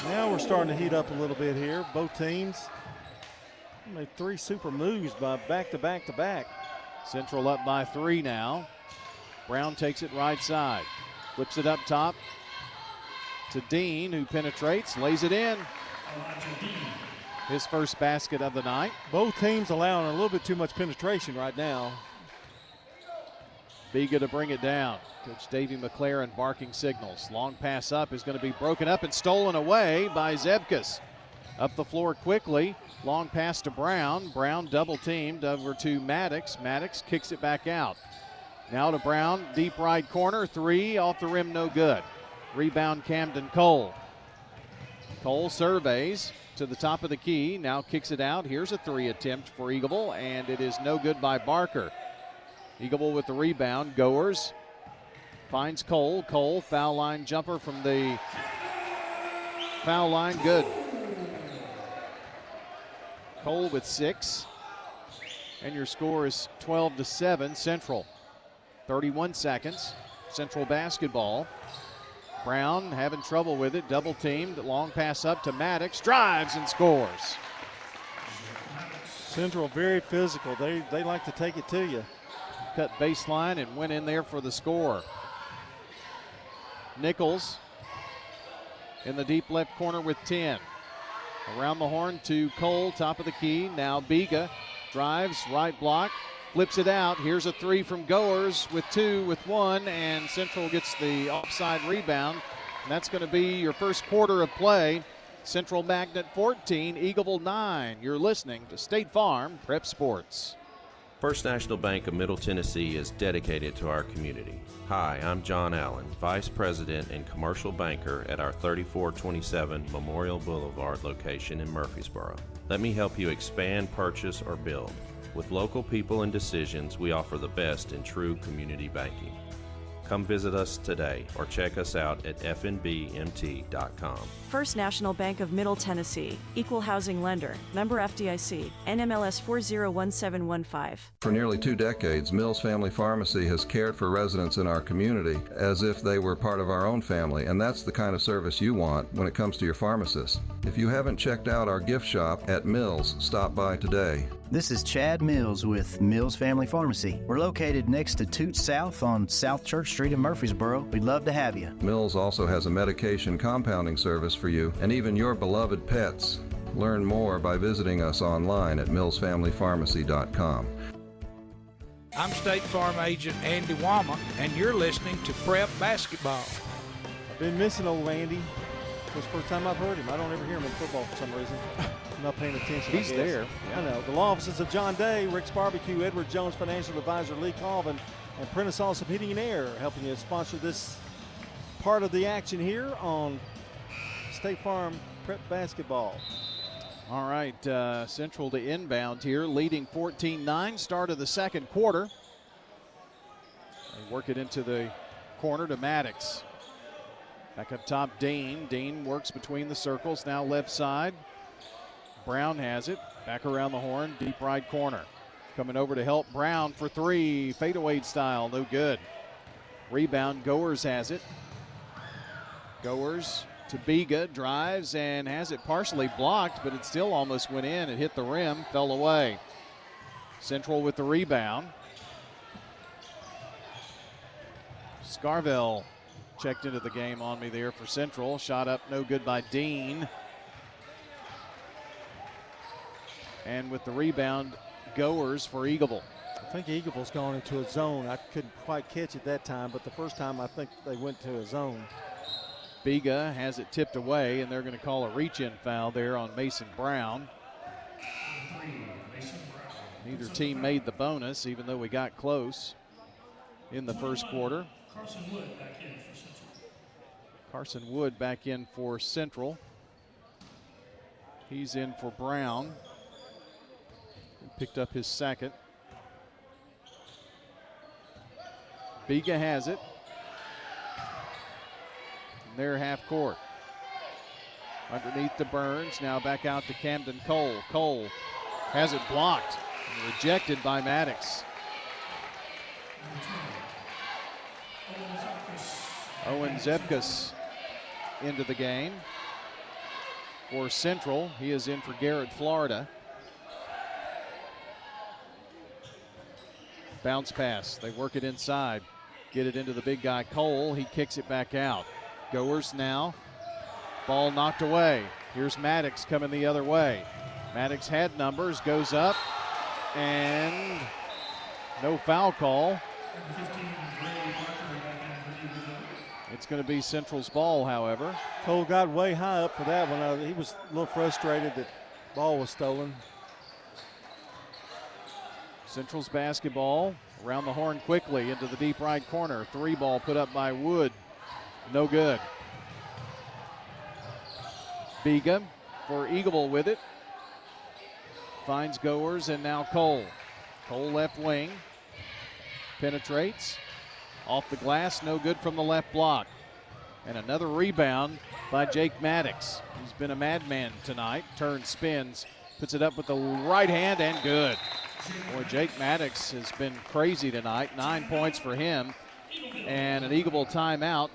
Now we're starting to heat up a little bit here. Both teams made 3 super moves by back-to-back-to-back. Central up by 3 now. Brown takes it right side. Flips it up top to Dean, who penetrates, lays it in. His first basket of the night. Both teams allowing a little bit too much penetration right now. Biga to bring it down. Coach Davey McLaren barking signals. Long pass up is going to be broken up and stolen away by Zebkus. Up the floor quickly. Long pass to Brown. Brown double teamed over to Maddox. Maddox kicks it back out. Now to Brown, deep right corner. 3 off the rim, no good. Rebound Camden Cole. Cole surveys to the top of the key. Now kicks it out. Here's a 3 attempt for Eagleville, and it is no good by Barker. Eagleville with the rebound. Goers finds Cole. Cole, foul line jumper from the foul line, good. Cole with 6. And your score is 12-7 Central. 31 seconds. Central basketball. Brown having trouble with it. Double teamed. Long pass up to Maddox. Drives and scores. Central very physical. They like to take it to you. Cut baseline and went in there for the score. Nichols in the deep left corner with 10. Around the horn to Cole, top of the key. Now Biga drives, right block, flips it out. Here's a 3 from Goers with 2, with 1, and Central gets the offside rebound. And that's going to be your first quarter of play. Central Magnet 14, Eagleville 9. You're listening to State Farm Prep Sports. First National Bank of Middle Tennessee is dedicated to our community. Hi, I'm John Allen, Vice President and Commercial Banker at our 3427 Memorial Boulevard location in Murfreesboro. Let me help you expand, purchase, or build. With local people and decisions, we offer the best in true community banking. Come visit us today or check us out at fnbmt.com. First National Bank of Middle Tennessee, Equal Housing Lender, member FDIC, NMLS 401715. For nearly 2 decades, Mills Family Pharmacy has cared for residents in our community as if they were part of our own family, and that's the kind of service you want when it comes to your pharmacist. If you haven't checked out our gift shop at Mills, stop by today. This is Chad Mills with Mills Family Pharmacy. We're located next to Toots South on South Church Street in Murfreesboro. We'd love to have you. Mills also has a medication compounding service for you and even your beloved pets. Learn more by visiting us online at millsfamilypharmacy.com. I'm State Farm Agent Andy Wama, and you're listening to Prep Basketball. I've been missing old Andy. It's the first time I've heard him. I don't ever hear him in football for some reason. I'm not paying attention. He's there. Yeah. I know. The law offices of John Day, Rick's Barbecue, Edward Jones Financial Advisor Lee Colvin, and Prentice Awesome Heating and Air helping you sponsor this part of the action here on State Farm Prep Basketball. All right, Central to inbound here, leading 14-9, start of the second quarter. They work it into the corner to Maddox. Back up top, Dean. Dean works between the circles, now left side. Brown has it, back around the horn, deep right corner. Coming over to help Brown for 3, fadeaway style, no good. Rebound, Goers has it. Goers to Biga, drives and has it partially blocked, but it still almost went in. It hit the rim, fell away. Central with the rebound. Scarville checked into the game on me there for Central. Shot up, no good by Dean. And with the rebound, Goers for Eagleville. I think Eagleville's gone into a zone. I couldn't quite catch it that time, but the first time I think they went to a zone. Biga has it tipped away, and they're going to call a reach-in foul there on Mason Brown. Neither team made the bonus, even though we got close in the first quarter. Carson Wood back in for Central. He's in for Brown. He picked up his second. Biga has it. And they're half court. Underneath to Burns. Now back out to Camden Cole. Cole has it blocked and rejected by Maddox. Owen Zebkus into the game for Central. He is in for Garrett, Florida. Bounce pass. They work it inside. Get it into the big guy, Cole. He kicks it back out. Goers now. Ball knocked away. Here's Maddox coming the other way. Maddox had numbers, goes up, and no foul call. It's going to be Central's ball, however. Cole got way high up for that one. He was a little frustrated that ball was stolen. Central's basketball around the horn quickly into the deep right corner. Three ball put up by Wood. No good. Biga for Eagleville with it. Finds Goers and now Cole. Cole left wing. Penetrates. Off the glass, no good from the left block. And another rebound by Jake Maddox. He's been a madman tonight. Turns, spins, puts it up with the right hand and good. Boy, Jake Maddox has been crazy tonight. 9 points for him. And an Eagleville timeout.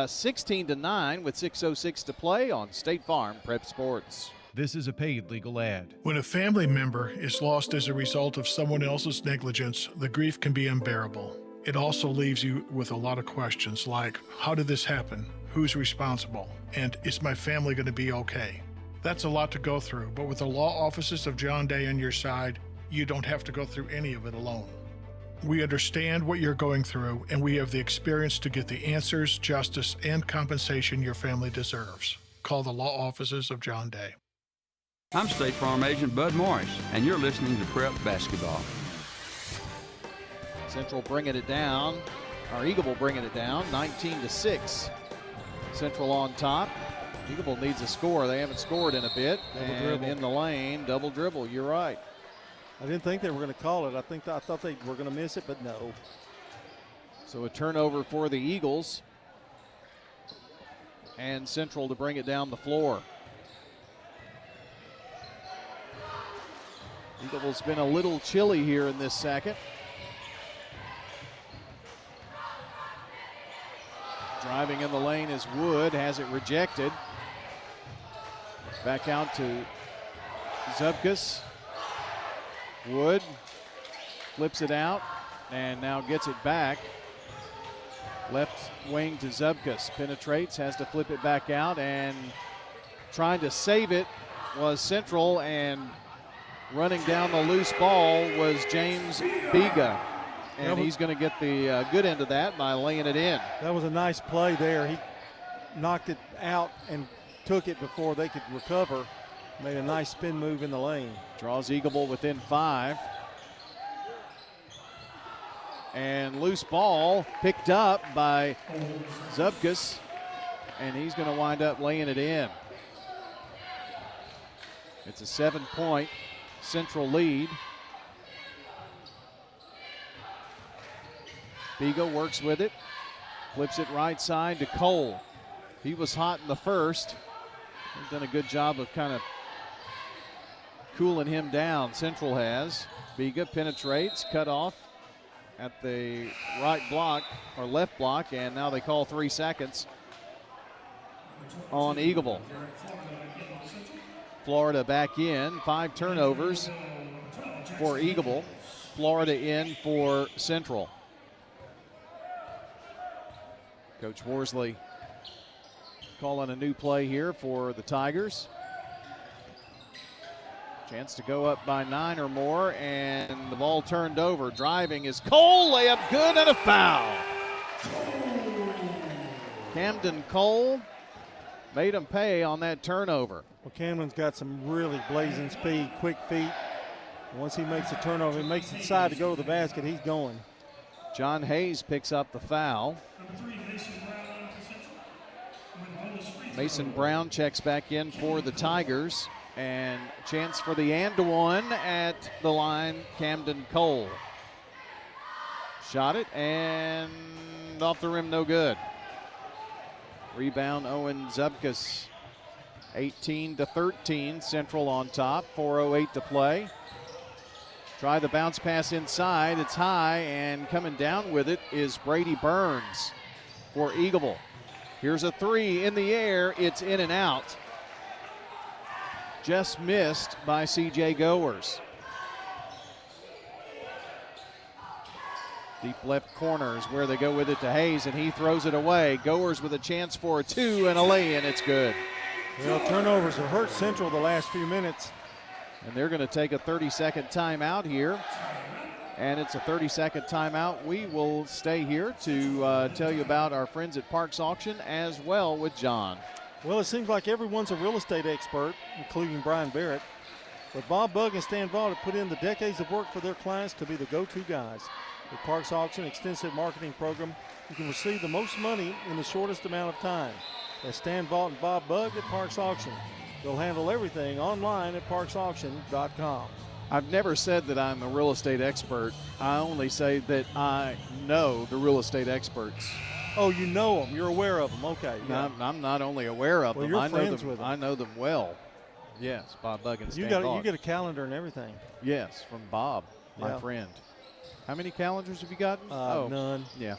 16-9 with 6:06 to play on State Farm Prep Sports. This is a paid legal ad. When a family member is lost as a result of someone else's negligence, the grief can be unbearable. It also leaves you with a lot of questions like, how did this happen? Who's responsible? And is my family going to be okay? That's a lot to go through, but with the law offices of John Day on your side, you don't have to go through any of it alone. We understand what you're going through, and we have the experience to get the answers, justice, and compensation your family deserves. Call the law offices of John Day. I'm State Farm Agent Bud Morris, and you're listening to Prep Basketball. Central bringing it down, or Eagleville bringing it down, 19-6. Central on top. Eagleville needs a score. They haven't scored in a bit. Double and dribble. in the lane, double dribble. You're right. I didn't think they were going to call it. I thought they were going to miss it, but no. So a turnover for the Eagles. And Central to bring it down the floor. Eagleville's been a little chilly here in this second. Driving in the lane is Wood, has it rejected. Back out to Zubkus. Wood flips it out and now gets it back. Left wing to Zubkus. Penetrates, has to flip it back out, and trying to save it was Central, and running down the loose ball was James Biga. And he's going to get the good end of that by laying it in. That was a nice play there. He knocked it out and took it before they could recover. Made a nice spin move in the lane. Draws Eagleville within 5. And loose ball picked up by Zubkus, and he's going to wind up laying it in. It's a 7-point Central lead. Biga works with it, flips it right side to Cole. He was hot in the first. He's done a good job of kind of cooling him down. Central has. Biga penetrates, cut off at the right block or left block, and now they call 3 seconds. on Eagleville. Florida back in, 5 turnovers for Eagleville. Florida in for Central. Coach Worsley calling a new play here for the Tigers. Chance to go up by 9 or more, and the ball turned over. Driving is Cole, layup good, and a foul. Camden Cole made him pay on that turnover. Well, Camden's got some really blazing speed, quick feet. Once he makes a turnover, he makes it decide to go to the basket, he's going. John Hayes picks up the foul. Mason Brown checks back in for the Tigers. And chance for the and one at the line, Camden Cole. Shot it and off the rim, no good. Rebound, Owen Zubkus. 18-13, Central on top, 4:08 to play. Try the bounce pass inside, it's high, and coming down with it is Brady Burns for Eagleville. Here's a 3 in the air, it's in and out. Just missed by C.J. Goers. Deep left corner is where they go with it to Hayes, and he throws it away. Goers with a chance for a 2 and a lay, and it's good. Well, turnovers have hurt Central the last few minutes. And they're going to take a 30-second timeout here. And it's a 30-second timeout. We will stay here to tell you about our friends at Parks Auction as well with John. Well, it seems like everyone's a real estate expert, including Brian Barrett. But Bob Bugg and Stan Vaught have put in the decades of work for their clients to be the go-to guys. With Parks Auction extensive marketing program, you can receive the most money in the shortest amount of time. That's Stan Vaught and Bob Bugg at Parks Auction. They'll handle everything online at parksauction.com. I've never said that I'm a real estate expert. I only say that I know the real estate experts. Oh, you know them. You're aware of them. Okay. Yeah. I'm not only aware of them. You're I know friends them. with them. I know them well. Yes, Bob Bugg and Stan Vaught. You get a calendar and everything. Yes, from Bob, my friend. How many calendars have you gotten? None. Yeah.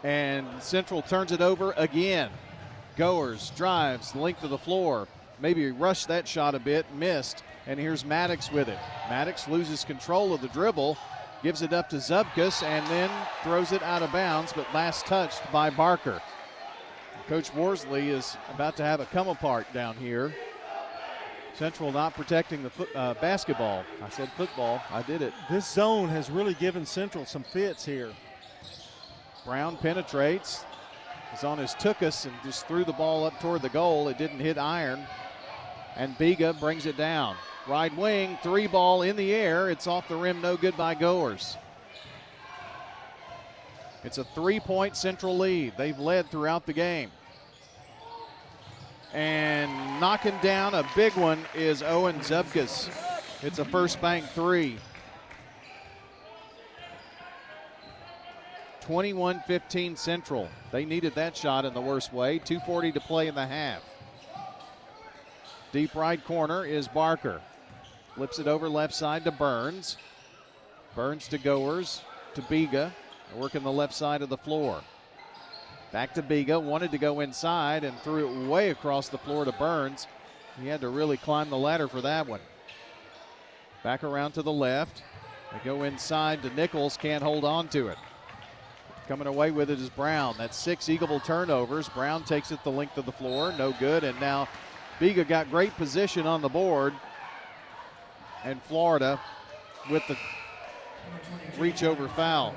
And Central turns it over again. Goers drives the length of the floor. Maybe rushed that shot a bit, missed. And here's Maddox with it. Maddox loses control of the dribble, gives it up to Zubkus, and then throws it out of bounds, but last touched by Barker. Coach Worsley is about to have a come apart down here. Central not protecting the basketball. I said football. I did it. This zone has really given Central some fits here. Brown penetrates. Is on his tuchus and just threw the ball up toward the goal. It didn't hit iron. And Biga brings it down. Right wing, 3 ball in the air. It's off the rim, no good by Goers. It's a 3-point Central lead. They've led throughout the game. And knocking down a big one is Owen Zubkus. It's a first bank 3. 21-15 Central. They needed that shot in the worst way. 2:40 to play in the half. Deep right corner is Barker. Flips it over left side to Burns. Burns to Goers, to Biga. Working the left side of the floor. Back to Biga. Wanted to go inside and threw it way across the floor to Burns. He had to really climb the ladder for that one. Back around to the left. They go inside to Nichols. Can't hold on to it. Coming away with it is Brown. That's 6 Eagleville turnovers. Brown takes it the length of the floor. No good. And now Biga got great position on the board. And Florida with the reach over foul.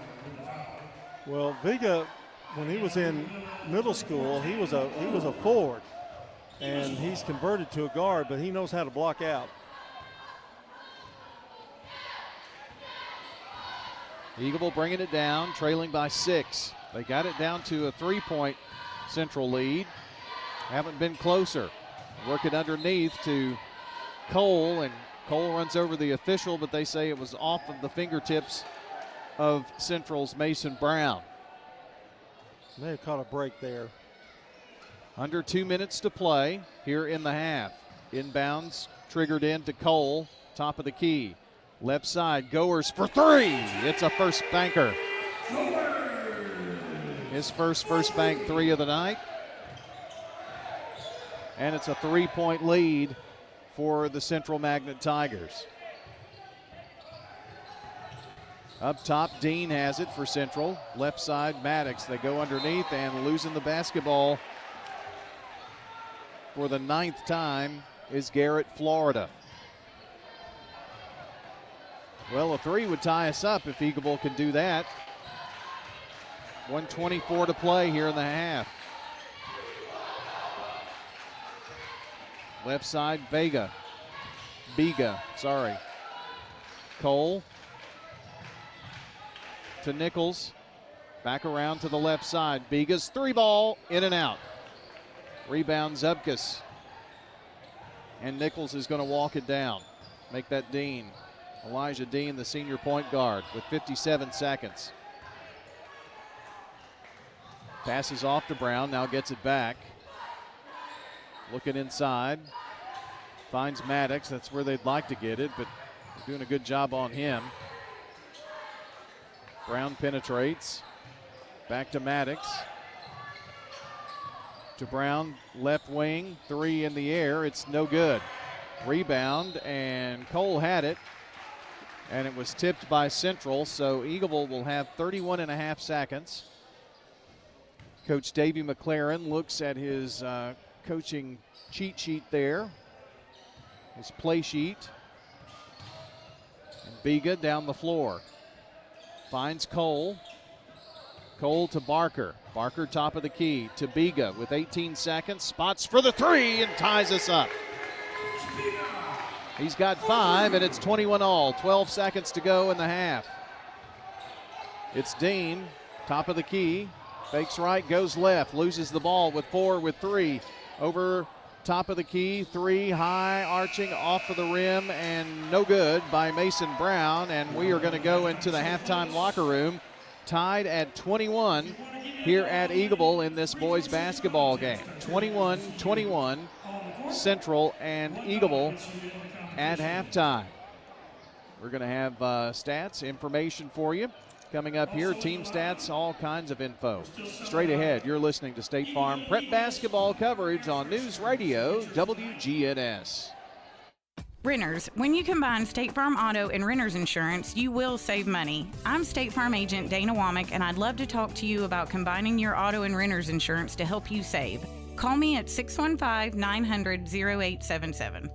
Well, Biga, when he was in middle school, he was a forward. And he's converted to a guard, but he knows how to block out. Eagleville bringing it down, trailing by 6. They got it down to a 3-point Central lead. Haven't been closer. Work it underneath to Cole, and Cole runs over the official, but they say it was off of the fingertips of Central's Mason Brown. May have caught a break there. Under 2 minutes to play here in the half. Inbounds, triggered in to Cole, top of the key. Left side, Goers for 3. It's a first banker. His first bank 3 of the night. And it's a 3-point lead for the Central Magnet Tigers. Up top, Dean has it for Central. Left side, Maddox. They go underneath, and losing the basketball for the 9th time is Garrett Florida. Well, a 3 would tie us up if Eagleville can do that. 1:24 to play here in the half. Left side, Biga, sorry. Cole to Nichols. Back around to the left side. Biga's 3-ball, in and out. Rebound Zubkas. And Nichols is going to walk it down. Make that Dean. Elijah Dean, the senior point guard, with 57 seconds. Passes off to Brown, now gets it back. Looking inside. Finds Maddox, that's where they'd like to get it, but they're doing a good job on him. Brown penetrates. Back to Maddox. To Brown, left wing, 3 in the air, it's no good. Rebound, and Cole had it, and it was tipped by Central, so Eagleville will have 31.5 seconds. Coach Davey McLaren looks at his coaching cheat sheet there, his play sheet. And Biga down the floor. Finds Cole. Cole to Barker. Barker top of the key to Biga with 18 seconds. Spots for the 3 and ties us up. He's got 5 and it's 21 all. 12 seconds to go in the half. It's Dean, top of the key. Fakes right, goes left, loses the ball with 4 with 3. Over top of the key, 3 high, arching off of the rim, and no good by Mason Brown. And we are going to go into the halftime locker room tied at 21 here at Eagleville in this boys basketball game. 21-21, Central and Eagleville at halftime. We're going to have stats, information for you. Coming up here, team stats, all kinds of info. Straight ahead, you're listening to State Farm Prep Basketball coverage on News Radio WGNS. Renters, when you combine State Farm Auto and Renters Insurance, you will save money. I'm State Farm Agent Dana Womack, and I'd love to talk to you about combining your auto and Renters Insurance to help you save. Call me at 615-900-0877.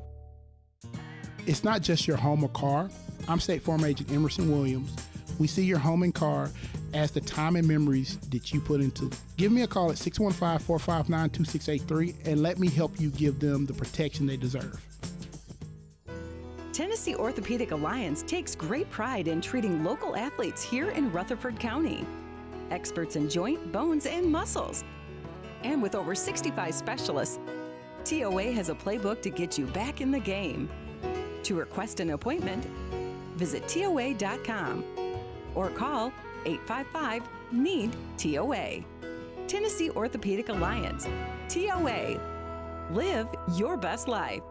It's not just your home or car. I'm State Farm Agent Emerson Williams. We see your home and car as the time and memories that you put into it. Give me a call at 615-459-2683 and let me help you give them the protection they deserve. Tennessee Orthopedic Alliance takes great pride in treating local athletes here in Rutherford County. Experts in joint, bones, and muscles. And with over 65 specialists, TOA has a playbook to get you back in the game. To request an appointment, visit TOA.com or call 855-NEED-TOA. Tennessee Orthopedic Alliance. TOA. Live your best life.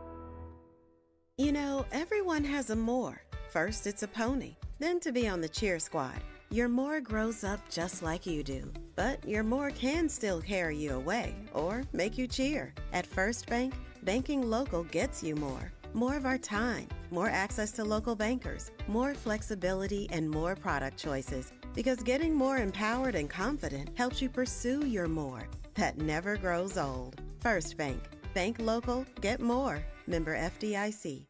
You know, everyone has a more. First, it's a pony. Then to be on the cheer squad. Your more grows up just like you do. But your more can still carry you away or make you cheer. At First Bank, banking local gets you more. More of our time, more access to local bankers, more flexibility, and more product choices. Because getting more empowered and confident helps you pursue your more. That never grows old. First Bank. Bank local, get more. Member FDIC.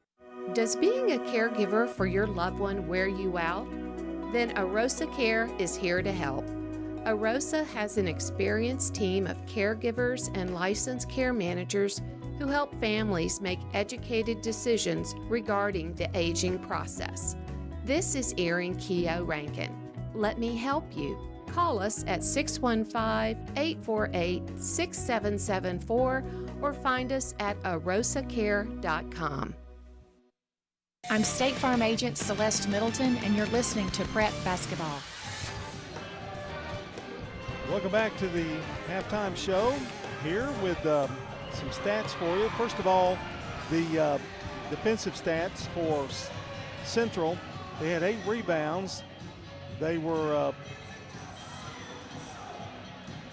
Does being a caregiver for your loved one wear you out? Then Arosa Care is here to help. Arosa has an experienced team of caregivers and licensed care managers who help families make educated decisions regarding the aging process. This is Erin Keogh Rankin. Let me help you. Call us at 615-848-6774 or find us at arosacare.com. I'm State Farm Agent Celeste Middleton, and you're listening to Prep Basketball. Welcome back to the halftime show here with some stats for you. First of all, the defensive stats for Central. They had 8 rebounds. They were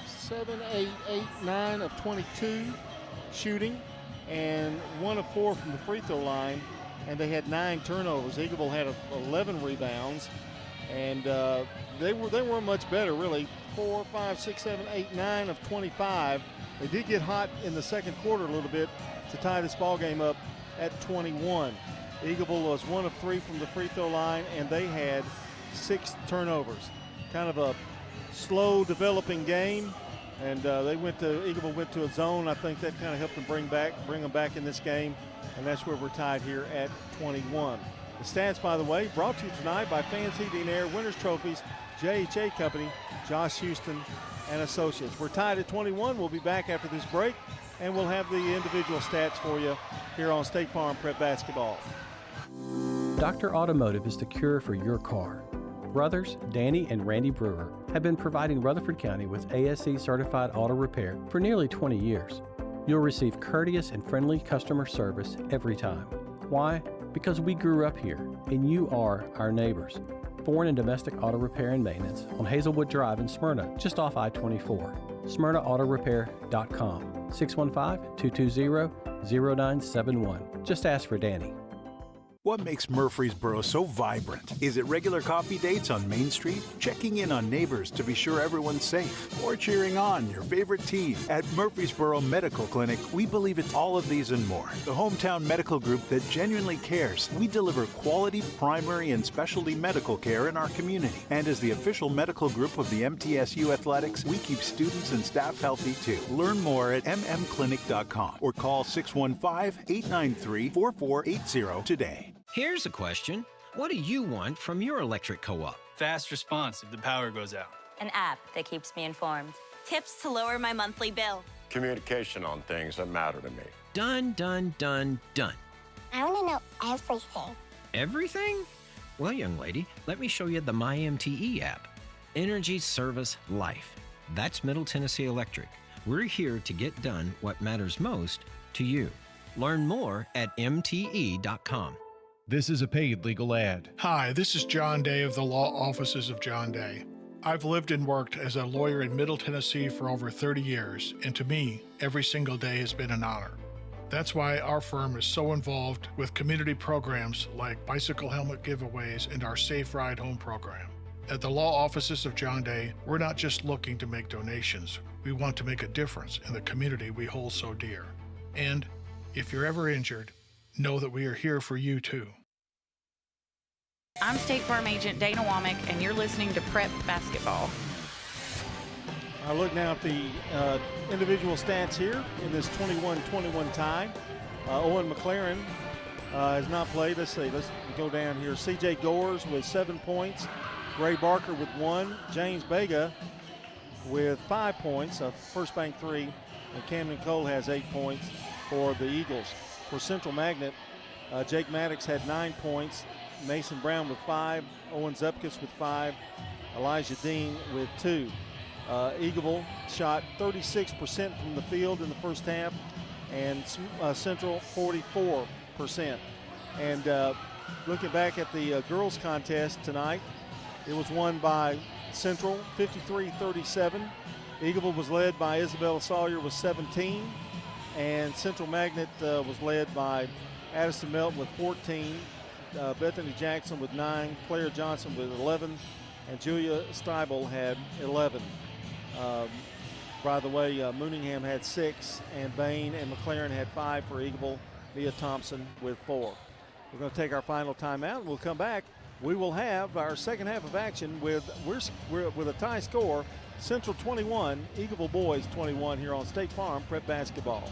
7, 8, 8, 9 of 22 shooting. and 1 of 4 from the free throw line, and they had 9 turnovers. Eagleville had 11 rebounds, and they weren't much better, really. 4, 5, 6, 7, 8, 9 of 25. They did get hot in the second quarter a little bit to tie this ball game up at 21. Eagleville was 1 of 3 from the free throw line, and they had 6 turnovers. Kind of a slow developing game, and Eagleville went to a zone. I think that kind of helped them bring them back in this game, and that's where we're tied here at 21. The stats, by the way, brought to you tonight by Fans Heating and Air, Winners Trophies, JHA Company, Josh Houston and Associates. We're tied at 21. We'll be back after this break, and we'll have the individual stats for you here on State Farm Prep Basketball. Dr. Automotive is the cure for your car. Brothers Danny and Randy Brewer have been providing Rutherford County with ASE certified auto repair for nearly 20 years. You'll receive courteous and friendly customer service every time. Why? Because we grew up here, and you are our neighbors. Foreign and domestic auto repair and maintenance on Hazelwood Drive in Smyrna, just off I-24. SmyrnaAutorepair.com, 615-220-0971. Just ask for Danny. What makes Murfreesboro so vibrant? Is it regular coffee dates on Main Street? Checking in on neighbors to be sure everyone's safe? Or cheering on your favorite team? At Murfreesboro Medical Clinic, we believe it's all of these and more. The hometown medical group that genuinely cares. We deliver quality primary and specialty medical care in our community. And as the official medical group of the MTSU Athletics, we keep students and staff healthy too. Learn more at mmclinic.com or call 615-893-4480 today. Here's a question. What do you want from your electric co-op? Fast response if the power goes out. An app that keeps me informed. Tips to lower my monthly bill. Communication on things that matter to me. Done, done, done, done. I want to know everything. Everything? Well, young lady, let me show you the MyMTE app. Energy Service Life. That's Middle Tennessee Electric. We're here to get done what matters most to you. Learn more at mte.com. This is a paid legal ad. Hi, this is John Day of the Law Offices of John Day. I've lived and worked as a lawyer in Middle Tennessee for over 30 years, and to me, every single day has been an honor. That's why our firm is so involved with community programs like bicycle helmet giveaways and our Safe Ride Home program. At the Law Offices of John Day, we're not just looking to make donations. We want to make a difference in the community we hold so dear. And if you're ever injured, know that we are here for you too. I'm State Farm Agent Dana Womack, and you're listening to Prep Basketball. I look now at the individual stats here in this 21-21 tie. Owen McLaren has not played. Let's see. Let's go down here. C.J. Gores with 7 points. Gray Barker with 1. James Bega with 5 points, a first bank 3. And Camden Cole has 8 points for the Eagles. For Central Magnet, Jake Maddox had 9 points. Mason Brown with 5, Owen Zepkus with 5, Elijah Dean with 2. Eagleville shot 36% from the field in the first half, and Central 44%. And looking back at the girls contest tonight, it was won by Central 53-37. Eagleville was led by Isabella Sawyer with 17, and Central Magnet was led by Addison Melton with 14. Bethany Jackson with 9, Claire Johnson with 11, and Julia Steibel had 11. By the way, Mooningham had 6, and Bain and McLaren had 5 for Eagleville. Mia Thompson with 4. We're going to take our final timeout. We'll come back. We will have our second half of action with a tie score, Central 21, Eagleville Boys 21 here on State Farm Prep Basketball.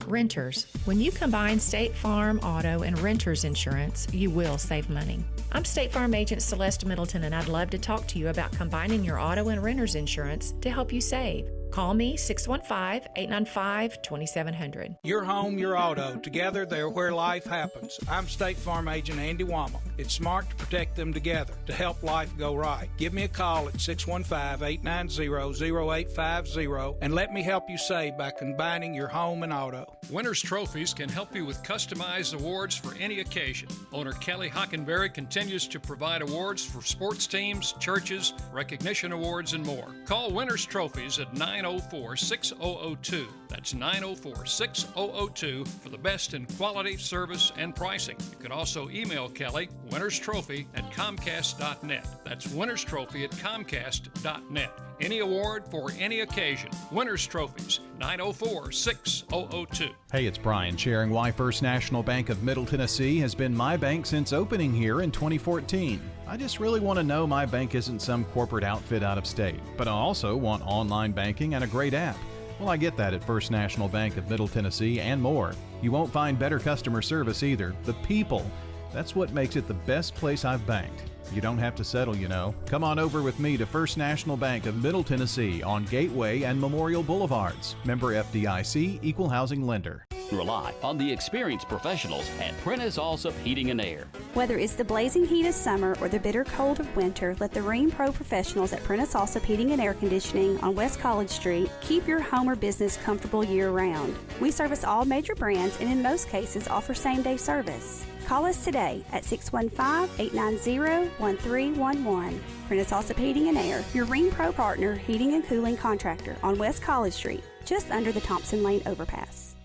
Renters. When you combine State Farm Auto and Renters Insurance, you will save money. I'm State Farm Agent Celeste Middleton, and I'd love to talk to you about combining your auto and renters insurance to help you save. Call me 615-895-2700. Your home, your auto. Together, they're where life happens. I'm State Farm Agent Andy Womack. It's smart to protect them together to help life go right. Give me a call at 615-890-0850 and let me help you save by combining your home and auto. Winners Trophies can help you with customized awards for any occasion. Owner Kelly Hockenberry continues to provide awards for sports teams, churches, recognition awards, and more. Call Winners Trophies at 9 904-6002. That's 904-6002 for the best in quality, service, and pricing. You can also email Kelly, winnerstrophy@comcast.net. That's winnerstrophy@comcast.net. Any award for any occasion. Winners Trophies, 904-6002. Hey, it's Brian sharing why First National Bank of Middle Tennessee has been my bank since opening here in 2014. I just really want to know my bank isn't some corporate outfit out of state, but I also want online banking and a great app. Well, I get that at First National Bank of Middle Tennessee and more. You won't find better customer service either. The people, that's what makes it the best place I've banked. You don't have to settle, you know. Come on over with me to First National Bank of Middle Tennessee on Gateway and Memorial Boulevards. Member FDIC, Equal Housing Lender. Rely on the experienced professionals at Prentice Allsup Heating and Air. Whether it's the blazing heat of summer or the bitter cold of winter, let the Rheem Pro professionals at Prentice Allsup Heating and Air Conditioning on West College Street keep your home or business comfortable year-round. We service all major brands and in most cases offer same-day service. Call us today at 615-890-1311. Prentice Allsup Heating and Air, your Rheem Pro partner heating and cooling contractor on West College Street, just under the Thompson Lane overpass.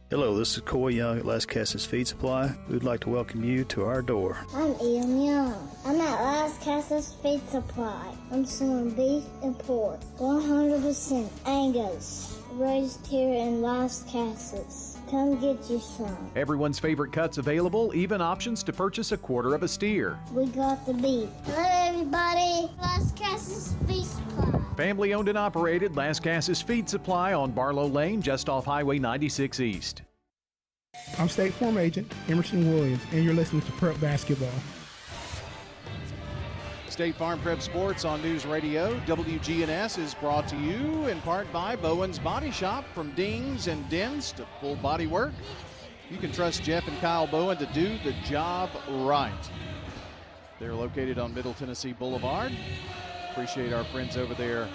Hello, this is Coy Young at Las Casas Feed Supply. We would like to welcome you to our door. I'm Ian Young. I'm at Las Casas Feed Supply. I'm selling beef and pork, 100% Angus, raised here in Las Casas. Come get you some. Everyone's favorite cuts available, even options to purchase a quarter of a steer. We got the beef. Hello, everybody. Las Casas Feed Supply. Family owned and operated, Las Casas Feed Supply on Barlow Lane, just off Highway 96 East. I'm State Farm Agent Emerson Williams, and you're listening to Prep Basketball. State Farm Prep Sports on News Radio. WGNS is brought to you in part by Bowen's Body Shop. From dings and dents to full body work, you can trust Jeff and Kyle Bowen to do the job right. They're located on Middle Tennessee Boulevard. Appreciate our friends over there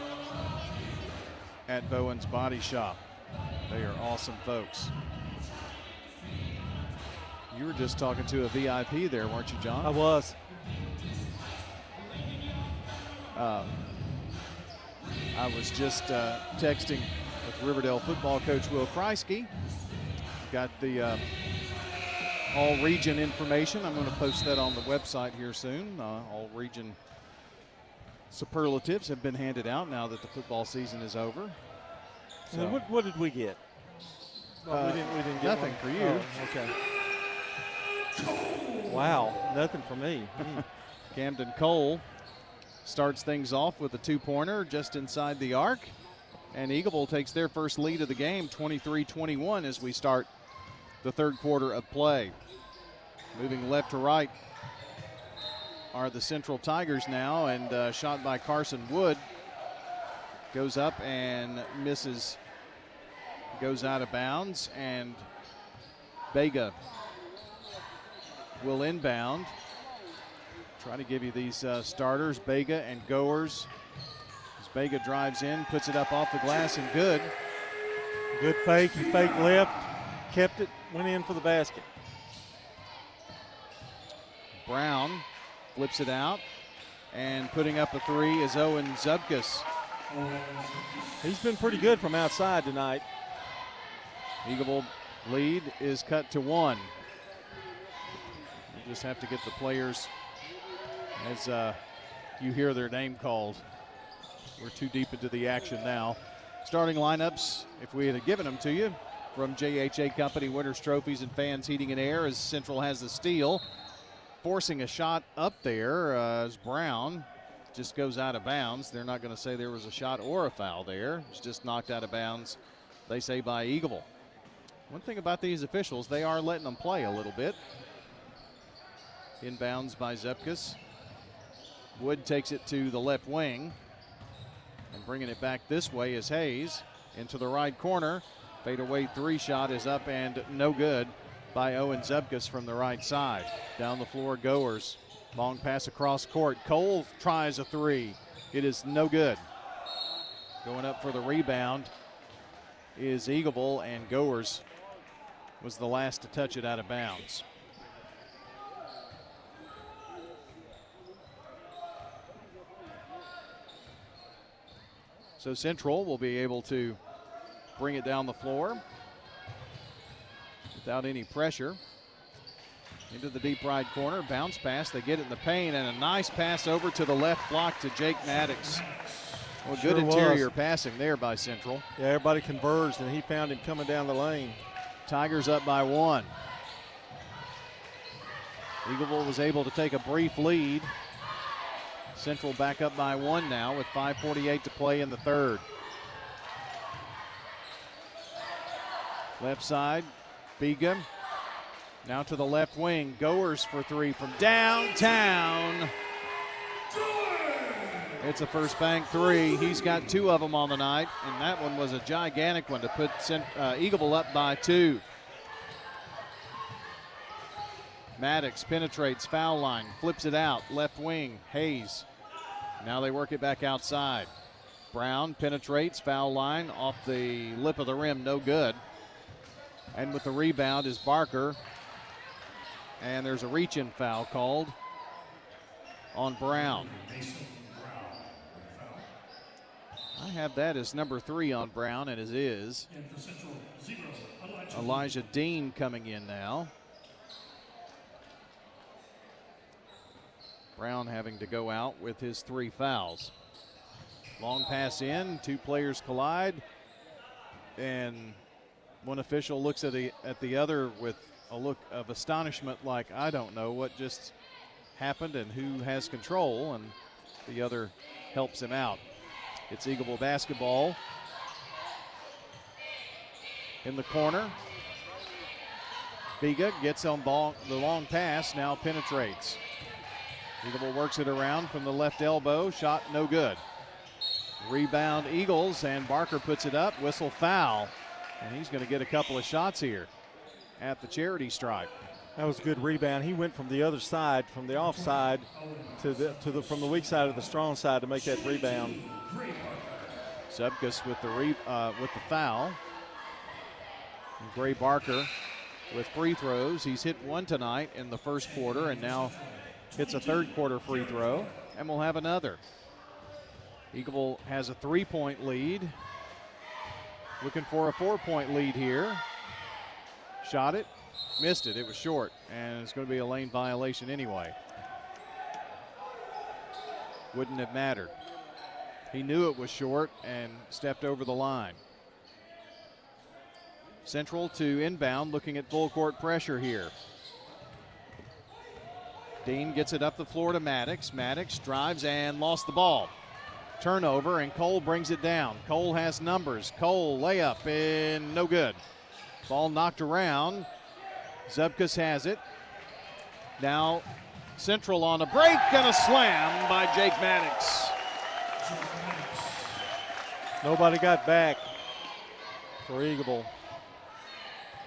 at Bowen's Body Shop. They are awesome folks. You were just talking to a VIP there, weren't you, John? I was. I was just texting with Riverdale football coach Will Kreisky. Got the all-region information. I'm going to post that on the website here soon. All-region superlatives have been handed out now that the football season is over. So what did we get? We didn't get nothing one. for you. Oh, okay. Wow, nothing for me. Camden Cole starts things off with a two-pointer just inside the arc. And Eagleville takes their first lead of the game, 23-21, as we start the third quarter of play. Moving left to right are the Central Tigers now, and shot by Carson Wood. Goes up and misses, goes out of bounds, and Bega will inbound. Trying to give you these starters, Bega and Goers. As Bega drives in, puts it up off the glass, and good. Good fake. He faked left, kept it, went in for the basket. Brown flips it out, and putting up a three is Owen Zubkus. He's been pretty good from outside tonight. Eagleville lead is cut to one. You just have to get the players as you hear their name called. We're too deep into the action now. Starting lineups, if we had given them to you, from JHA Company, Winners Trophies, and Fans Heating and Air, as Central has the steal. Forcing a shot up there as Brown just goes out of bounds. They're not going to say there was a shot or a foul there. It's just knocked out of bounds, they say, by Eagleville. One thing about these officials, they are letting them play a little bit. Inbounds by Zepkus. Wood takes it to the left wing, and bringing it back this way is Hayes into the right corner. Fadeaway three shot is up and no good by Owen Zebkus from the right side. Down the floor, Goers. Long pass across court. Cole tries a three. It is no good. Going up for the rebound is Eagleville, and Goers was the last to touch it out of bounds. So Central will be able to bring it down the floor without any pressure. Into the deep right corner, bounce pass. They get it in the paint, and a nice pass over to the left block to Jake Maddox. Well, good interior passing there by Central. Yeah, everybody converged, and he found him coming down the lane. Tigers up by 1. Eagleville was able to take a brief lead. Central back up by 1 now with 5:48 to play in the third. Left side, Biga. Now to the left wing, Goers for 3 from downtown. It's a First Bank 3. He's got 2 of them on the night, and that one was a gigantic one to put Eagleville up by 2. Maddox penetrates foul line, flips it out, left wing, Hayes. Now they work it back outside. Brown penetrates foul line off the lip of the rim, no good. And with the rebound is Barker. And there's a reach-in foul called on Brown. I have that as number 3 on Brown, and it is Elijah Dean coming in now. Brown having to go out with his 3 fouls. Long pass in, 2 players collide, and one official looks at the other with a look of astonishment, like, I don't know what just happened and who has control, and the other helps him out. It's Eagleville basketball in the corner. Biga gets on the long pass, now penetrates. Eagleville works it around from the left elbow, shot no good. Rebound Eagles, and Barker puts it up, whistle foul, and he's going to get a couple of shots here at the charity stripe. That was a good rebound. He went from the other side, from the offside from the weak side to the strong side to make that rebound. Zubkus with the foul. And Gray Barker with free throws. He's hit 1 tonight in the first quarter, and now hits a third quarter free throw, and we'll have another. Eagleville has a 3-point lead. Looking for a 4-point lead here. Shot it, missed it. It was short, and it's going to be a lane violation anyway. Wouldn't have mattered. He knew it was short and stepped over the line. Central to inbound, looking at full court pressure here. Dean gets it up the floor to Maddox. Maddox drives and lost the ball. Turnover, and Cole brings it down. Cole has numbers. Cole layup, and no good. Ball knocked around. Zubkus has it. Now Central on a break and a slam by Jake Maddox. Nobody got back for Eagleville.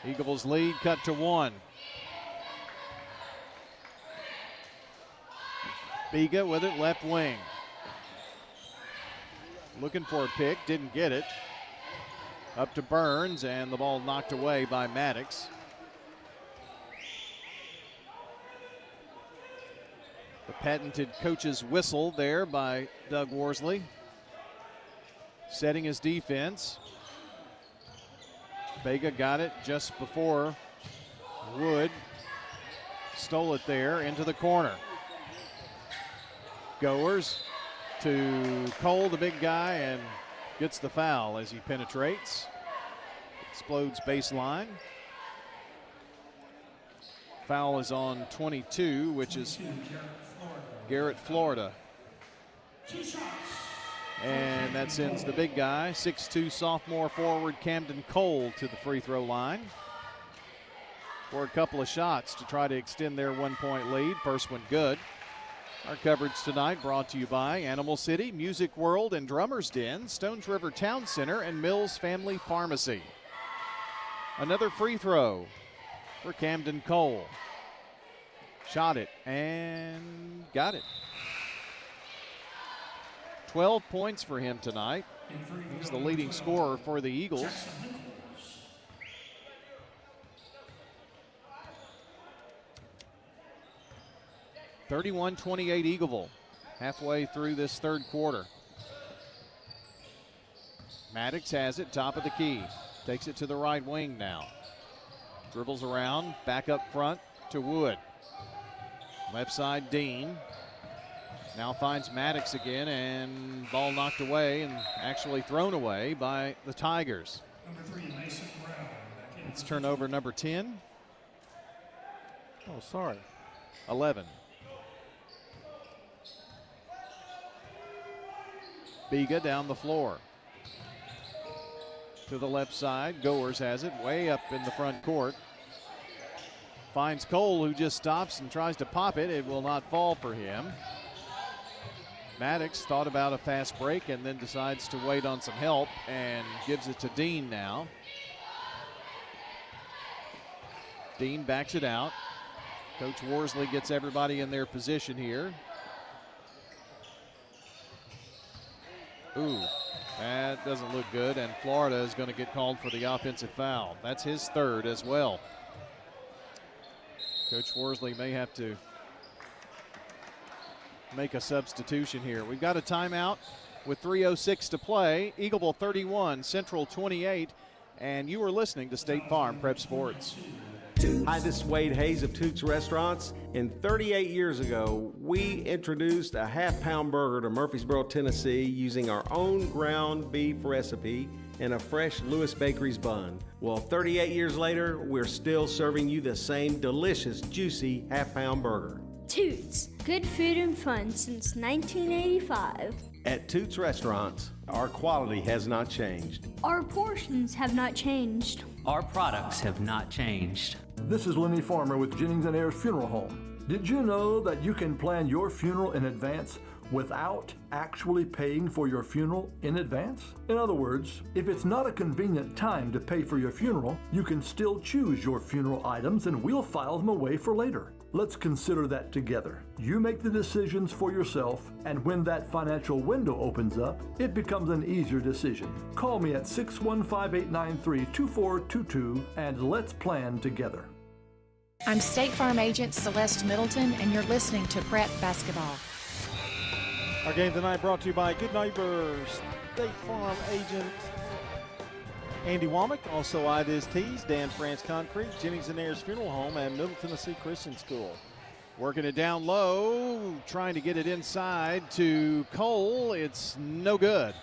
Eagleville's lead cut to 1. Biga with it, left wing. Looking for a pick, didn't get it. Up to Burns, and the ball knocked away by Maddox. The patented coach's whistle there by Doug Worsley. Setting his defense. Vega got it just before Wood stole it there into the corner. Goers to Cole, the big guy, and gets the foul as he penetrates. Explodes baseline. Foul is on 22, which is Garrett, Florida. And that sends the big guy, 6'2" sophomore forward Camden Cole, to the free throw line for a couple of shots to try to extend their 1-point lead. First one good. Our coverage tonight brought to you by Animal City, Music World, and Drummers Den, Stones River Town Center, and Mills Family Pharmacy. Another free throw for Camden Cole. Shot it and got it. 12 points for him tonight. He's the leading scorer for the Eagles. (31-28) Eagleville, halfway through this third quarter. Maddox has it, top of the key. Takes it to the right wing now. Dribbles around, back up front to Wood. Left side, Dean. Now finds Maddox again, and ball knocked away and actually thrown away by the Tigers. It's turnover number 10. Oh, sorry. 11. Biga down the floor. To the left side, Goers has it way up in the front court. Finds Cole, who just stops and tries to pop it. It will not fall for him. Maddox thought about a fast break and then decides to wait on some help and gives it to Dean now. Dean backs it out. Coach Worsley gets everybody in their position here. Ooh, that doesn't look good, and Florida is going to get called for the offensive foul. That's his third as well. Coach Worsley may have to make a substitution here. We've got a timeout with 3:06 to play. Eagleville 31, Central 28, and you are listening to State Farm Prep Sports. Hi, this is Wade Hayes of Toots Restaurants. And 38 years ago, we introduced a half-pound burger to Murfreesboro, Tennessee, using our own ground beef recipe and a fresh Lewis Bakery's bun. Well, 38 years later, we're still serving you the same delicious, juicy half-pound burger. Toots, good food and fun since 1985. At Toots Restaurants, our quality has not changed. Our portions have not changed. Our products have not changed. This is Lenny Farmer with Jennings & Ayers Funeral Home. Did you know that you can plan your funeral in advance without actually paying for your funeral in advance? In other words, if it's not a convenient time to pay for your funeral, you can still choose your funeral items and we'll file them away for later. Let's consider that together. You make the decisions for yourself, and when that financial window opens up, it becomes an easier decision. Call me at 615-893-2422 and let's plan together. I'm State Farm Agent Celeste Middleton, and you're listening to Prep Basketball. Our game tonight brought to you by Good Neighbors, State Farm Agent Andy Womack, also Ideas Tees, Dan France Concrete, Jennings & Ayers Funeral Home, and Middle Tennessee Christian School. Working it down low, trying to get it inside to Cole. It's no good.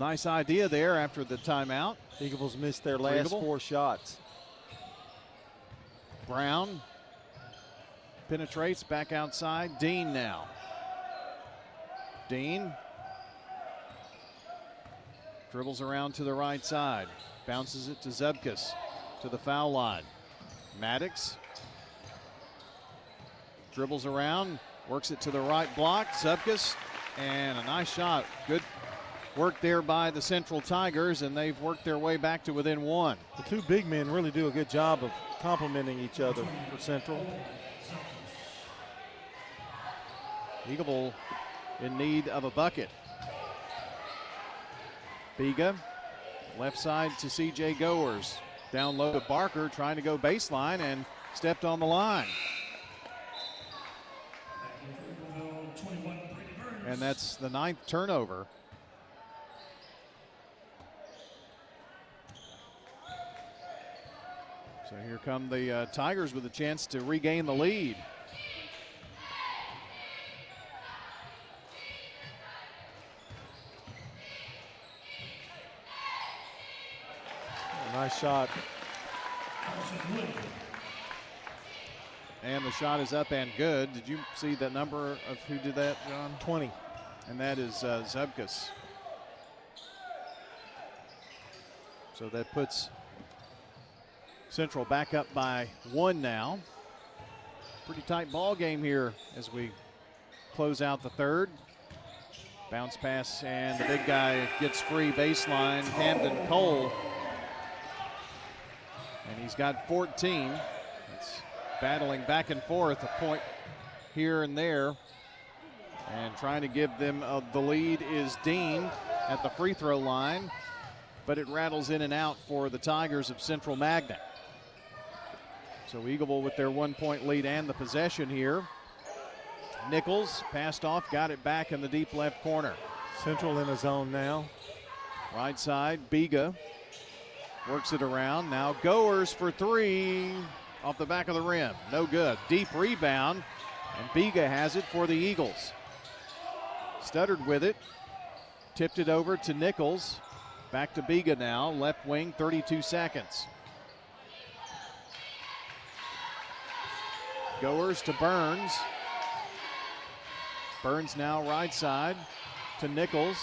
Nice idea there after the timeout. Eagles missed their last 4 shots. Brown penetrates back outside. Dean now. Dean dribbles around to the right side. Bounces it to Zubkas to the foul line. Maddox dribbles around, works it to the right block. Zubkas, and a nice shot. Good work there by the Central Tigers, and they've worked their way back to within 1. The two big men really do a good job of complementing each other for Central. Eagleville in need of a bucket. Biga, left side to C.J. Goers. Down low to Barker, trying to go baseline and stepped on the line. And that's the 9th turnover. So here come the Tigers with a chance to regain the lead. Nice shot. And the shot is up and good. Did you see the number of who did that, John? 20. And that is Zubkas. So that puts Central back up by 1 now. Pretty tight ball game here as we close out the third. Bounce pass, and the big guy gets free baseline. Camden Cole. And he's got 14. It's battling back and forth, a point here and there. And trying to give them the lead is Dean at the free throw line. But it rattles in and out for the Tigers of Central Magnet. So Eagleville with their 1-point lead and the possession here. Nichols passed off, got it back in the deep left corner. Central in a zone now. Right side, Biga works it around. Now Goers for three off the back of the rim. No good. Deep rebound, and Biga has it for the Eagles. Stuttered with it. Tipped it over to Nichols. Back to Biga now. Left wing, 32 seconds. Goers to Burns. Burns now right side to Nichols.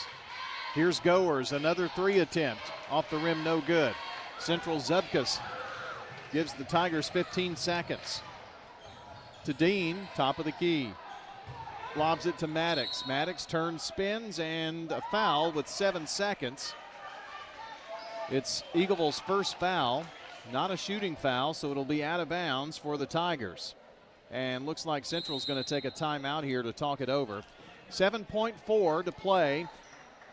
Here's Goers, another three attempt. Off the rim, no good. Central Zubkas gives the Tigers 15 seconds. To Dean, top of the key. Lobs it to Maddox. Maddox turns, spins, and a foul with 7 seconds. It's Eagleville's first foul. Not a shooting foul, so it'll be out of bounds for the Tigers. And looks like Central's going to take a timeout here to talk it over. 7.4 to play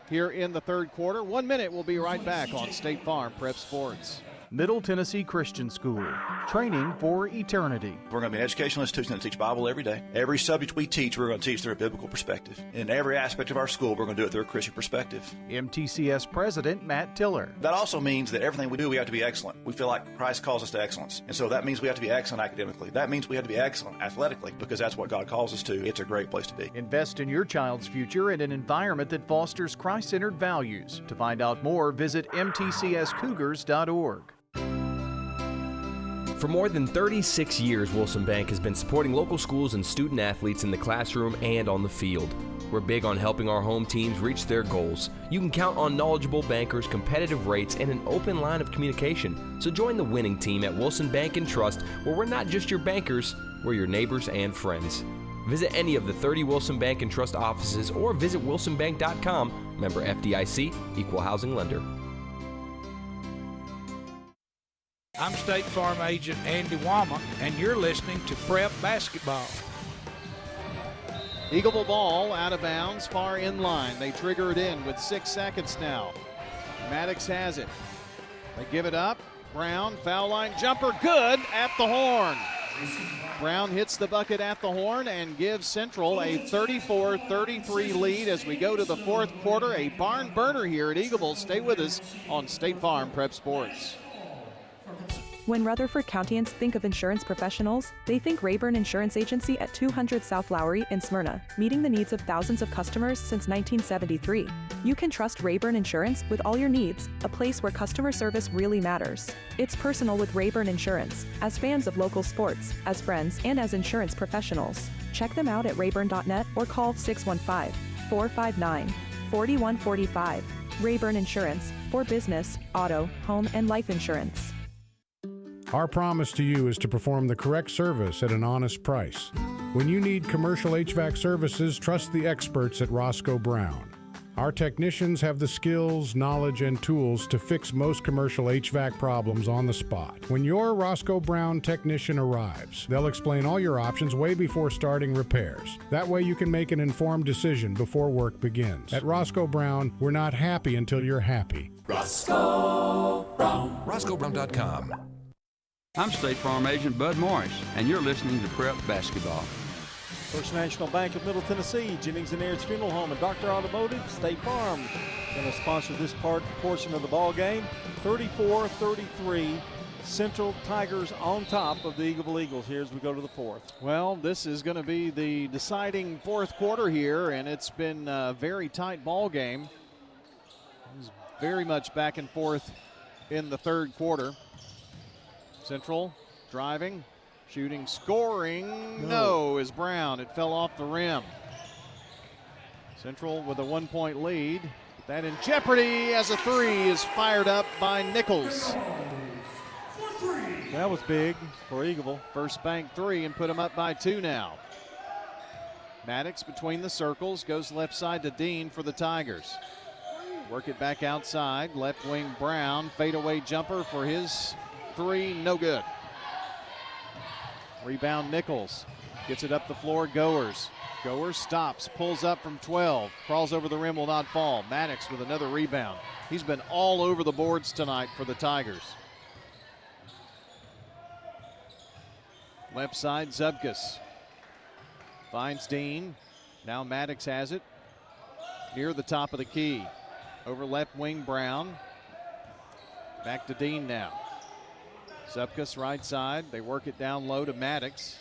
here in the third quarter. 1 minute, we'll be right back on State Farm Prep Sports. Middle Tennessee Christian School, training for eternity. We're going to be an educational institution that teach Bible every day. Every subject we teach, we're going to teach through a biblical perspective. In every aspect of our school, we're going to do it through a Christian perspective. MTCS President Matt Tiller. That also means that everything we do, we have to be excellent. We feel like Christ calls us to excellence. And so that means we have to be excellent academically. That means we have to be excellent athletically, because that's what God calls us to. It's a great place to be. Invest in your child's future in an environment that fosters Christ-centered values. To find out more, visit mtcscougars.org. For more than 36 years, Wilson Bank has been supporting local schools and student athletes in the classroom and on the field. We're big on helping our home teams reach their goals. You can count on knowledgeable bankers, competitive rates, and an open line of communication. So join the winning team at Wilson Bank and Trust, where we're not just your bankers, we're your neighbors and friends. Visit any of the 30 Wilson Bank and Trust offices or visit wilsonbank.com. Member FDIC, Equal Housing Lender. I'm State Farm Agent Andy Wama, and you're listening to Prep Basketball. Eagleville ball out of bounds, far in line. They trigger it in with 6 seconds now. Maddox has it. They give it up. Brown, foul line jumper, good at the horn. Brown hits the bucket at the horn and gives Central a 34-33 lead as we go to the fourth quarter. A barn burner here at Eagleville. Stay with us on State Farm Prep Sports. When Rutherford Countyans think of insurance professionals, they think Rayburn Insurance Agency at 200 South Lowry in Smyrna, meeting the needs of thousands of customers since 1973. You can trust Rayburn Insurance with all your needs, a place where customer service really matters. It's personal with Rayburn Insurance, as fans of local sports, as friends, and as insurance professionals. Check them out at rayburn.net or call 615-459-4145. Rayburn Insurance, for business, auto, home, and life insurance. Our promise to you is to perform the correct service at an honest price. When you need commercial HVAC services, trust the experts at Roscoe Brown. Our technicians have the skills, knowledge, and tools to fix most commercial HVAC problems on the spot. When your Roscoe Brown technician arrives, they'll explain all your options way before starting repairs. That way you can make an informed decision before work begins. At Roscoe Brown, we're not happy until you're happy. Roscoe Brown. RoscoeBrown.com. I'm State Farm Agent Bud Morris, and you're listening to Prep Basketball. First National Bank of Middle Tennessee, Jennings and Ayers Funeral Home, and Dr. Automotive, State Farm going to sponsor this portion of the ball game. 34-33, Central Tigers on top of the Eagleville Eagles here as we go to the fourth. Well, this is going to be the deciding fourth quarter here, and it's been a very tight ball game. It was very much back and forth in the third quarter. Central driving, shooting, scoring. No, is Brown. It fell off the rim. Central with a 1-point lead. That in jeopardy as a three is fired up by Nichols. That was big for Eagleville. First bank three and put them up by 2 now. Maddox between the circles, goes left side to Dean for the Tigers. Work it back outside. Left wing Brown, fadeaway jumper for his three, no good. Rebound Nichols. Gets it up the floor, Goers. Goers stops, pulls up from 12. Crawls over the rim, will not fall. Maddox with another rebound. He's been all over the boards tonight for the Tigers. Left side, Zubkas. Finds Dean. Now Maddox has it. Near the top of the key. Over left wing, Brown. Back to Dean now. Zupkus right side. They work it down low to Maddox.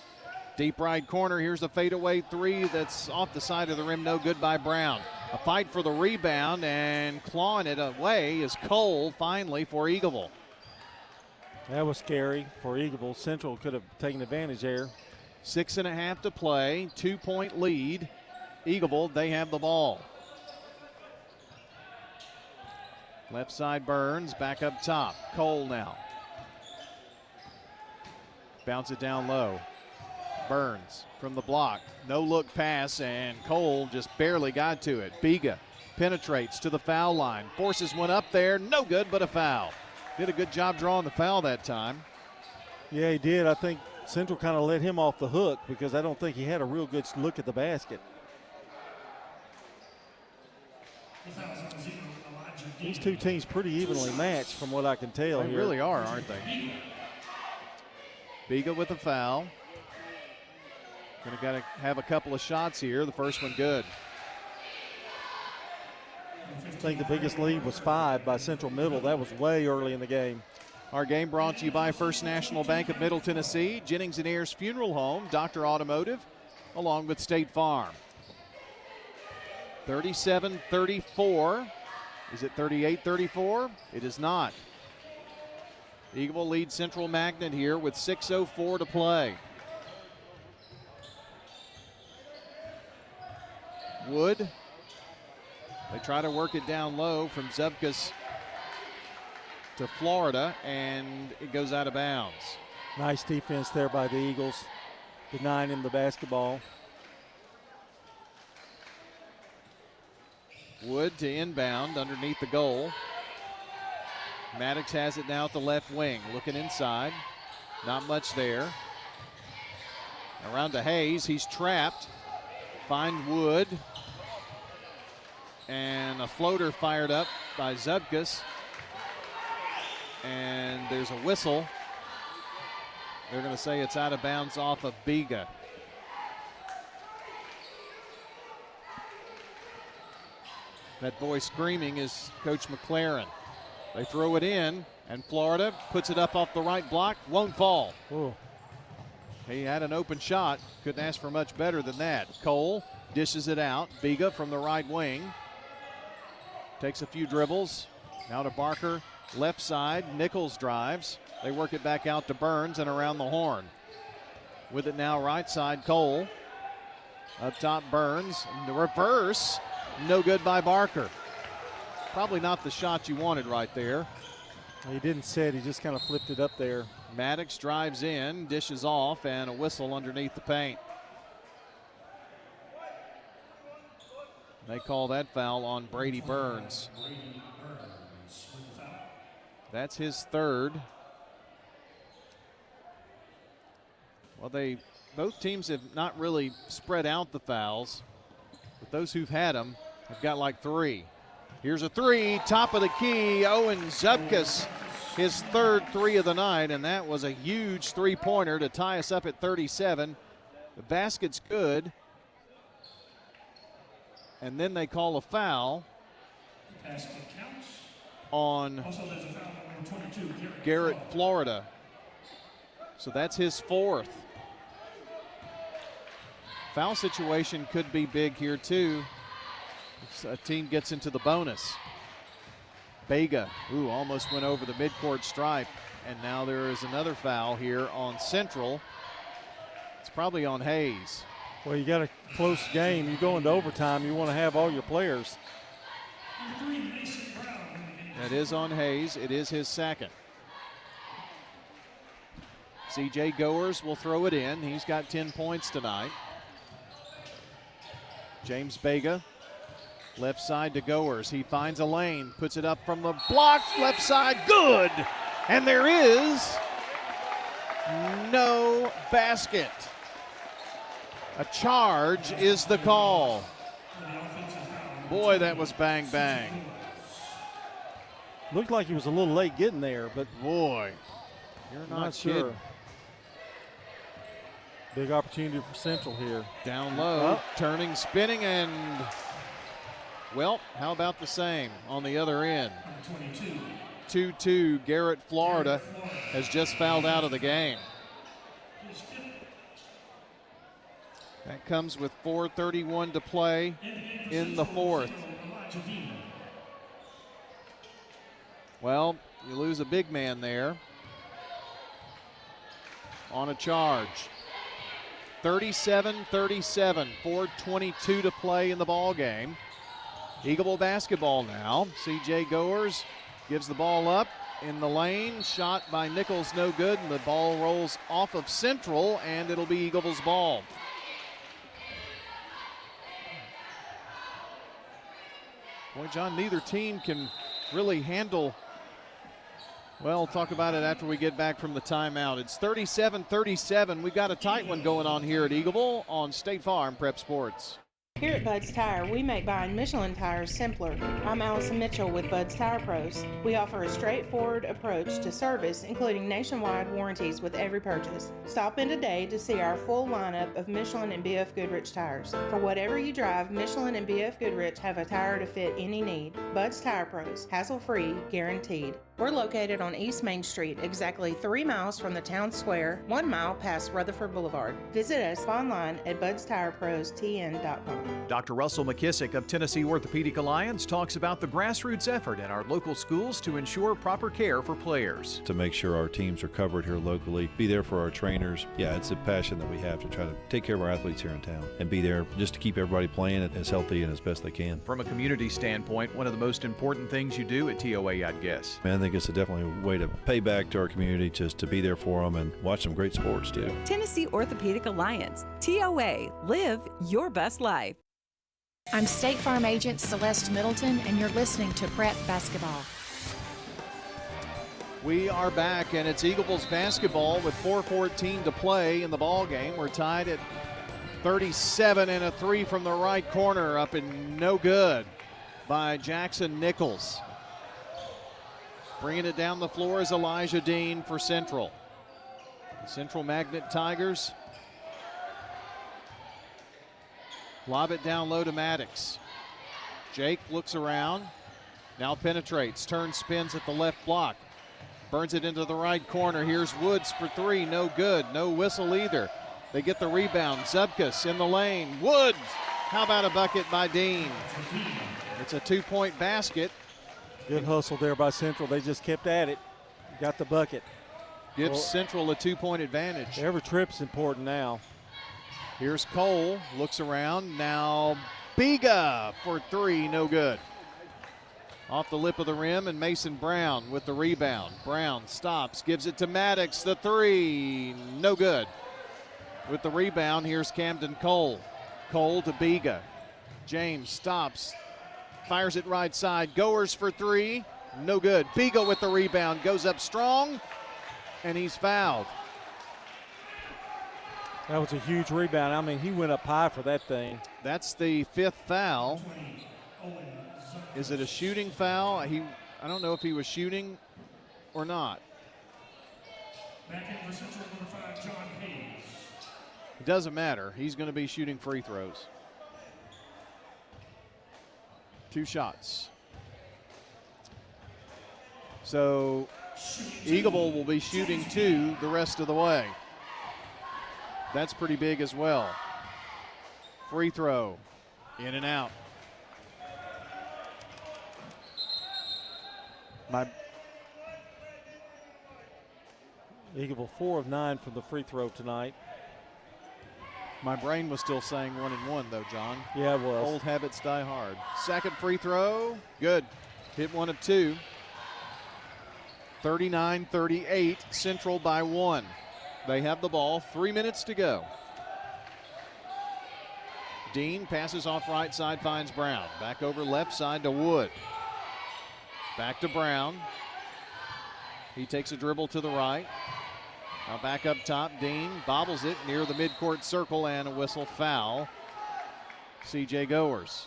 Deep right corner. Here's a fadeaway three that's off the side of the rim. No good by Brown. A fight for the rebound, and clawing it away is Cole finally for Eagleville. That was scary for Eagleville. Central could have taken advantage there. 6.5 to play. 2-point lead. Eagleville, they have the ball. Left side Burns, back up top. Cole now. Bounce it down low. Burns from the block. No look pass, and Cole just barely got to it. Biga penetrates to the foul line. Forces one up there. No good, but a foul. Did a good job drawing the foul that time. Yeah, he did. I think Central kind of let him off the hook because I don't think he had a real good look at the basket. These two teams pretty evenly matched from what I can tell They here. really are, aren't they? Biga with a foul. Got to have a couple of shots here. The first one good. I think the biggest lead was 5 by Central Middle. That was way early in the game. Our game brought to you by First National Bank of Middle Tennessee, Jennings and Ayers Funeral Home, Dr. Automotive, along with State Farm. 37-34. Is it 38-34? It is not. Eagleville leads Central Magnet here with 6:04 to play. Wood. They try to work it down low from Zupkus to Florida, and it goes out of bounds. Nice defense there by the Eagles, denying him the basketball. Wood to inbound underneath the goal. Maddox has it now at the left wing, looking inside. Not much there. Around to Hayes, he's trapped. Find Wood. And a floater fired up by Zupkus. And there's a whistle. They're going to say it's out of bounds off of Biga. That boy screaming is Coach McLaren. They throw it in, and Florida puts it up off the right block. Won't fall. Ooh. He had an open shot. Couldn't ask for much better than that. Cole dishes it out. Biga from the right wing. Takes a few dribbles. Now to Barker, left side. Nichols drives. They work it back out to Burns and around the horn. With it now right side, Cole. Up top, Burns. The reverse. No good by Barker. Probably not the shot you wanted right there. He didn't set. He just kind of flipped it up there. Maddox drives in, dishes off, and a whistle underneath the paint. They call that foul on Brady Burns. That's his third. Well, both teams have not really spread out the fouls, but those who've had them have got like 3. Here's a 3, top of the key, Owen Zupkus, his third 3 of the night, and that was a huge three-pointer to tie us up at 37. The basket's good. And then they call a foul on Garrett Florida. So that's his 4th. Foul situation could be big here too if a team gets into the bonus. Biga, almost went over the midcourt stripe. And now there is another foul here on Central. It's probably on Hayes. Well, you got a close game. You go into overtime, you want to have all your players. That is on Hayes. It is his second. C.J. Goers will throw it in. He's got 10 points tonight. James Biga, left side to Goers. He finds a lane, puts it up from the block, left side, good! And there is no basket. A charge is the call. Boy, that was bang, bang. Looked like he was a little late getting there, but boy, you're not sure. kidding. Big opportunity for Central here. Down low, turning, spinning, and Well, how about the same on the other end? 2-2, Garrett, Florida, has just fouled out of the game. That comes with 4:31 to play in the fourth. Well, you lose a big man there on a charge. 37-37, 4:22 to play in the ball game. Eagleville basketball now. C.J. Goers gives the ball up in the lane. Shot by Nichols, no good, and the ball rolls off of Central, and it'll be Eagleville's ball. Boy, John, neither team can really handle. Well, we'll talk about it after we get back from the timeout. It's 37-37. We've got a tight one going on here at Eagleville on State Farm Prep Sports. Here at Bud's Tire, we make buying Michelin tires simpler. I'm Allison Mitchell with Bud's Tire Pros. We offer a straightforward approach to service, including nationwide warranties with every purchase. Stop in today to see our full lineup of Michelin and BF Goodrich tires. For whatever you drive, Michelin and BF Goodrich have a tire to fit any need. Bud's Tire Pros, hassle-free, guaranteed. We're located on East Main Street, exactly 3 miles from the town square, 1 mile past Rutherford Boulevard. Visit us online at budstirepros.tn.com. Dr. Russell McKissick of Tennessee Orthopedic Alliance talks about the grassroots effort in our local schools to ensure proper care for players. To make sure our teams are covered here locally, be there for our trainers. Yeah, it's a passion that we have to try to take care of our athletes here in town and be there just to keep everybody playing as healthy and as best they can. From a community standpoint, one of the most important things you do at TOA, I'd guess. I think it's definitely a way to pay back to our community, just to be there for them and watch some great sports too. Tennessee Orthopedic Alliance, TOA, live your best life. I'm State Farm Agent Celeste Middleton, and you're listening to Prep Basketball. We are back, and it's Eagles basketball with 4:14 to play in the ball game. We're tied at 37, and a three from the right corner up and no good by Jackson Nichols. Bringing it down the floor is Elijah Dean for Central. Central Magnet Tigers lob it down low to Maddox. Jake looks around, now penetrates, turns, spins at the left block. Burns it into the right corner. Here's Woods for three, no good, no whistle either. They get the rebound, Zubkas in the lane. Woods, how about a bucket by Dean? It's a 2-point basket. Good hustle there by Central. They just kept at it. Got the bucket. Gives Central a 2-point advantage. Every trip's important now. Here's Cole, looks around. Now Biga for three, no good. Off the lip of the rim, and Mason Brown with the rebound. Brown stops, gives it to Maddox, the three, no good. With the rebound, here's Camden Cole. Cole to Biga. James stops, fires it right side. Goers for three, no good. Biga with the rebound, goes up strong, and he's fouled. That was a huge rebound. I mean, he went up high for that thing. That's the fifth foul. Is it a shooting foul? I don't know if he was shooting or not. It doesn't matter. He's going to be shooting free throws. 2 shots. So Eagleville will be shooting 2 the rest of the way. That's pretty big as well. Free throw, in and out. Eagleville 4 of 9 from the free throw tonight. My brain was still saying 1 and 1 though, John. Yeah, it was. Old habits die hard. Second free throw, good. Hit 1 of 2. 39-38, Central by 1. They have the ball, 3 minutes to go. Dean passes off right side, finds Brown. Back over left side to Wood. Back to Brown. He takes a dribble to the right. Now back up top, Dean bobbles it near the midcourt circle, and a whistle foul. C.J. Goers.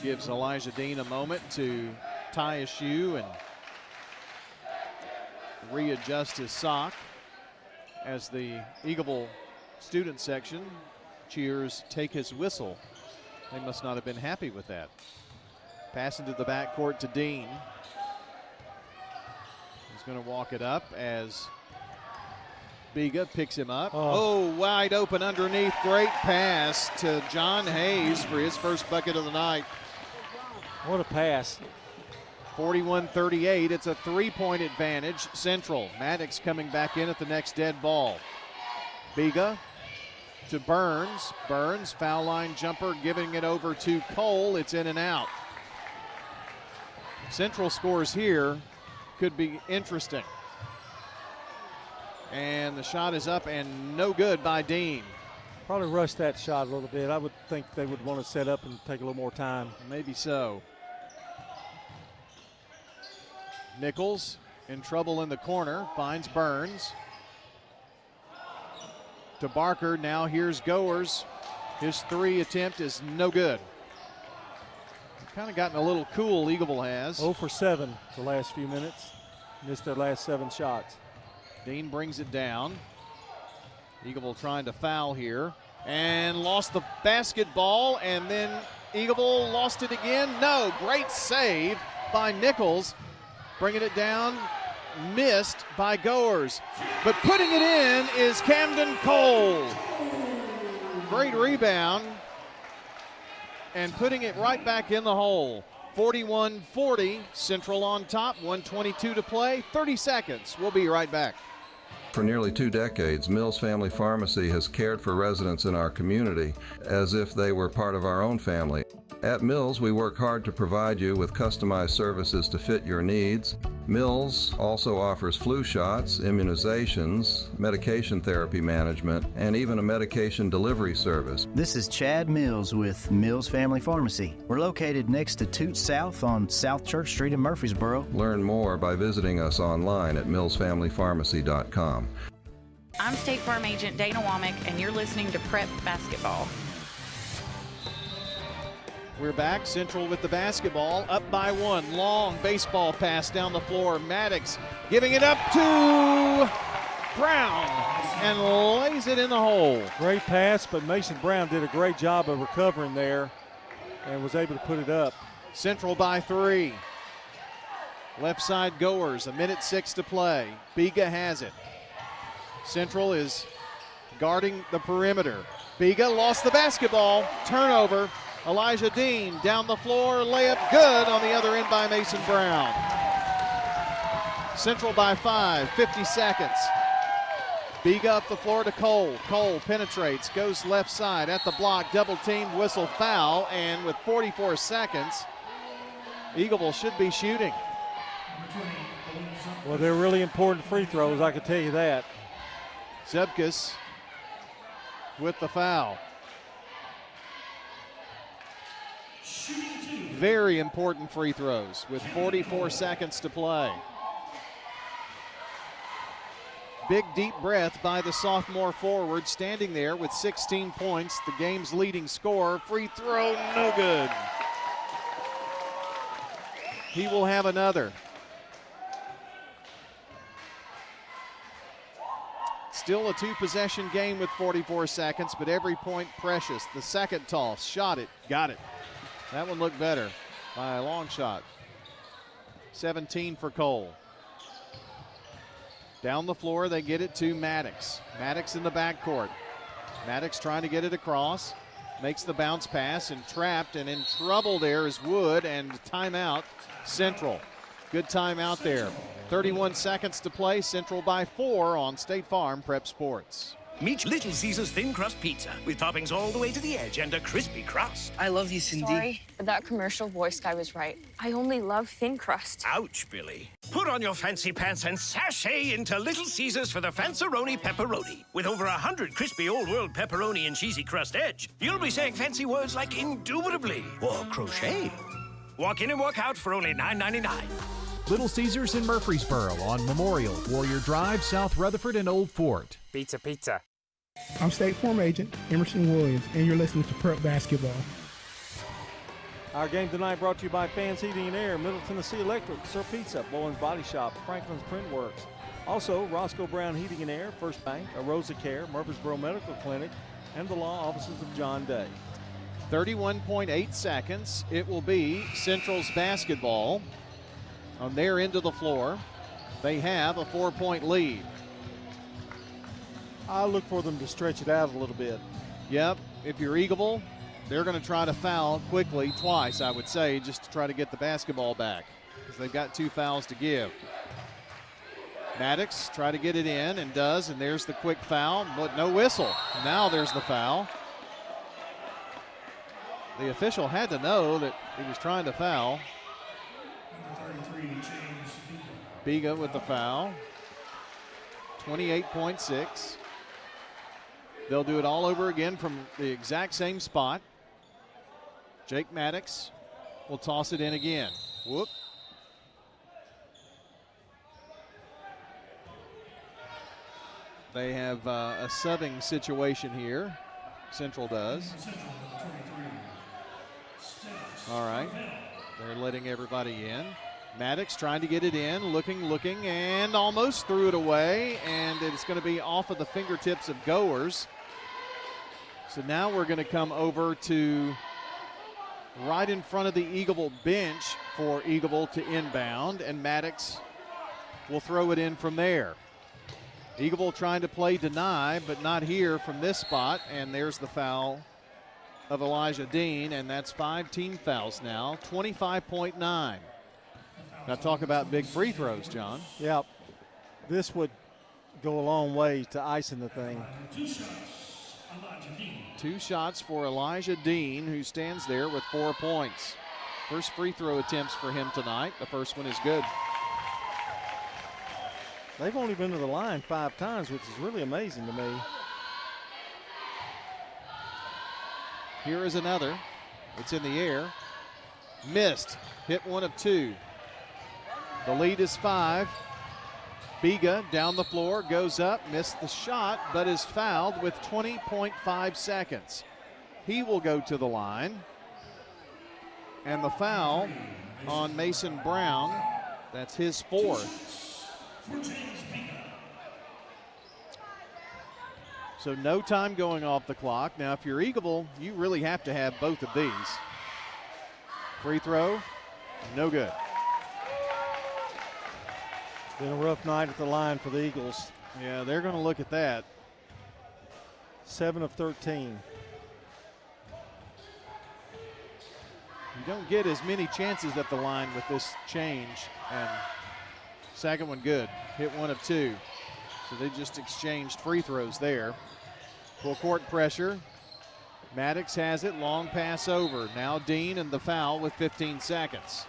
Gives Elijah Dean a moment to tie his shoe and readjust his sock as the Eagleville student section cheers take his whistle. They must not have been happy with that. Pass into the backcourt to Dean. He's going to walk it up as Biga picks him up. Oh, wide open underneath. Great pass to John Hayes for his first bucket of the night. What a pass. 41-38. It's a 3-point advantage. Central. Maddox coming back in at the next dead ball. Biga to Burns. Burns, foul line jumper, giving it over to Cole. It's in and out. Central scores here. Could be interesting. And the shot is up and no good by Dean. Probably rushed that shot a little bit. I would think they would want to set up and take a little more time. Maybe so. Nichols in trouble in the corner, finds Burns. To Barker, now here's Goers. His 3 attempt is no good. Kind of gotten a little cool, Eagleville has. 0 for 7 the last few minutes. Missed their last 7 shots. Dean brings it down. Eagleville trying to foul here. And lost the basketball, and then Eagleville lost it again. No, great save by Nichols. Bringing it down, missed by Goers. But putting it in is Camden Cole. Great rebound. And putting it right back in the hole. 41-40, Central on top, 1:22 to play, 30 seconds. We'll be right back. For nearly 2 decades, Mills Family Pharmacy has cared for residents in our community as if they were part of our own family. At Mills, we work hard to provide you with customized services to fit your needs. Mills also offers flu shots, immunizations, medication therapy management, and even a medication delivery service. This is Chad Mills with Mills Family Pharmacy. We're located next to Toots South on South Church Street in Murfreesboro. Learn more by visiting us online at millsfamilypharmacy.com. I'm State Farm Agent Dana Womack, and you're listening to Prep Basketball. We're back. Central with the basketball, up by 1. Long baseball pass down the floor. Maddox giving it up to Brown and lays it in the hole. Great pass, but Mason Brown did a great job of recovering there and was able to put it up. Central by 3. Left side Goers, 1:06 to play. Biga has it. Central is guarding the perimeter. Biga lost the basketball. Turnover. Elijah Dean down the floor, layup good on the other end by Mason Brown. Central by 5, 50 seconds. Biga up the floor to Cole. Cole penetrates, goes left side at the block, double teamed, whistle foul, and with 44 seconds, Eagleville should be shooting. Well, they're really important free throws, I can tell you that. Zebkus with the foul. Very important free throws with 44 seconds to play. Big deep breath by the sophomore forward, standing there with 16 points, the game's leading scorer. Free throw, no good. He will have another. Still a 2-possession game with 44 seconds, but every point precious. The second toss, shot it, got it. That one looked better by a long shot. 17 for Cole. Down the floor, they get it to Maddox. Maddox in the backcourt. Maddox trying to get it across. Makes the bounce pass and trapped and in trouble there is Wood, and timeout Central. Good timeout there. 31 seconds to play. Central by 4 on State Farm Prep Sports. Meet Little Caesars Thin Crust Pizza with toppings all the way to the edge and a crispy crust. I love you, Cindy. Sorry, but that commercial voice guy was right. I only love thin crust. Ouch, Billy. Put on your fancy pants and sashay into Little Caesars for the Fanceroni Pepperoni. With over 100 crispy old-world pepperoni and cheesy crust edge, you'll be saying fancy words like indubitably or crochet. Walk in and walk out for only $9.99. Little Caesars in Murfreesboro on Memorial, Warrior Drive, South Rutherford, and Old Fort. Pizza, pizza. I'm State Farm Agent Emerson Williams, and you're listening to Prep Basketball. Our game tonight brought to you by Fans Heating and Air, Middle Tennessee Electric, Sir Pizza, Bowen's Body Shop, Franklin's Print Works. Also, Roscoe Brown Heating and Air, First Bank, Arosa Care, Murfreesboro Medical Clinic, and the law offices of John Day. 31.8 seconds. It will be Central's basketball on their end of the floor. They have a 4-point lead. I look for them to stretch it out a little bit. Yep, if you're Eagleville, they're going to try to foul quickly twice, I would say, just to try to get the basketball back because they've got 2 fouls to give. Maddox try to get it in and does, and there's the quick foul, but no whistle. Now there's the foul. The official had to know that he was trying to foul. Biga with the foul. 28.6. They'll do it all over again from the exact same spot. Jake Maddox will toss it in again. Whoop. They have a subbing situation here. Central does. All right. They're letting everybody in. Maddox trying to get it in, looking, and almost threw it away, and it's going to be off of the fingertips of Goers. So now we're going to come over to right in front of the Eagleville bench for Eagleville to inbound, and Maddox will throw it in from there. Eagleville trying to play deny, but not here from this spot, and there's the foul of Elijah Dean, and that's 5 team fouls now, 25.9. Now talk about big free throws, John. Yeah, this would go a long way to icing the thing. 2 shots for Elijah Dean, who stands there with 4 points. First free throw attempts for him tonight. The first one is good. They've only been to the line 5 times, which is really amazing to me. Here is another. It's in the air. Missed. Hit 1 of 2. The lead is 5. Biga down the floor, goes up, missed the shot, but is fouled with 20.5 seconds. He will go to the line. And the foul on Mason Brown, that's his 4th. So no time going off the clock. Now, if you're Eagleville, you really have to have both of these. Free throw, no good. Been a rough night at the line for the Eagles. Yeah, they're going to look at that. 7 of 13. You don't get as many chances at the line with this change. And second one good. Hit 1 of 2. So they just exchanged free throws there. Full court pressure. Maddox has it. Long pass over. Now Dean and the foul with 15 seconds.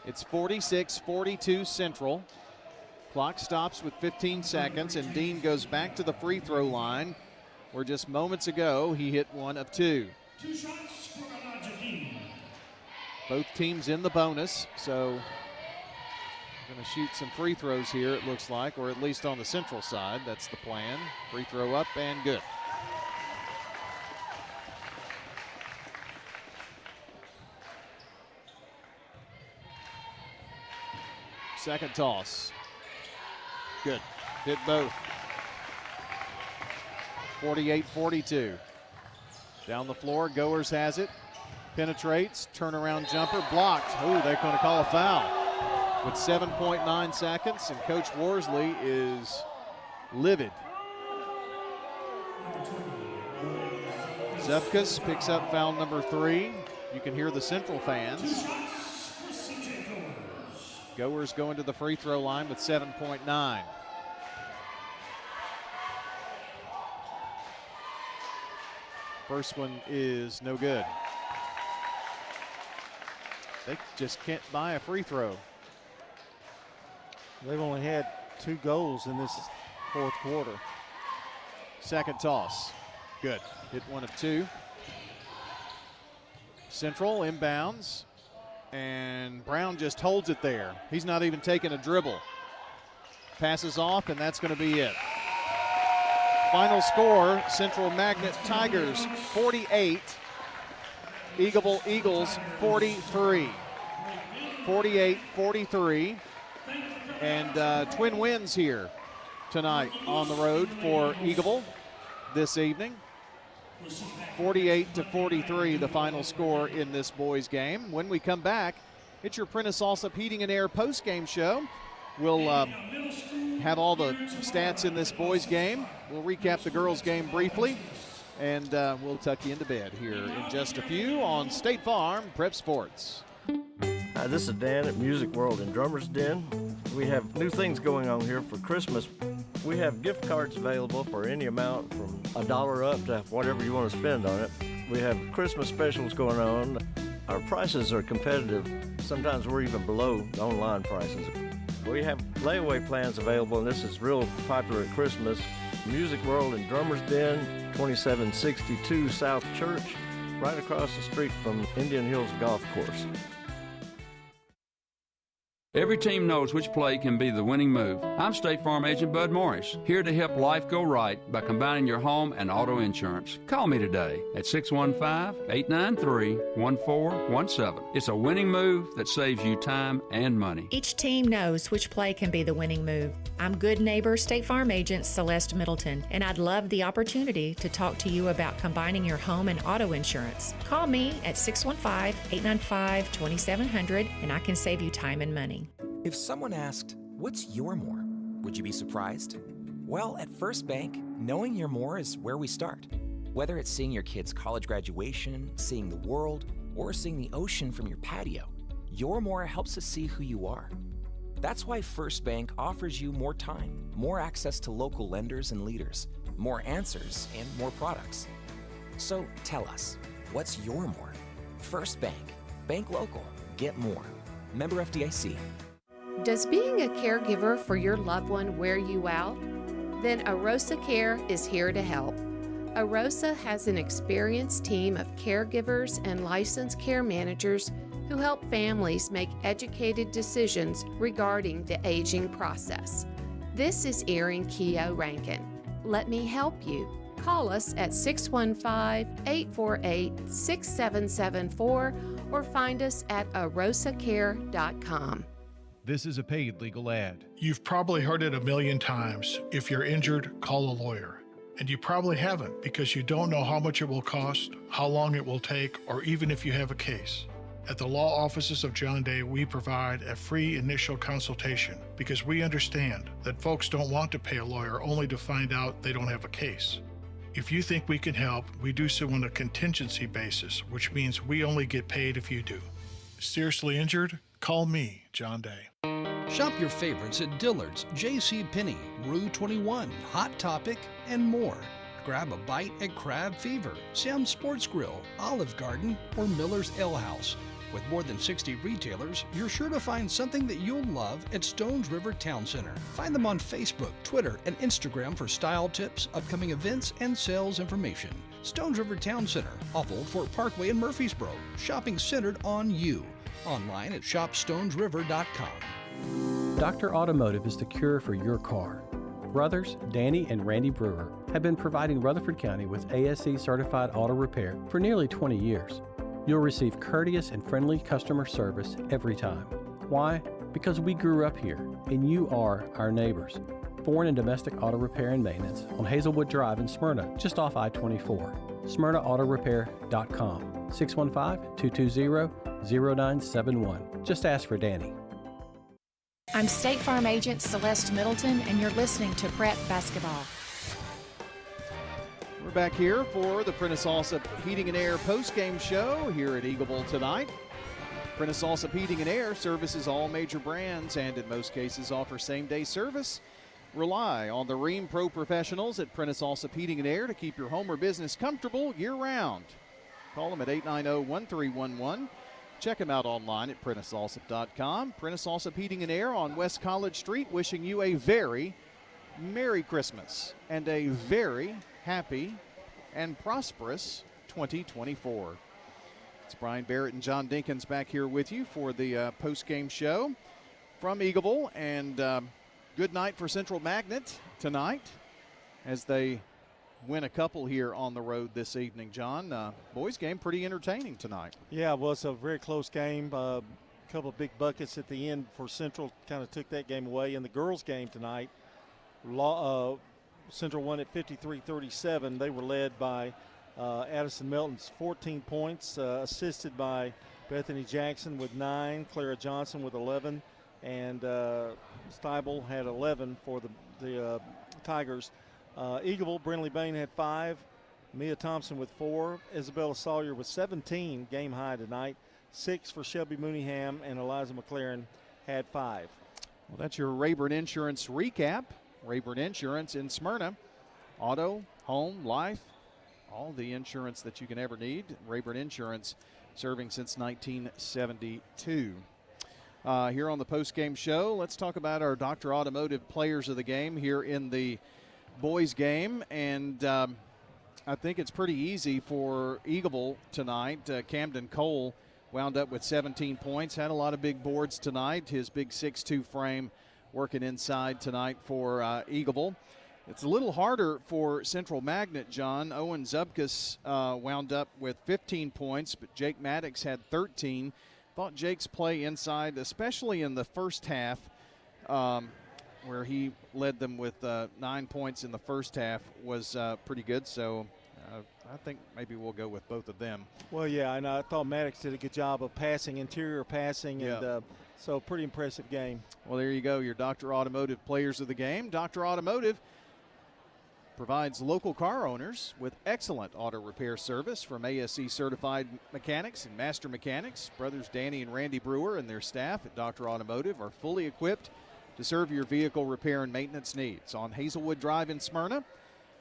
It's 46-42 Central. Clock stops with 15 seconds, and Dean goes back to the free throw line where just moments ago he hit 1 of 2. 2 shots for Elijah Dean. Both teams in the bonus, so going to shoot some free throws here, it looks like, or at least on the Central side. That's the plan. Free throw up and good. Second toss. Good. Hit both. 48-42. Down the floor, Goers has it. Penetrates, turnaround jumper, blocked. Oh, they're going to call a foul with 7.9 seconds, and Coach Worsley is livid. Zepkus picks up foul number 3. You can hear the Central fans. Goers going to the free throw line with 7.9. First one is no good. They just can't buy a free throw. They've only had 2 goals in this 4th quarter. Second toss. Good. Hit 1 of 2. Central inbounds. And Brown just holds it there. He's not even taking a dribble. Passes off, and that's going to be it. Final score, Central Magnet Tigers 48, Eagleville Eagles 43. 48-43. And twin wins here tonight on the road for Eagleville. this evening. 48-43, the final score in this boys game. When we come back, it's your Prentice Allsup Heating and Air post-game show. We'll have all the stats in this boys game. We'll recap the girls game briefly, and we'll tuck you into bed here in just a few on State Farm Prep Sports. Hi, this is Dan at Music World in Drummer's Den. We have new things going on here for Christmas. We have gift cards available for any amount from $1 up to whatever you want to spend on it. We have Christmas specials going on. Our prices are competitive. Sometimes we're even below the online prices. We have layaway plans available, and this is real popular at Christmas. Music World in Drummer's Den, 2762 South Church, right across the street from Indian Hills Golf Course. Every team knows which play can be the winning move. I'm State Farm Agent Bud Morris, here to help life go right by combining your home and auto insurance. Call me today at 615-893-1417. It's a winning move that saves you time and money. Each team knows which play can be the winning move. I'm good neighbor State Farm Agent Celeste Middleton, and I'd love the opportunity to talk to you about combining your home and auto insurance. Call me at 615-895-2700, and I can save you time and money. If someone asked, "What's your more?" would you be surprised? Well, at First Bank, knowing your more is where we start. Whether it's seeing your kid's college graduation, seeing the world, or seeing the ocean from your patio, your more helps us see who you are. That's why First Bank offers you more time, more access to local lenders and leaders, more answers, and more products. So tell us, what's your more? First Bank. Bank local. Get more. Member FDIC. Does being a caregiver for your loved one wear you out? Then Arosa Care is here to help. Arosa has an experienced team of caregivers and licensed care managers who help families make educated decisions regarding the aging process. This is Erin Keogh Rankin. Let me help you. Call us at 615-848-6774 or find us at arosacare.com. This is a paid legal ad. You've probably heard it a million times. If you're injured, call a lawyer. And you probably haven't because you don't know how much it will cost, how long it will take, or even if you have a case. At the law offices of John Day, we provide a free initial consultation because we understand that folks don't want to pay a lawyer only to find out they don't have a case. If you think we can help, we do so on a contingency basis, which means we only get paid if you do. Seriously injured? Call me, John Day. Shop your favorites at Dillard's, JCPenney, Rue 21, Hot Topic, and more. Grab a bite at Crab Fever, Sam's Sports Grill, Olive Garden, or Miller's Ale House. With more than 60 retailers, you're sure to find something that you'll love at Stones River Town Center. Find them on Facebook, Twitter, and Instagram for style tips, upcoming events, and sales information. Stones River Town Center, off Old Fort Parkway in Murfreesboro. Shopping centered on you. Online at shopstonesriver.com. Dr. Automotive is the cure for your car. Brothers Danny and Randy Brewer have been providing Rutherford County with ASE certified auto repair for nearly 20 years. You'll receive courteous and friendly customer service every time. Why? Because we grew up here, and you are our neighbors. Foreign and domestic auto repair and maintenance on Hazelwood Drive in Smyrna, just off I-24. SmyrnaAutorepair.com, 615-220-0971. Just ask for Danny. I'm State Farm Agent Celeste Middleton, and you're listening to Prep Basketball. We're back here for the Prentice Allsup Heating and Air post-game show here at Eagleville tonight. Prentice Allsup Heating and Air services all major brands and in most cases offer same-day service. Rely on the Rheem Pro professionals at Prentice Allsup Heating and Air to keep your home or business comfortable year-round. Call them at 890-1311. Check them out online at PrenticeAllsup.com. Prentice Allsup Heating and Air on West College Street, wishing you a very Merry Christmas and a very happy and prosperous 2024. It's Brian Barrett and John Dinkins back here with you for the post-game show from Eagleville. And good night for Central Magnet tonight as they win a couple here on the road this evening, John. Boys game pretty entertaining tonight. Yeah, well, it's a very close game. A couple of big buckets at the end for Central kind of took that game away. And the girls game tonight, Central won at 53-37. They were led by Addison Melton's 14 points, assisted by Bethany Jackson with 9, Clara Johnson with 11, and Steibel had 11 for the Tigers. Eagleville, Brinley Bain had 5, Mia Thompson with 4, Isabella Sawyer with 17, game high tonight, 6 for Shelby Mooneyham, and Eliza McLaren had 5. Well, that's your Rayburn Insurance recap. Rayburn Insurance in Smyrna. Auto, home, life, all the insurance that you can ever need. Rayburn Insurance serving since 1972. Here on the post-game show, let's talk about our Dr. Automotive players of the game here in the boys game. And I think it's pretty easy for Eagleville tonight. Camden Cole wound up with 17 points, had a lot of big boards tonight. His big 6'2 frame working inside tonight for Eagleville. It's a little harder for Central Magnet, John. Owen Zubkus wound up with 15 points, but Jake Maddox had 13. Thought Jake's play inside, especially in the first half, where he led them with 9 points in the first half, was pretty good. So I think maybe we'll go with both of them. Well, yeah, and I thought Maddox did a good job of passing, interior passing, and so pretty impressive game. Well, there you go, your Dr. Automotive players of the game. Dr. Automotive provides local car owners with excellent auto repair service from ASE certified mechanics and master mechanics. Brothers Danny and Randy Brewer and their staff at Dr. Automotive are fully equipped to serve your vehicle repair and maintenance needs on Hazelwood Drive in Smyrna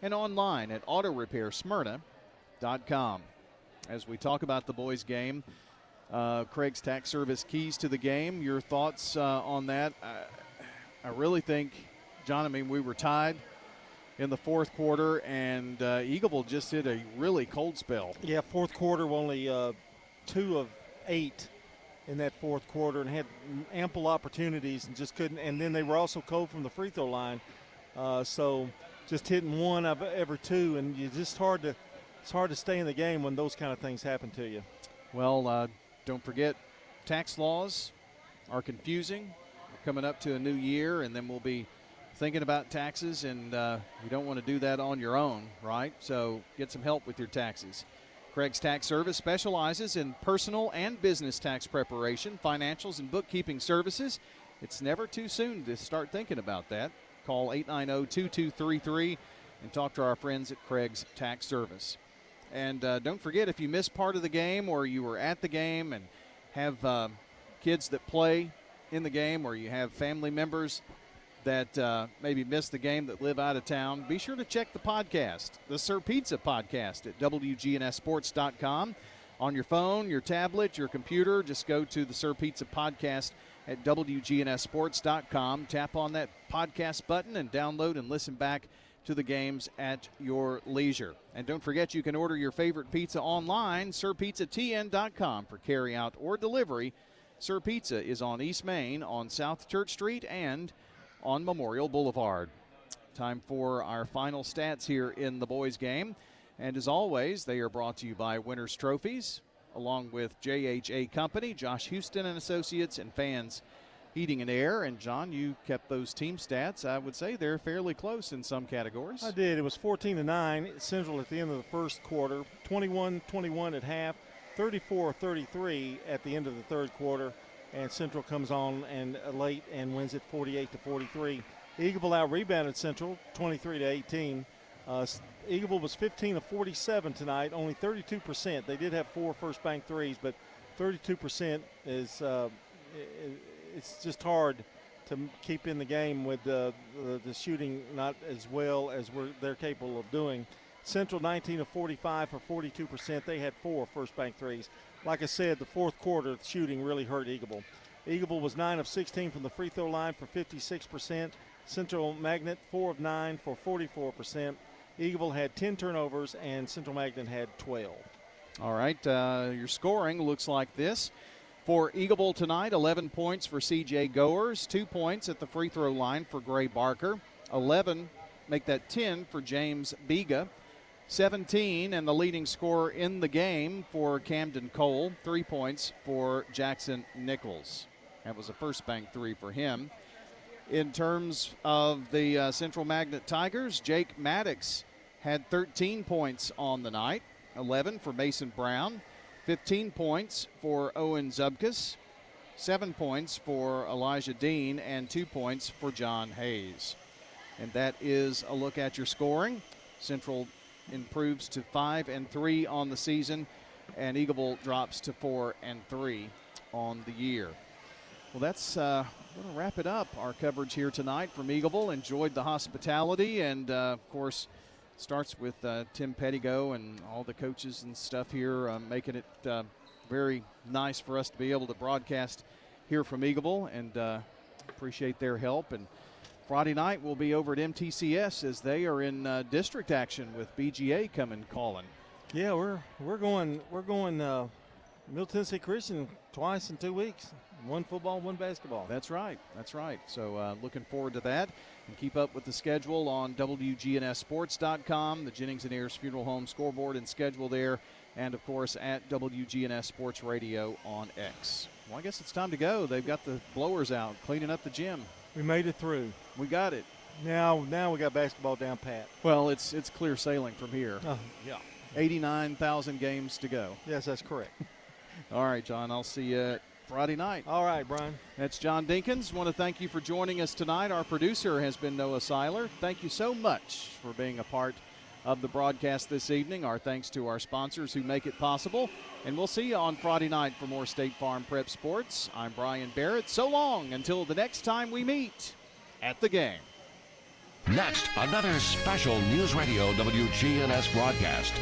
and online at autorepairsmyrna.com. As we talk about the boys game, Craig's Tax Service keys to the game. Your thoughts on that? I really think, John, I mean, we were tied in the fourth quarter, and Eagleville just hit a really cold spell. Yeah, fourth quarter, only 2 of 8 in that fourth quarter, and had ample opportunities and just couldn't. And then they were also cold from the free throw line, so just hitting 1 of every 2, and it's hard to stay in the game when those kind of things happen to you. Well, don't forget, tax laws are confusing. We're coming up to a new year, and then we'll be thinking about taxes, and you don't want to do that on your own, right? So get some help with your taxes. Craig's Tax Service specializes in personal and business tax preparation, financials, and bookkeeping services. It's never too soon to start thinking about that. Call 890-2233 and talk to our friends at Craig's Tax Service. And don't forget, if you missed part of the game or you were at the game and have kids that play in the game, or you have family members that maybe missed the game that live out of town, be sure to check the podcast, the Sir Pizza podcast at WGNSsports.com. On your phone, your tablet, your computer, just go to the Sir Pizza podcast at WGNSsports.com. Tap on that podcast button and download and listen back to the games at your leisure. And don't forget, you can order your favorite pizza online, SirPizzaTN.com, for carry-out or delivery. Sir Pizza is on East Main, on South Church Street, and on Memorial Boulevard. Time for our final stats here in the boys game. And as always, they are brought to you by Winners Trophies, along with JHA Company, Josh Houston and Associates, and Fans Heating and Air. And John, you kept those team stats. I would say they're fairly close in some categories. I did. It was 14-9 Central at the end of the first quarter, 21-21 at half, 34-33 at the end of the third quarter. And Central comes on and late and wins it 48-43. Eagleville out-rebounded Central 23-18. Eagleville was 15 of 47 tonight, only 32%. They did have 4 first bank threes, but 32% is it's just hard to keep in the game with the shooting not as well as they're capable of doing. Central 19 of 45 for 42%. They had 4 first bank threes. Like I said, the fourth quarter, the shooting really hurt Eagleville. Eagleville was 9 of 16 from the free throw line for 56%. Central Magnet 4 of 9 for 44%. Eagleville had 10 turnovers, and Central Magnet had 12. All right, your scoring looks like this. For Eagleville tonight, 11 points for C.J. Goers, 2 points at the free throw line for Gray Barker, 11, make that 10 for James Biga, 17, and the leading scorer in the game for Camden Cole, 3 points for Jackson Nichols. That was a first bank 3 for him. In terms of the Central Magnet Tigers, Jake Maddox had 13 points on the night, 11 for Mason Brown, 15 points for Owen Zubkas, 7 points for Elijah Dean, and 2 points for John Hayes. And that is a look at your scoring. Central improves to 5-3 on the season, and Eagleville drops to 4-3 on the year. Well, that's going to wrap it up, our coverage here tonight from Eagleville. Enjoyed the hospitality, and of course, starts with Tim Pettigo and all the coaches and stuff here, making it very nice for us to be able to broadcast here from Eagleville, and appreciate their help. And Friday night we'll be over at MTCS as they are in district action with BGA calling. Yeah, we're going Middle Tennessee Christian twice in 2 weeks. One football, one basketball. That's right. So looking forward to that. And keep up with the schedule on WGNSSports.com, the Jennings and Ayers Funeral Home scoreboard and schedule there, and, of course, at WGNS Sports Radio on X. Well, I guess it's time to go. They've got the blowers out, cleaning up the gym. We made it through. We got it. Now we got basketball down pat. Well, it's clear sailing from here. Yeah. 89,000 games to go. Yes, that's correct. All right, John, I'll see you Friday night. All right, Brian. That's John Dinkins. Want to thank you for joining us tonight. Our producer has been Noah Seiler. Thank you so much for being a part of the broadcast this evening. Our thanks to our sponsors who make it possible. And we'll see you on Friday night for more State Farm Prep Sports. I'm Brian Barrett. So long until the next time we meet at the game. Next, another special News Radio WGNS broadcast.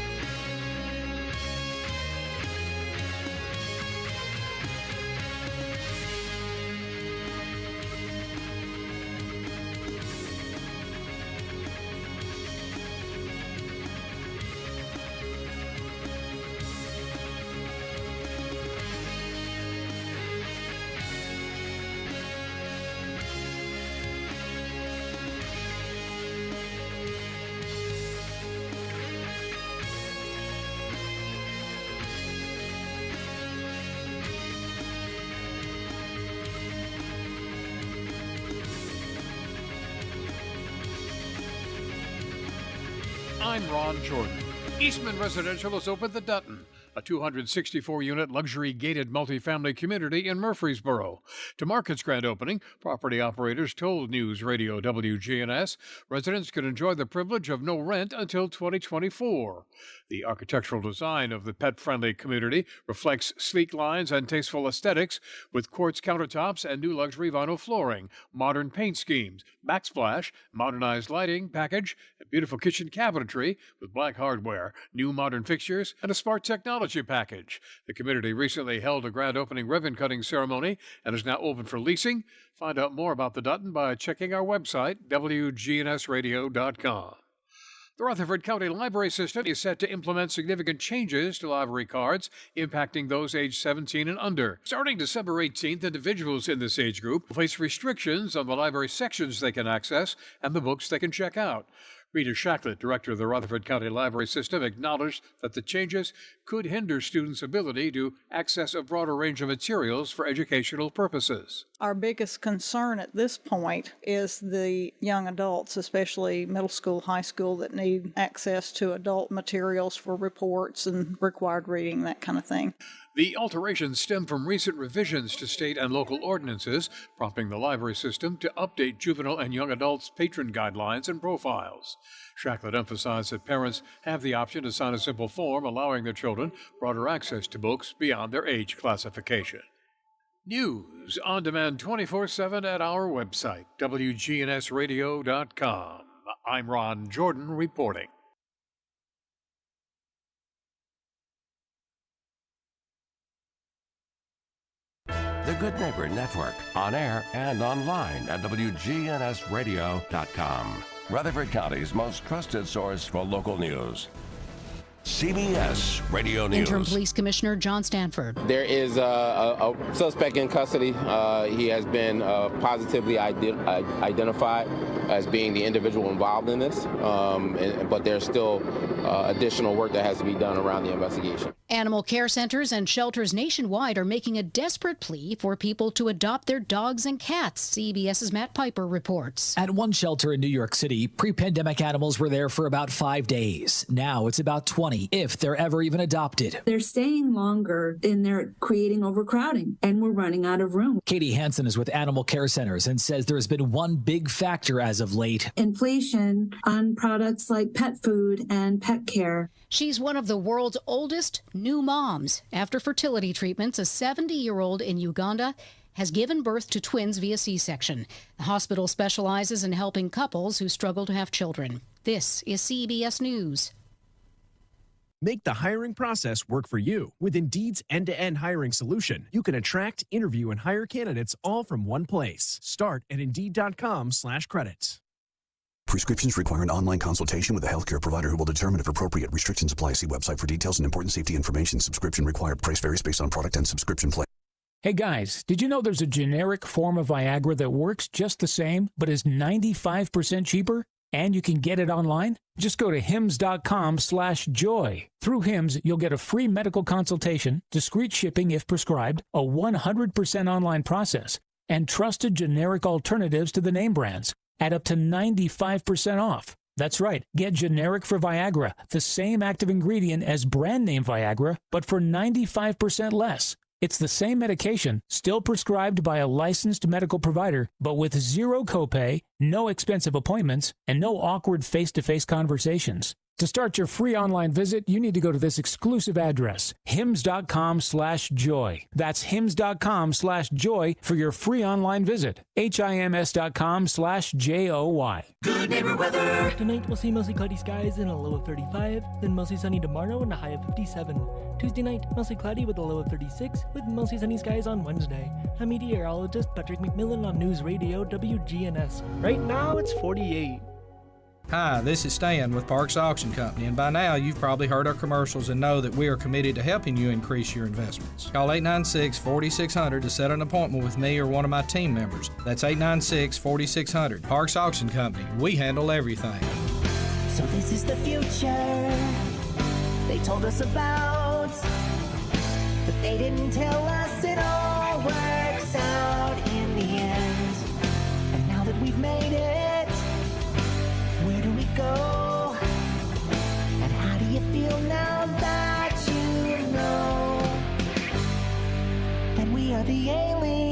I'm Ron Jordan. Eastman Residential has opened the Dutton, a 264-unit luxury gated multifamily community in Murfreesboro. To mark its grand opening, property operators told News Radio WGNS residents could enjoy the privilege of no rent until 2024. The architectural design of the pet-friendly community reflects sleek lines and tasteful aesthetics with quartz countertops and new luxury vinyl flooring, modern paint schemes, backsplash, modernized lighting package, a beautiful kitchen cabinetry with black hardware, new modern fixtures, and a smart technology package. The community recently held a grand opening ribbon-cutting ceremony and is now open for leasing. Find out more about the Dutton by checking our website, WGNSradio.com. The Rutherford County Library System is set to implement significant changes to library cards impacting those aged 17 and under. Starting December 18th, individuals in this age group will face restrictions on the library sections they can access and the books they can check out. Rita Shacklett, director of the Rutherford County Library System, acknowledged that the changes could hinder students' ability to access a broader range of materials for educational purposes. Our biggest concern at this point is the young adults, especially middle school, high school, that need access to adult materials for reports and required reading, that kind of thing. The alterations stem from recent revisions to state and local ordinances, prompting the library system to update juvenile and young adults' patron guidelines and profiles. Shacklett emphasized that parents have the option to sign a simple form allowing their children broader access to books beyond their age classification. News on demand 24/7 at our website, WGNSradio.com. I'm Ron Jordan reporting. The Good Neighbor Network, on air and online at WGNSradio.com. Rutherford County's most trusted source for local news. CBS Radio News. Interim Police Commissioner John Stanford. There is a suspect in custody. He has been positively identified as being the individual involved in this, but there's still additional work that has to be done around the investigation. Animal care centers and shelters nationwide are making a desperate plea for people to adopt their dogs and cats, CBS's Matt Piper reports. At one shelter in New York City, pre-pandemic animals were there for about 5 days. Now it's about 20, if they're ever even adopted. They're staying longer and they're creating overcrowding, and we're running out of room. Katie Hansen is with Animal Care Centers and says there has been one big factor as of late. Inflation on products like pet food and pet care. She's one of the world's oldest new moms. After fertility treatments, a 70-year-old in Uganda has given birth to twins via C-section. The hospital specializes in helping couples who struggle to have children. This is CBS News. Make the hiring process work for you. With Indeed's end-to-end hiring solution, you can attract, interview, and hire candidates all from one place. Start at Indeed.com/credits. Prescriptions require an online consultation with a healthcare provider who will determine if appropriate. Restrictions apply. See website for details and important safety information. Subscription required. Price varies based on product and subscription plan. Hey guys, did you know there's a generic form of Viagra that works just the same, but is 95% cheaper? And you can get it online? Just go to hims.com/joy. Through Hims, you'll get a free medical consultation, discreet shipping if prescribed, a 100% online process, and trusted generic alternatives to the name brands at up to 95% off. That's right, get generic for Viagra, the same active ingredient as brand name Viagra, but for 95% less. It's the same medication, still prescribed by a licensed medical provider, but with zero copay, no expensive appointments, and no awkward face-to-face conversations. To start your free online visit, you need to go to this exclusive address, hims.com/joy. That's hims.com/joy for your free online visit. hims.com/joy. Good neighbor weather. Tonight we'll see mostly cloudy skies and a low of 35, then mostly sunny tomorrow and a high of 57. Tuesday night, mostly cloudy with a low of 36, with mostly sunny skies on Wednesday. I'm meteorologist Patrick McMillan on News Radio WGNS. Right now it's 48. Hi, this is Stan with Parks Auction Company, and by now you've probably heard our commercials and know that we are committed to helping you increase your investments. Call 896-4600 to set an appointment with me or one of my team members. That's 896-4600. Parks Auction Company. We handle everything. So this is the future they told us about, but they didn't tell us it all works out in the end. And now that we've made it, where do we go? And how do you feel now that you know that we are the aliens?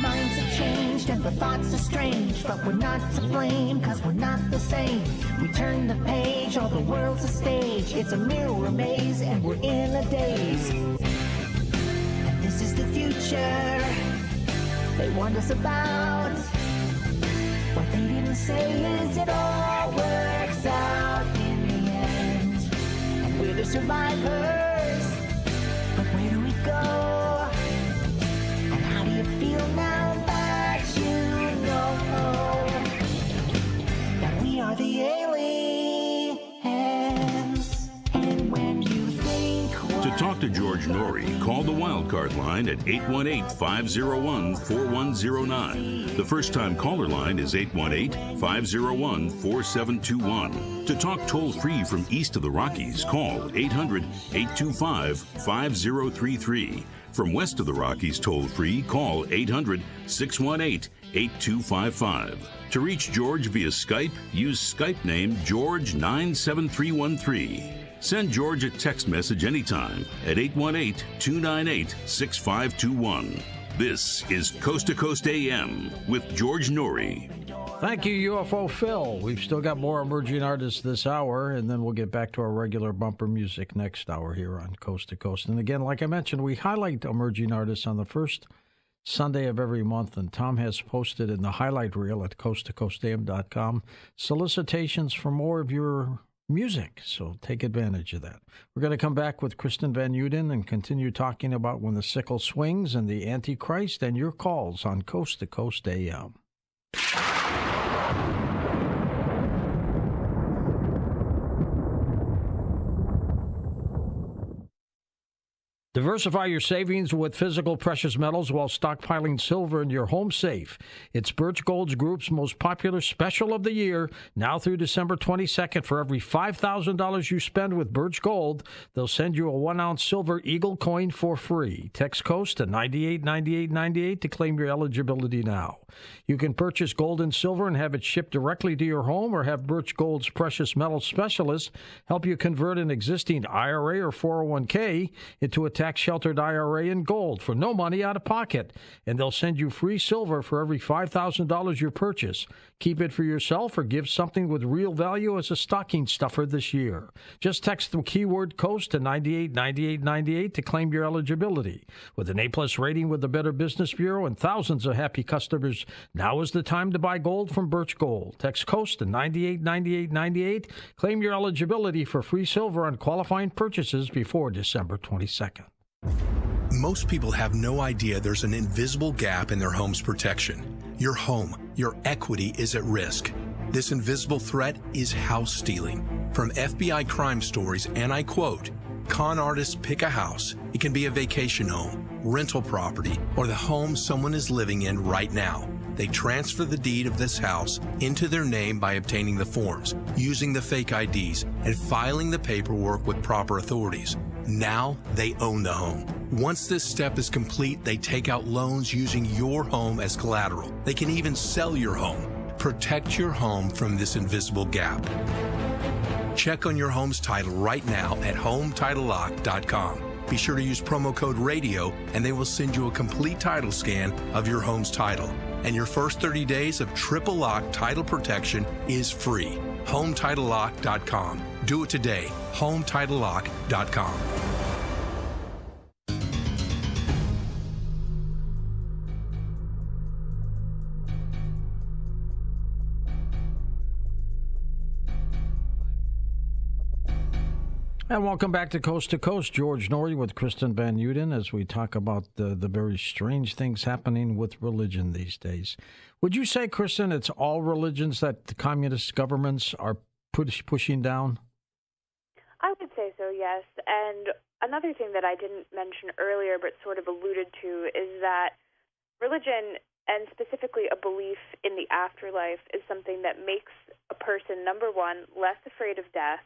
Minds have changed and the thoughts are strange, but we're not to blame, cause we're not the same. We turn the page, all the world's a stage. It's a mirror maze and we're in a daze. And this is the future they warned us about. What they didn't say is it all works out in the end. And we're the survivors, but where do we go? And how do you feel now that you know that we are the aliens? And when you think to talk to George Norrie, call the Wildcard line at 818-501-4109. The first-time caller line is 818-501-4721. To talk toll-free from east of the Rockies, call 800-825-5033. From west of the Rockies toll-free, call 800-618-8255. To reach George via Skype, use Skype name George97313. Send George a text message anytime at 818-298-6521. This is Coast to Coast AM with George Norrie. Thank you, UFO Phil. We've still got more emerging artists this hour, and then we'll get back to our regular bumper music next hour here on Coast to Coast. And again, like I mentioned, we highlight emerging artists on the first Sunday of every month, and Tom has posted in the highlight reel at coasttocoastam.com solicitations for more of your music, so take advantage of that. We're going to come back with Kristen Van Uden and continue talking about When the Sickle Swings and the Antichrist and your calls on Coast to Coast AM. Diversify your savings with physical precious metals while stockpiling silver in your home safe. It's Birch Gold Group's most popular special of the year. Now through December 22nd, for every $5,000 you spend with Birch Gold, they'll send you a 1-ounce silver Eagle coin for free. Text COAST to 989898 to claim your eligibility now. You can purchase gold and silver and have it shipped directly to your home, or have Birch Gold's precious metal specialists help you convert an existing IRA or 401k into a tax-sheltered IRA in gold for no money out of pocket. And they'll send you free silver for every $5,000 you purchase. Keep it for yourself or give something with real value as a stocking stuffer this year. Just text the keyword COAST to 989898 to claim your eligibility. With an A-plus rating with the Better Business Bureau and thousands of happy customers, now is the time to buy gold from Birch Gold. Text COAST to 989898. Claim your eligibility for free silver on qualifying purchases before December 22nd. Most people have no idea there's an invisible gap in their home's protection. Your home, your equity is at risk. This invisible threat is house stealing. From FBI crime stories, and I quote, "Con artists pick a house. It can be a vacation home, rental property, or the home someone is living in right now. They transfer the deed of this house into their name by obtaining the forms, using the fake IDs, and filing the paperwork with proper authorities. Now they own the home. Once this step is complete, they take out loans using your home as collateral. They can even sell your home. Protect your home from this invisible gap. Check on your home's title right now at HomeTitleLock.com. Be sure to use promo code RADIO, and they will send you a complete title scan of your home's title. And your first 30 days of triple lock title protection is free. HomeTitleLock.com. Do it today. HomeTitleLock.com. And welcome back to Coast. George Norrie with Kristen Van Uden as we talk about the very strange things happening with religion these days. Would you say, Kristen, it's all religions that the communist governments are pushing down? I would say so, yes. And another thing that I didn't mention earlier but sort of alluded to is that religion, and specifically a belief in the afterlife, is something that makes a person, number one, less afraid of death,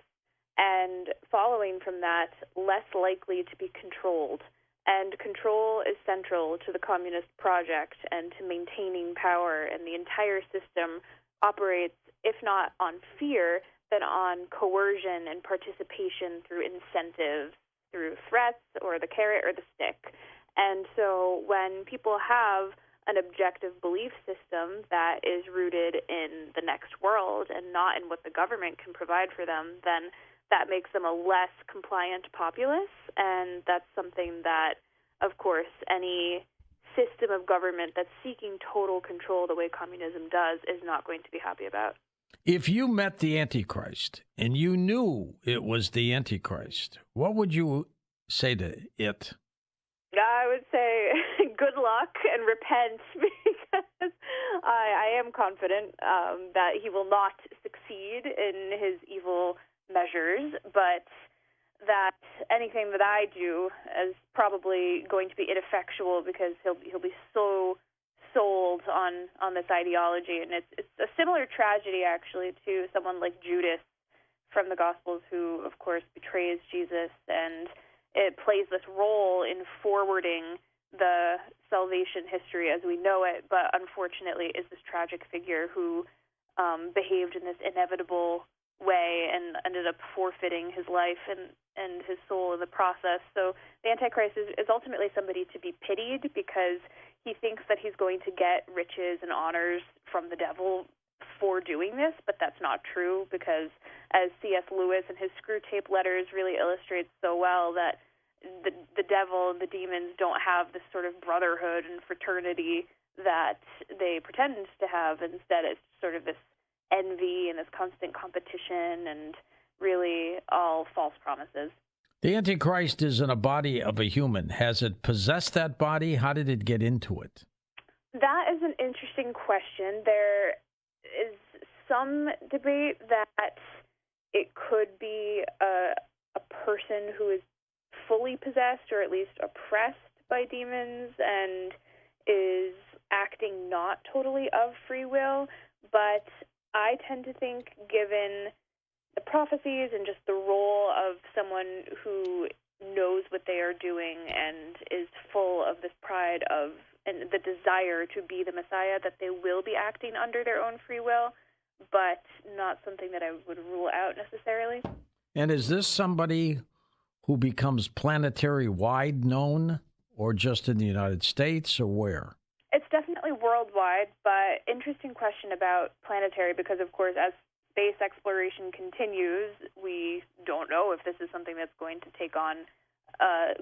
and following from that, less likely to be controlled. And control is central to the communist project and to maintaining power, and the entire system operates, if not on fear, then on coercion and participation through incentives, through threats or the carrot or the stick. And so when people have an objective belief system that is rooted in the next world and not in what the government can provide for them, then that makes them a less compliant populace, and that's something that, of course, any system of government that's seeking total control the way communism does is not going to be happy about. If you met the Antichrist and you knew it was the Antichrist, what would you say to it? I would say good luck and repent, because I am confident that he will not succeed in his evil measures, but that anything that I do is probably going to be ineffectual because he'll be so sold on this ideology. And it's a similar tragedy, actually, to someone like Judas from the Gospels, who, of course, betrays Jesus, and it plays this role in forwarding the salvation history as we know it, but unfortunately is this tragic figure who behaved in this inevitable way and ended up forfeiting his life and his soul in the process. So the Antichrist is ultimately somebody to be pitied, because he thinks that he's going to get riches and honors from the devil for doing this, but that's not true, because as C.S. Lewis in his Screw Tape Letters really illustrates so well, that the devil and the demons don't have this sort of brotherhood and fraternity that they pretend to have. Instead, it's sort of this envy and this constant competition, and really all false promises. The Antichrist is in a body of a human. Has it possessed that body? How did it get into it? That is an interesting question. There is some debate that it could be a person who is fully possessed or at least oppressed by demons and is acting not totally of free will. But I tend to think, given the prophecies and just the role of someone who knows what they are doing and is full of this pride of and the desire to be the Messiah, that they will be acting under their own free will, but not something that I would rule out necessarily. And is this somebody who becomes planetary-wide known, or just in the United States, or where? It's definitely worldwide, but interesting question about planetary, because, of course, as space exploration continues, we don't know if this is something that's going to take on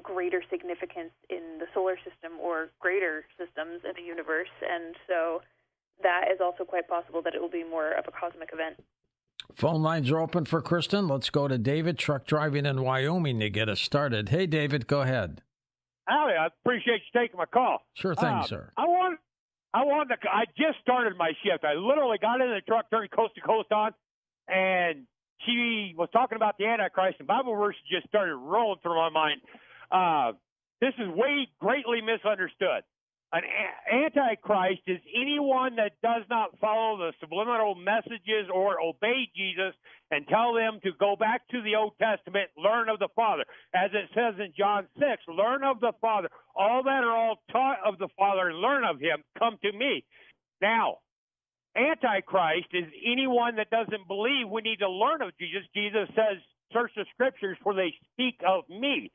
greater significance in the solar system or greater systems in the universe, and so that is also quite possible that it will be more of a cosmic event. Phone lines are open for Kristen. Let's go to David, truck driving in Wyoming, to get us started. Hey, David, go ahead. Howdy, I appreciate you taking my call. Sure thing, sir. I just started my shift. I literally got in the truck, turned coast to coast on, and she was talking about the Antichrist, and Bible verses just started rolling through my mind. This is greatly misunderstood. An Antichrist is anyone that does not follow the subliminal messages or obey Jesus and tell them to go back to the Old Testament, learn of the Father. As it says in John 6, learn of the Father. All that are all taught of the Father and learn of him, come to me. Now, Antichrist is anyone that doesn't believe we need to learn of Jesus. Jesus says, search the Scriptures for they speak of me.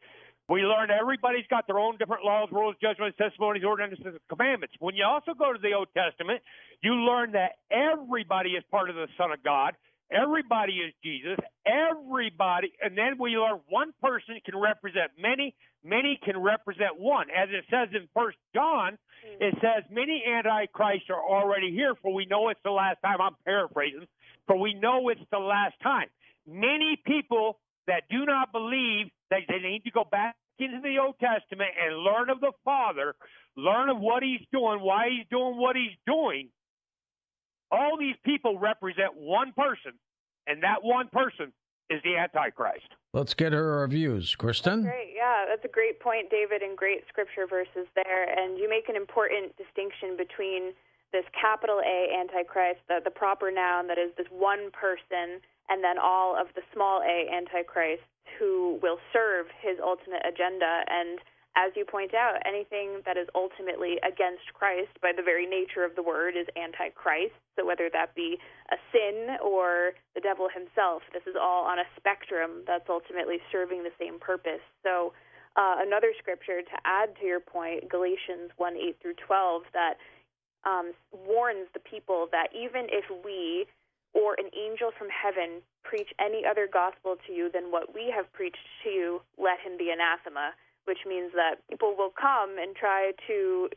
We learn everybody's got their own different laws, rules, judgments, testimonies, ordinances, and commandments. When you also go to the Old Testament, you learn that everybody is part of the Son of God. Everybody is Jesus. Everybody. And then we learn one person can represent many. Many can represent one. As it says in 1 John, it says, many antichrists are already here, for we know it's the last time. I'm paraphrasing. For we know it's the last time. Many people that do not believe that they need to go back into the Old Testament and learn of the Father, learn of what he's doing, why he's doing what he's doing. All these people represent one person, and that one person is the Antichrist. Let's get her views. Kristen? That's great. Yeah, that's a great point, David, and great scripture verses there. And you make an important distinction between this capital A Antichrist, the proper noun that is this one person, and then all of the small a Antichrists who will serve his ultimate agenda. And as you point out, anything that is ultimately against Christ by the very nature of the word is Antichrist. So whether that be a sin or the devil himself, this is all on a spectrum that's ultimately serving the same purpose. So another scripture to add to your point, Galatians 1:8-12, that warns the people that even if we or an angel from heaven preach any other gospel to you than what we have preached to you, let him be anathema, which means that people will come and try to,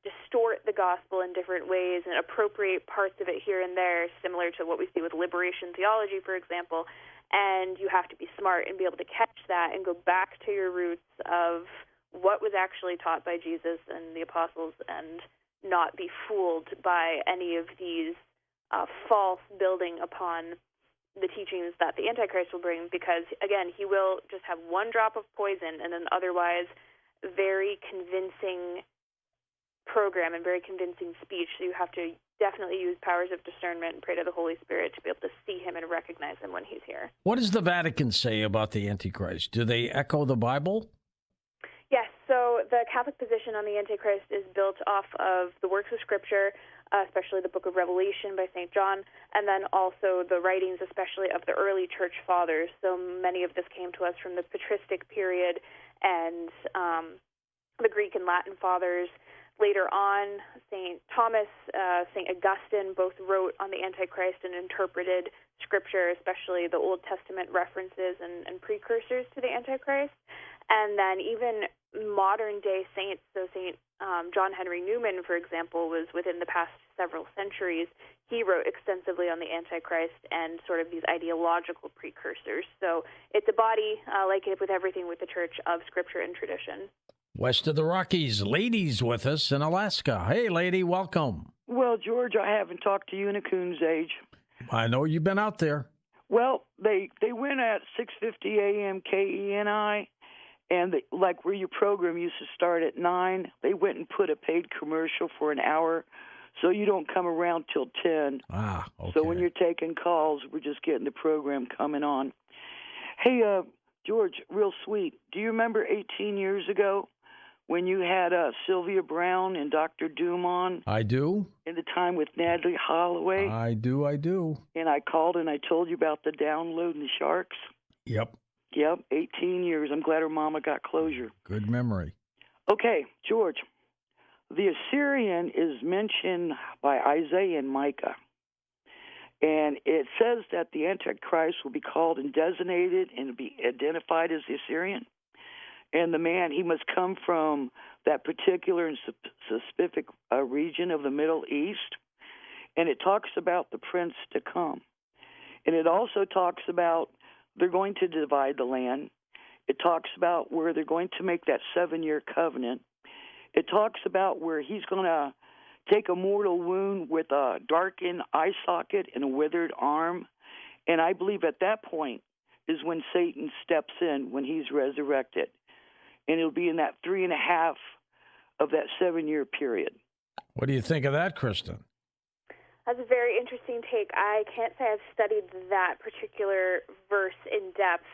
distort the gospel in different ways and appropriate parts of it here and there, similar to what we see with liberation theology, for example. And you have to be smart and be able to catch that and go back to your roots of what was actually taught by Jesus and the apostles and not be fooled by any of these false building upon the teachings that the Antichrist will bring, because, again, he will just have one drop of poison and an otherwise very convincing program and very convincing speech. So you have to definitely use powers of discernment and pray to the Holy Spirit to be able to see him and recognize him when he's here. What does the Vatican say about the Antichrist? Do they echo the Bible? Yes, so the Catholic position on the Antichrist is built off of the works of Scripture, especially the book of Revelation by St. John, and then also the writings, especially of the early church fathers. So many of this came to us from the patristic period and the Greek and Latin fathers. Later on, St. Thomas, St. Augustine both wrote on the Antichrist and interpreted Scripture, especially the Old Testament references and precursors to the Antichrist. And then even modern-day saints, so St. John Henry Newman, for example, was within the past several centuries. He wrote extensively on the Antichrist and sort of these ideological precursors. So it's a body, like it with everything with the Church, of Scripture and tradition. West of the Rockies, Lady's with us in Alaska. Hey, lady, welcome. Well, George, I haven't talked to you in a coon's age. I know you've been out there. Well, they went at 6:50 a.m. KENI, and like where your program used to start at 9, they went and put a paid commercial for an hour, so you don't come around till 10. Ah, okay. So when you're taking calls, we're just getting the program coming on. Hey, George, real sweet. Do you remember 18 years ago when you had Sylvia Brown and Dr. Doom on? I do. In the time with Natalie Holloway? I do. And I called and I told you about the download and the sharks? Yep. Yep, 18 years. I'm glad her mama got closure. Good memory. Okay, George. The Assyrian is mentioned by Isaiah and Micah. And it says that the Antichrist will be called and designated and be identified as the Assyrian. And the man, he must come from that particular and specific region of the Middle East. And it talks about the prince to come. And it also talks about they're going to divide the land. It talks about where they're going to make that 7-year covenant. It talks about where he's going to take a mortal wound with a darkened eye socket and a withered arm. And I believe at that point is when Satan steps in, when he's resurrected. And it'll be in that 3.5 of that 7-year period. What do you think of that, Kristen? That's a very interesting take. I can't say I've studied that particular verse in depth.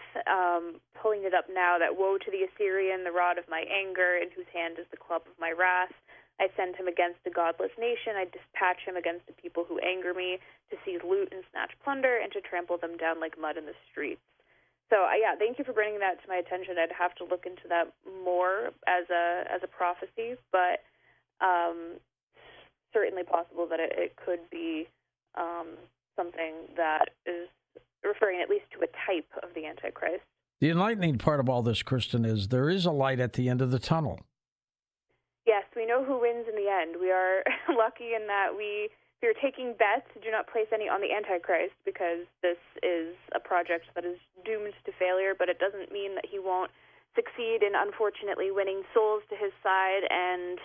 Pulling it up now, that woe to the Assyrian, the rod of my anger, in whose hand is the club of my wrath. I send him against a godless nation. I dispatch him against the people who anger me, to seize loot and snatch plunder, and to trample them down like mud in the streets. So, yeah, thank you for bringing that to my attention. I'd have to look into that more as a prophecy, but certainly possible that it could be something that is referring at least to a type of the Antichrist. The enlightening part of all this, Kristen, is there is a light at the end of the tunnel. Yes, we know who wins in the end. We are lucky in that if you're taking bets, do not place any on the Antichrist, because this is a project that is doomed to failure, but it doesn't mean that he won't succeed in, unfortunately, winning souls to his side and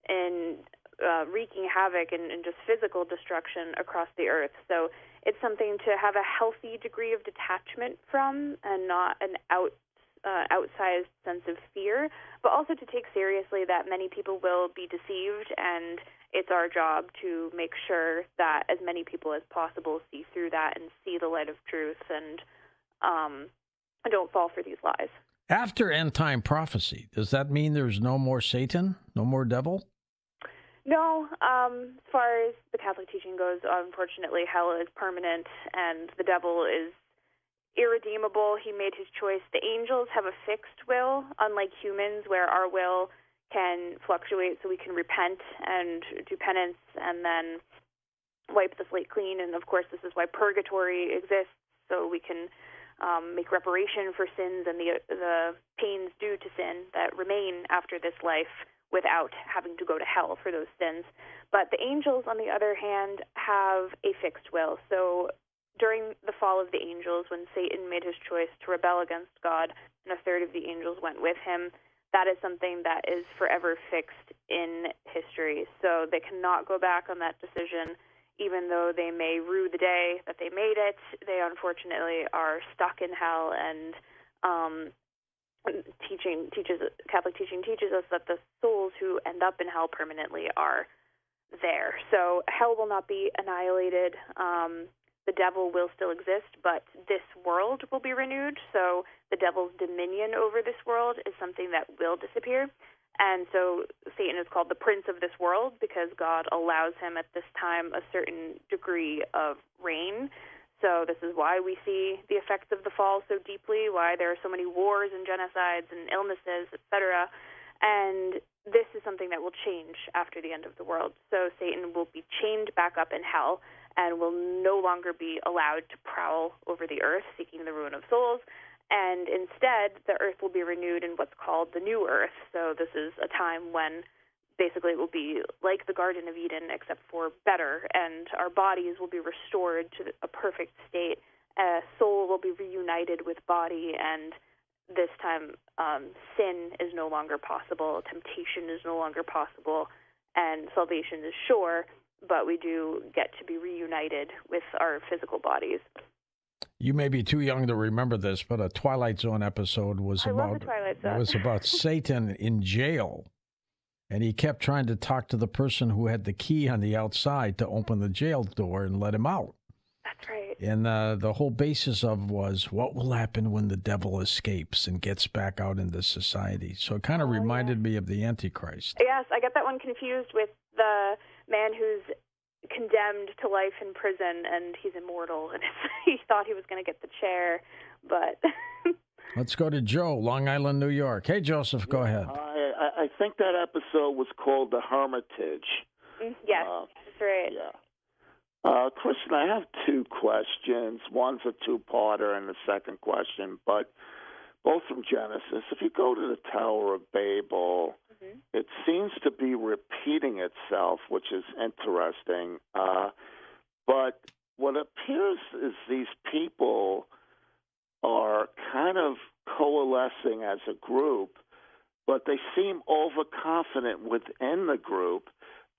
in wreaking havoc and just physical destruction across the earth. So it's something to have a healthy degree of detachment from, and not an outsized sense of fear, but also to take seriously that many people will be deceived, and it's our job to make sure that as many people as possible see through that and see the light of truth, and don't fall for these lies. After end-time prophecy, does that mean there's no more Satan, no more devil? No, as far as the Catholic teaching goes, unfortunately, hell is permanent, and the devil is irredeemable. He made his choice. The angels have a fixed will, unlike humans, where our will can fluctuate, so we can repent and do penance and then wipe the slate clean. And, of course, this is why purgatory exists, so we can make reparation for sins and the pains due to sin that remain after this life, without having to go to hell for those sins. But the angels, on the other hand, have a fixed will. So during the fall of the angels, when Satan made his choice to rebel against God, and a third of the angels went with him, that is something that is forever fixed in history. So they cannot go back on that decision. Even though they may rue the day that they made it, they unfortunately are stuck in hell, and Catholic teaching teaches us that the souls who end up in hell permanently are there. So hell will not be annihilated. The devil will still exist, but this world will be renewed. So the devil's dominion over this world is something that will disappear. And so Satan is called the prince of this world, because God allows him at this time a certain degree of reign. So this is why we see the effects of the fall so deeply, why there are so many wars and genocides and illnesses, etc. And this is something that will change after the end of the world. So Satan will be chained back up in hell and will no longer be allowed to prowl over the earth seeking the ruin of souls. And instead, the earth will be renewed in what's called the new earth. So this is a time when basically it will be like the Garden of Eden, except for better, and our bodies will be restored to a perfect state. Soul will be reunited with body, and this time sin is no longer possible, temptation is no longer possible, and salvation is sure, but we do get to be reunited with our physical bodies. You may be too young to remember this, but a Twilight Zone episode was love the Twilight Zone. It was about Satan in jail, and he kept trying to talk to the person who had the key on the outside to open the jail door and let him out. That's right. And the whole basis of was what will happen when the devil escapes and gets back out into society. So it kind of reminded me of the Antichrist. Yes, I get that one confused with the man who's condemned to life in prison and he's immortal, and he thought he was going to get the chair, but... Let's go to Joe, Long Island, New York. Hey, Joseph, go ahead. I think that episode was called The Hermitage. Yes, that's right. Yeah. Kristen, I have two questions. One's a two-parter and the second question, but both from Genesis. If you go to the Tower of Babel, it seems to be repeating itself, which is interesting. But what appears is these people are kind of coalescing as a group, but they seem overconfident within the group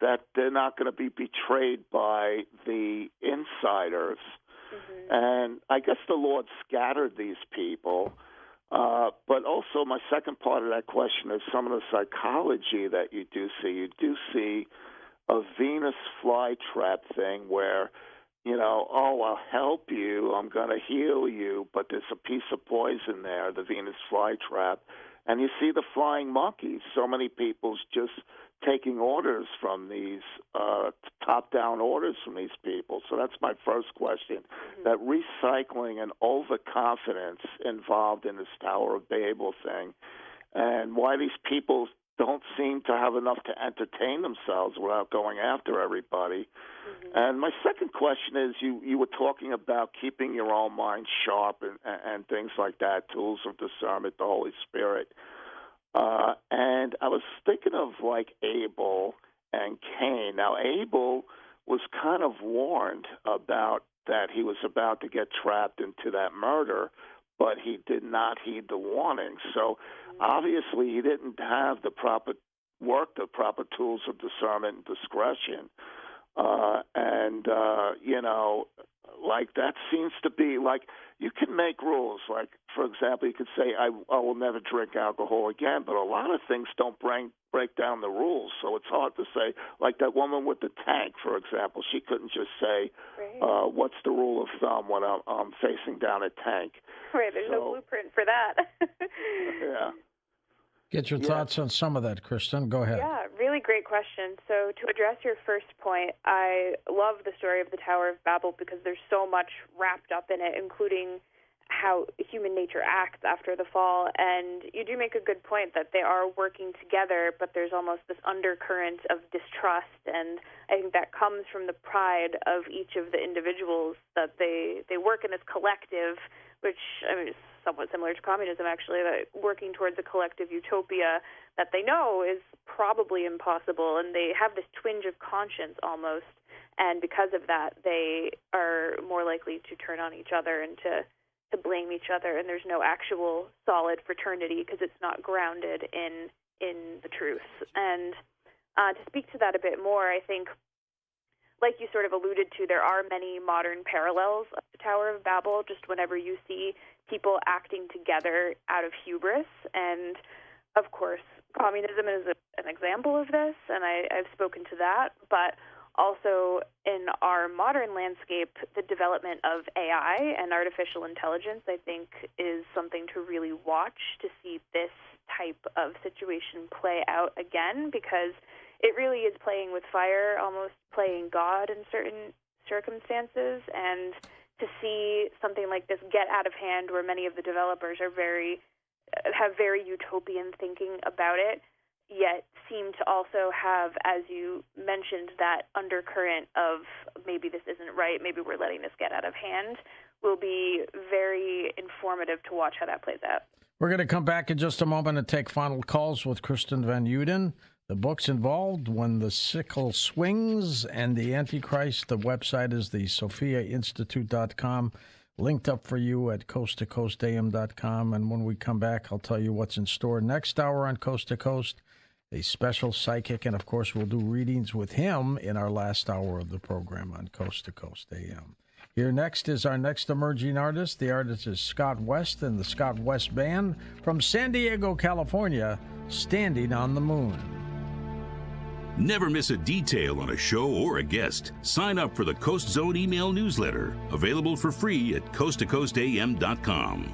that they're not going to be betrayed by the insiders. And I guess the Lord scattered these people. But also my second part of that question is some of the psychology that you do see. You do see a Venus flytrap thing where, you know, oh, I'll help you, I'm going to heal you, but there's a piece of poison there, the Venus flytrap. And you see the flying monkeys. So many people's just taking orders from these, top-down orders from these people. So that's my first question, that recycling and overconfidence involved in this Tower of Babel thing, and why these people don't seem to have enough to entertain themselves without going after everybody. And my second question is, you were talking about keeping your own mind sharp and things like that, tools of discernment, the Holy Spirit. And I was thinking of like Abel and Cain. Now, Abel was kind of warned about that he was about to get trapped into that murder, but he did not heed the warning. So obviously he didn't have the proper tools of discernment and discretion. You know, like that seems to be like you can make rules. Like, for example, you could say, I will never drink alcohol again, but a lot of things don't break down the rules. So it's hard to say, like that woman with the tank, for example, she couldn't just say, what's the rule of thumb when I'm facing down a tank? Right, there's no blueprint for that. Yeah. Get your thoughts on some of that, Kristen. Go ahead. Yeah, really great question. So to address your first point, I love the story of the Tower of Babel because there's so much wrapped up in it, including how human nature acts after the fall. And you do make a good point that they are working together, but there's almost this undercurrent of distrust. And I think that comes from the pride of each of the individuals, that they work in this collective, which I mean, is somewhat similar to communism, actually, that working towards a collective utopia that they know is probably impossible, and they have this twinge of conscience almost, and because of that, they are more likely to turn on each other and to blame each other, and there's no actual solid fraternity because it's not grounded in the truth. And to speak to that a bit more, I think, like you sort of alluded to, there are many modern parallels of the Tower of Babel, just whenever you see people acting together out of hubris. And, of course, communism is an example of this, and I've spoken to that. But also in our modern landscape, the development of AI and artificial intelligence, I think, is something to really watch to see this type of situation play out again, because it really is playing with fire, almost playing God in certain circumstances. And to see something like this get out of hand, where many of the developers have very utopian thinking about it, yet seem to also have, as you mentioned, that undercurrent of maybe this isn't right, maybe we're letting this get out of hand, will be very informative to watch how that plays out. We're going to come back in just a moment and take final calls with Kristen Van Uden. The book's involved, When the Sickle Swings, and the Antichrist. The website is the SophiaInstitute.com, linked up for you at coasttocoastam.com. And when we come back, I'll tell you what's in store next hour on Coast to Coast, a special psychic. And, of course, we'll do readings with him in our last hour of the program on Coast to Coast AM. Here next is our next emerging artist. The artist is Scott West and the Scott West Band from San Diego, California, Standing on the Moon. Never miss a detail on a show or a guest. Sign up for the Coast Zone email newsletter, available for free at coasttocoastam.com.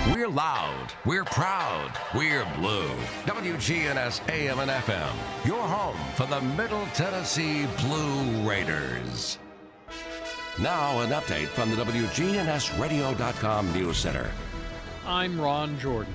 We're loud, we're proud, we're blue. WGNS AM and FM, your home for the Middle Tennessee Blue Raiders. Now an update from the WGNSradio.com News Center. I'm Ron Jordan.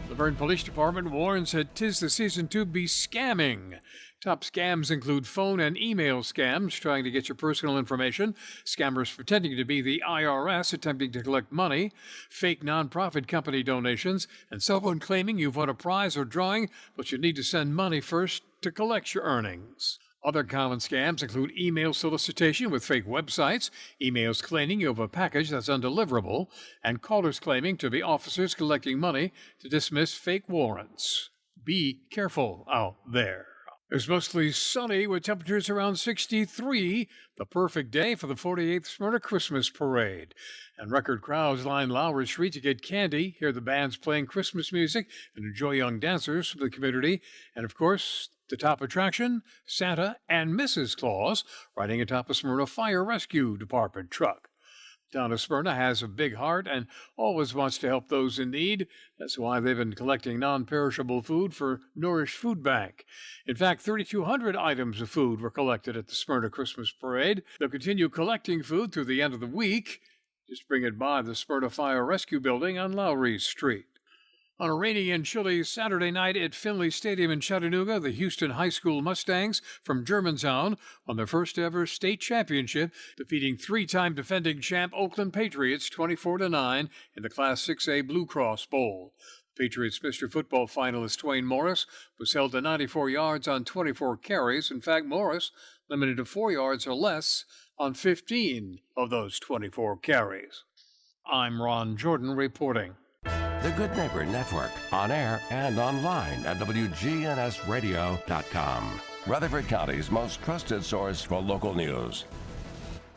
The Laverne Police Department warns that 'tis the season to be scamming. Top scams include phone and email scams trying to get your personal information, scammers pretending to be the IRS attempting to collect money, fake nonprofit company donations, and someone claiming you've won a prize or drawing, but you need to send money first to collect your earnings. Other common scams include email solicitation with fake websites, emails claiming you have a package that's undeliverable, and callers claiming to be officers collecting money to dismiss fake warrants. Be careful out there. It's mostly sunny with temperatures around 63, the perfect day for the 48th Smyrna Christmas Parade. And record crowds line Lowry Street to get candy, hear the bands playing Christmas music, and enjoy young dancers from the community. And of course, the top attraction, Santa and Mrs. Claus riding atop a Smyrna Fire Rescue Department truck. The town of Smyrna has a big heart and always wants to help those in need. That's why they've been collecting non-perishable food for Nourish Food Bank. In fact, 3,200 items of food were collected at the Smyrna Christmas Parade. They'll continue collecting food through the end of the week. Just bring it by the Smyrna Fire Rescue Building on Lowry Street. On a rainy and chilly Saturday night at Finley Stadium in Chattanooga, the Houston High School Mustangs from Germantown won their first ever state championship, defeating three-time defending champ Oakland Patriots 24-9 in the Class 6A Blue Cross Bowl. Patriots Mr. Football finalist Twain Morris was held to 94 yards on 24 carries. In fact, Morris limited to 4 yards or less on 15 of those 24 carries. I'm Ron Jordan reporting. The Good Neighbor Network, on air and online at WGNSradio.com. Rutherford County's most trusted source for local news.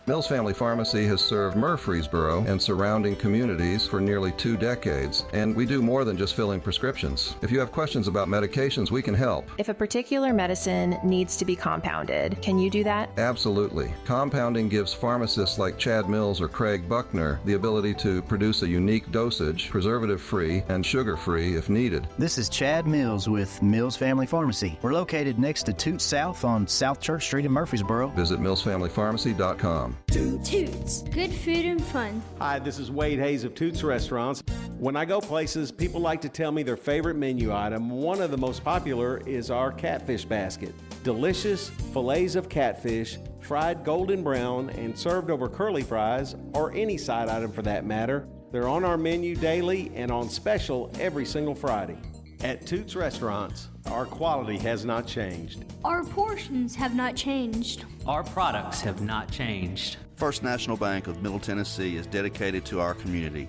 Mills Family Pharmacy has served Murfreesboro and surrounding communities for nearly 2 decades, and we do more than just filling prescriptions. If you have questions about medications, we can help. If a particular medicine needs to be compounded, can you do that? Absolutely. Compounding gives pharmacists like Chad Mills or Craig Buckner the ability to produce a unique dosage, preservative-free and sugar-free if needed. This is Chad Mills with Mills Family Pharmacy. We're located next to Toots South on South Church Street in Murfreesboro. Visit millsfamilypharmacy.com. Toots, good food and fun. Hi, this is Wade Hayes of Toots Restaurants. When I go places, people like to tell me their favorite menu item. One of the most popular is our catfish basket. Delicious fillets of catfish, fried golden brown and served over curly fries, or any side item for that matter. They're on our menu daily and on special every single Friday. At Toots Restaurants, our quality has not changed. Our portions have not changed. Our products have not changed. First National Bank of Middle Tennessee is dedicated to our community.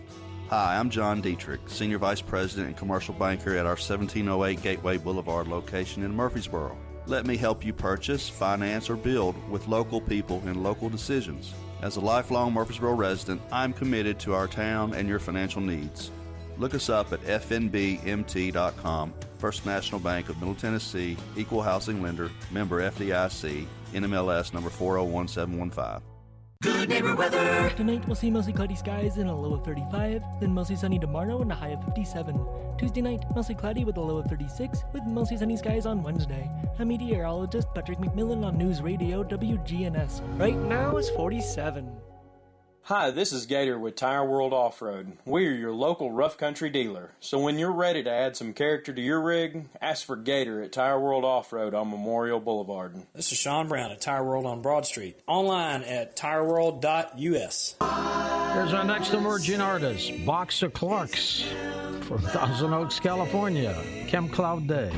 Hi, I'm John Dietrich, Senior Vice President and Commercial Banker at our 1708 Gateway Boulevard location in Murfreesboro. Let me help you purchase, finance, or build with local people and local decisions. As a lifelong Murfreesboro resident, I'm committed to our town and your financial needs. Look us up at fnbmt.com. First National Bank of Middle Tennessee, Equal Housing Lender, member FDIC, NMLS number 401715. Good neighbor weather. Tonight we'll see mostly cloudy skies and a low of 35, then mostly sunny tomorrow and a high of 57. Tuesday night, mostly cloudy with a low of 36, with mostly sunny skies on Wednesday. I'm meteorologist Patrick McMillan on News Radio WGNS. Right now it's 47. Hi, this is Gator with Tire World Off-Road. We are your local rough country dealer. So when you're ready to add some character to your rig, ask for Gator at Tire World Off-Road on Memorial Boulevard. This is Sean Brown at Tire World on Broad Street. Online at tireworld.us. Here's our next emerging artist, Box of Clarks from Thousand Oaks, California. Chem Cloud Day.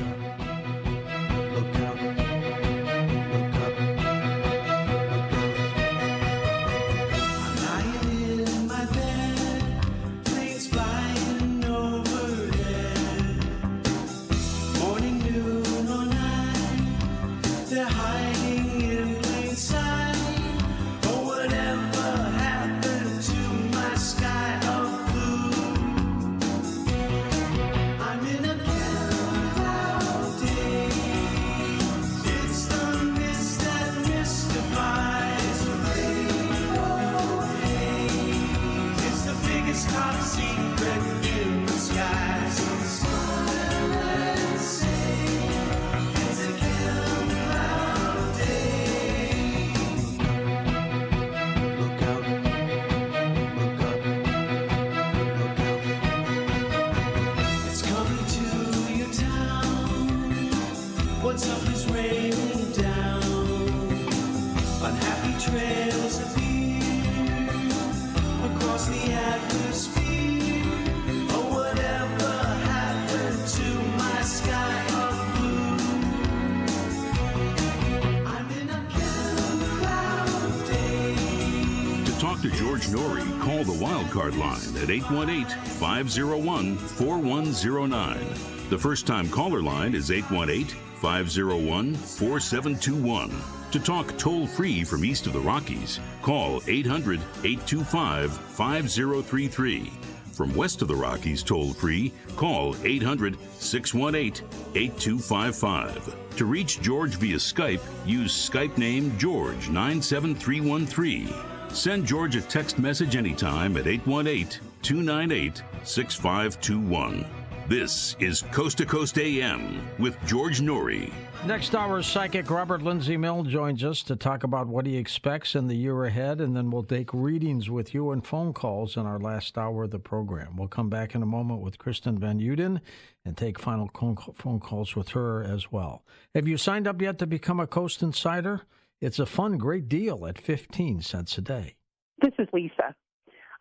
To George Norrie, call the Wildcard line at 818-501-4109. The first-time caller line is 818-501-4721. To talk toll-free from east of the Rockies, call 800-825-5033. From west of the Rockies toll-free, call 800-618-8255. To reach George via Skype, use Skype name George97313. Send George a text message anytime at 818-298-6521. This is Coast to Coast AM with George Norrie. Next hour, psychic Robert Lindsay Mill joins us to talk about what he expects in the year ahead, and then we'll take readings with you and phone calls in our last hour of the program. We'll come back in a moment with Kristen Van Uden and take final phone calls with her as well. Have you signed up yet to become a Coast Insider? It's a fun, great deal at 15 cents a day. This is Lisa.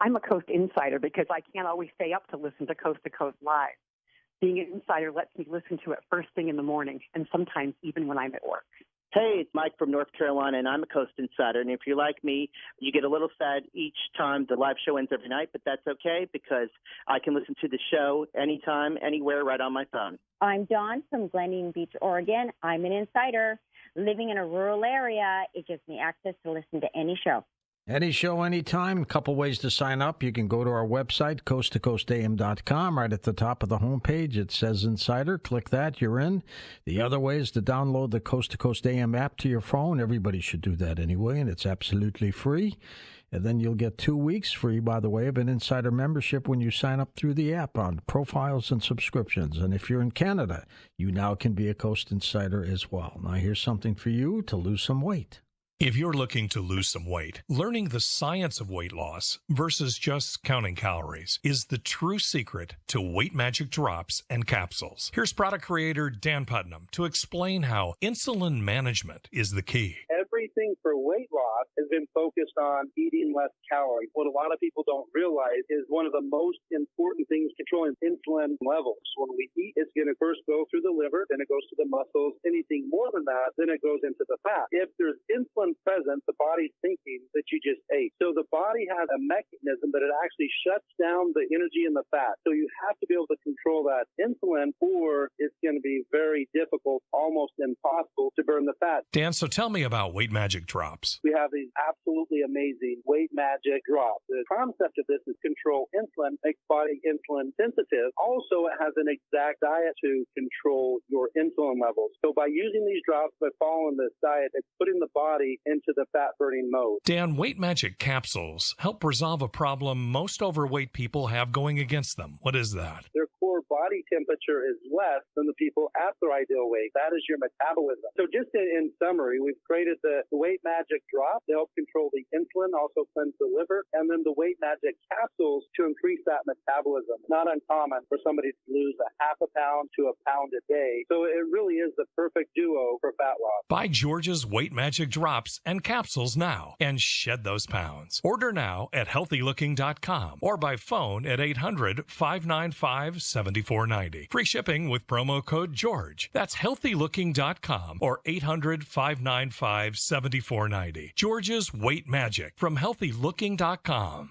I'm a Coast Insider because I can't always stay up to listen to Coast Live. Being an insider lets me listen to it first thing in the morning, and sometimes even when I'm at work. Hey, it's Mike from North Carolina, and I'm a Coast Insider. And if you're like me, you get a little sad each time the live show ends every night, but that's okay because I can listen to the show anytime, anywhere, right on my phone. I'm Dawn from Glendian Beach, Oregon. I'm an insider. Living in a rural area, it gives me access to listen to any show. Any show, anytime. A couple ways to sign up. You can go to our website, coasttocoastam.com. Right at the top of the homepage, it says Insider. Click that. You're in. The other way is to download the Coast to Coast AM app to your phone. Everybody should do that anyway, and it's absolutely free. And then you'll get 2 weeks free, by the way, of an Insider membership when you sign up through the app on profiles and subscriptions. And if you're in Canada, you now can be a Coast Insider as well. Now, here's something for you to lose some weight. If you're looking to lose some weight, learning the science of weight loss versus just counting calories is the true secret to Weight Magic drops and capsules. Here's product creator Dan Putnam to explain how insulin management is the key. Everything for weight loss has been focused on eating less calories. What a lot of people don't realize is one of the most important things controlling insulin levels. When we eat, it's going to first go through the liver, then it goes to the muscles. Anything more than that, then it goes into the fat. If there's insulin present, the body's thinking that you just ate. So the body has a mechanism that it actually shuts down the energy in the fat. So you have to be able to control that insulin, or it's going to be very difficult, almost impossible to burn the fat. Dan, so tell me about Weight Magic drops. We have these absolutely amazing Weight Magic drops. The concept of this is control insulin, make body insulin sensitive. Also, it has an exact diet to control your insulin levels. So by using these drops, by following this diet, it's putting the body into the fat-burning mode. Dan, Weight Magic capsules help resolve a problem most overweight people have going against them. What is that? They're core body temperature is less than the people at their ideal weight. That is your metabolism. So just in summary, we've created the Weight Magic Drop to help control the insulin, also cleanse the liver, and then the Weight Magic Capsules to increase that metabolism. Not uncommon for somebody to lose a half a pound to a pound a day. So it really is the perfect duo for fat loss. Buy George's Weight Magic Drops and Capsules now and shed those pounds. Order now at healthylooking.com or by phone at 800-595-7490. Free shipping with promo code GEORGE. That's healthylooking.com or 800-595-7490. George's Weight Magic from healthylooking.com.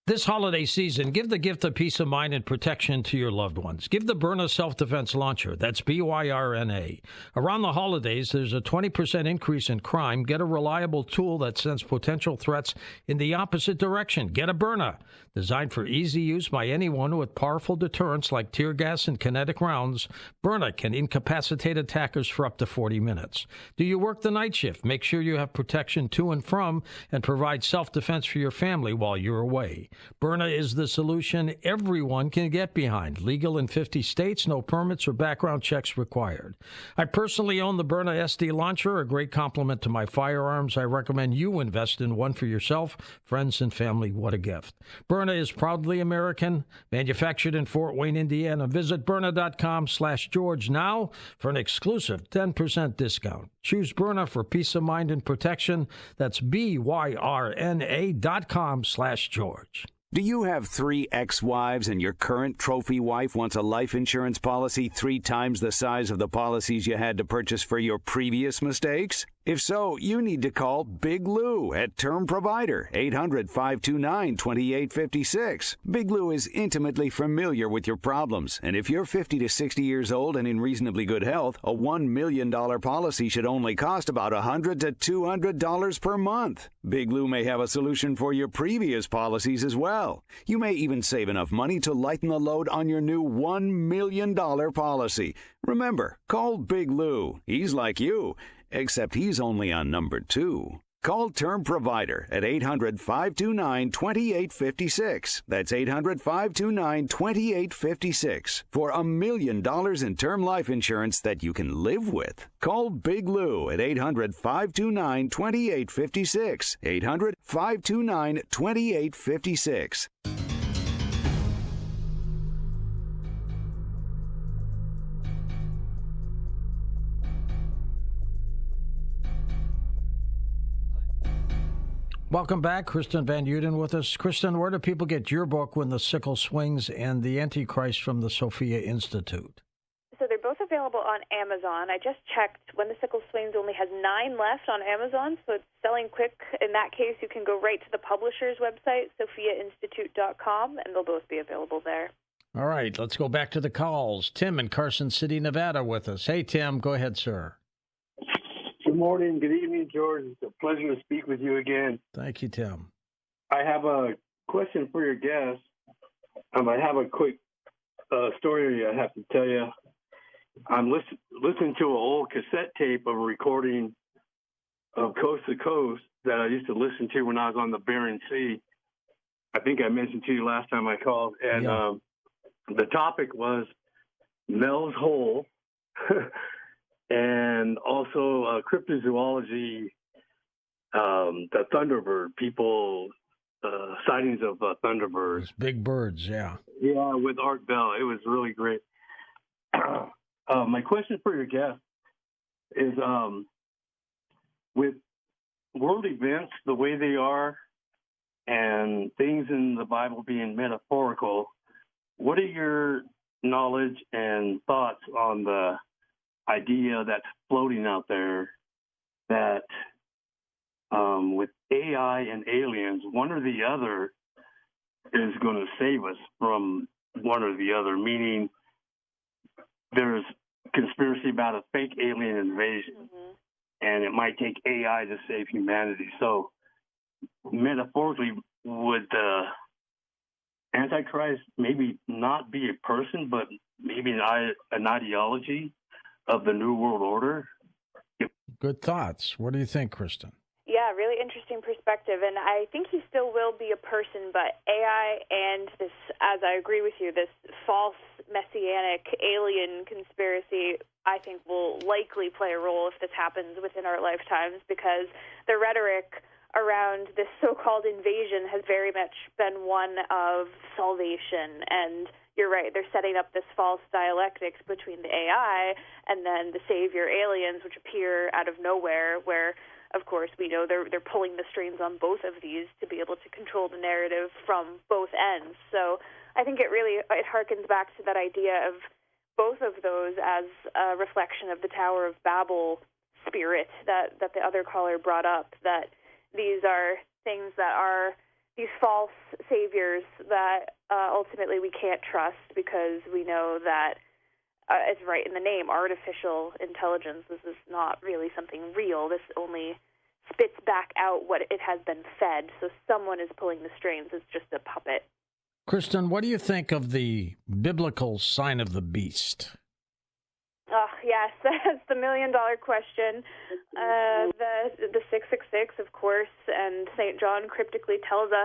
This holiday season, give the gift of peace of mind and protection to your loved ones. Give the Byrna Self-Defense Launcher. That's BYRNA. Around the holidays, there's a 20% increase in crime. Get a reliable tool that sends potential threats in the opposite direction. Get a Byrna. Designed for easy use by anyone with powerful deterrents like tear gas and kinetic rounds, Byrna can incapacitate attackers for up to 40 minutes. Do you work the night shift? Make sure you have protection to and from and provide self-defense for your family while you're away. Byrna is the solution everyone can get behind. Legal in 50 states, no permits or background checks required. I personally own the Byrna SD Launcher, a great complement to my firearms. I recommend you invest in one for yourself, friends, and family. What a gift. Byrna is proudly American, manufactured in Fort Wayne, Indiana. Visit Byrna.com/George now for an exclusive 10% discount. Choose Byrna for peace of mind and protection. That's BYRNA.com/George. Do you have 3 ex-wives and your current trophy wife wants a life insurance policy 3 times the size of the policies you had to purchase for your previous mistakes? If so, you need to call Big Lou at Term Provider, 800-529-2856. Big Lou is intimately familiar with your problems, and if you're 50 to 60 years old and in reasonably good health, a $1 million policy should only cost about $100 to $200 per month. Big Lou may have a solution for your previous policies as well. You may even save enough money to lighten the load on your new $1 million policy. Remember, call Big Lou. He's like you, except he's only on number 2. Call Term Provider at 800-529-2856. That's 800-529-2856 for $1 million in term life insurance that you can live with. Call Big Lou at 800-529-2856. 800-529-2856. Welcome back. Kristen Van Uden with us. Kristen, where do people get your book, When the Sickle Swings, and The Antichrist from the Sophia Institute? So they're both available on Amazon. I just checked. When the Sickle Swings only has 9 left on Amazon, so it's selling quick. In that case, you can go right to the publisher's website, sophiainstitute.com, and they'll both be available there. All right, let's go back to the calls. Tim in Carson City, Nevada with us. Hey, Tim, go ahead, sir. Good morning. Good evening, George. It's a pleasure to speak with you again. Thank you, Tim. I have a question for your guest. I have a quick story I have to tell you. I'm listening to an old cassette tape of a recording of Coast to Coast that I used to listen to when I was on the Bering Sea. I think I mentioned to you last time I called. And the topic was Mel's Hole. And also cryptozoology, the Thunderbird, sightings of Thunderbirds. Those big birds, yeah. Yeah, with Art Bell. It was really great. My question for your guest is, with world events the way they are and things in the Bible being metaphorical, what are your knowledge and thoughts on the idea that's floating out there that with AI and aliens, one or the other is going to save us from one or the other, meaning there's conspiracy about a fake alien invasion, and it might take AI to save humanity. So metaphorically, would the Antichrist maybe not be a person, but maybe an ideology of the New World Order? Good thoughts. What do you think, Kristen? Yeah, really interesting perspective, and I think he still will be a person, but AI and this, as I agree with you, this false messianic alien conspiracy, I think will likely play a role if this happens within our lifetimes, because the rhetoric around this so-called invasion has very much been one of salvation, and you're right, they're setting up this false dialectics between the AI and then the savior aliens, which appear out of nowhere, where of course, we know they're pulling the strings on both of these to be able to control the narrative from both ends. So I think it harkens back to that idea of both of those as a reflection of the Tower of Babel spirit that the other caller brought up, that these are things that are these false saviors that ultimately we can't trust, because we know that it's right in the name, artificial intelligence. This is not really something real. This only spits back out what it has been fed. So someone is pulling the strings. It's just a puppet. Kristen, what do you think of the biblical sign of the beast? Oh, yes, that's the million-dollar question. The 666, of course, and St. John cryptically tells us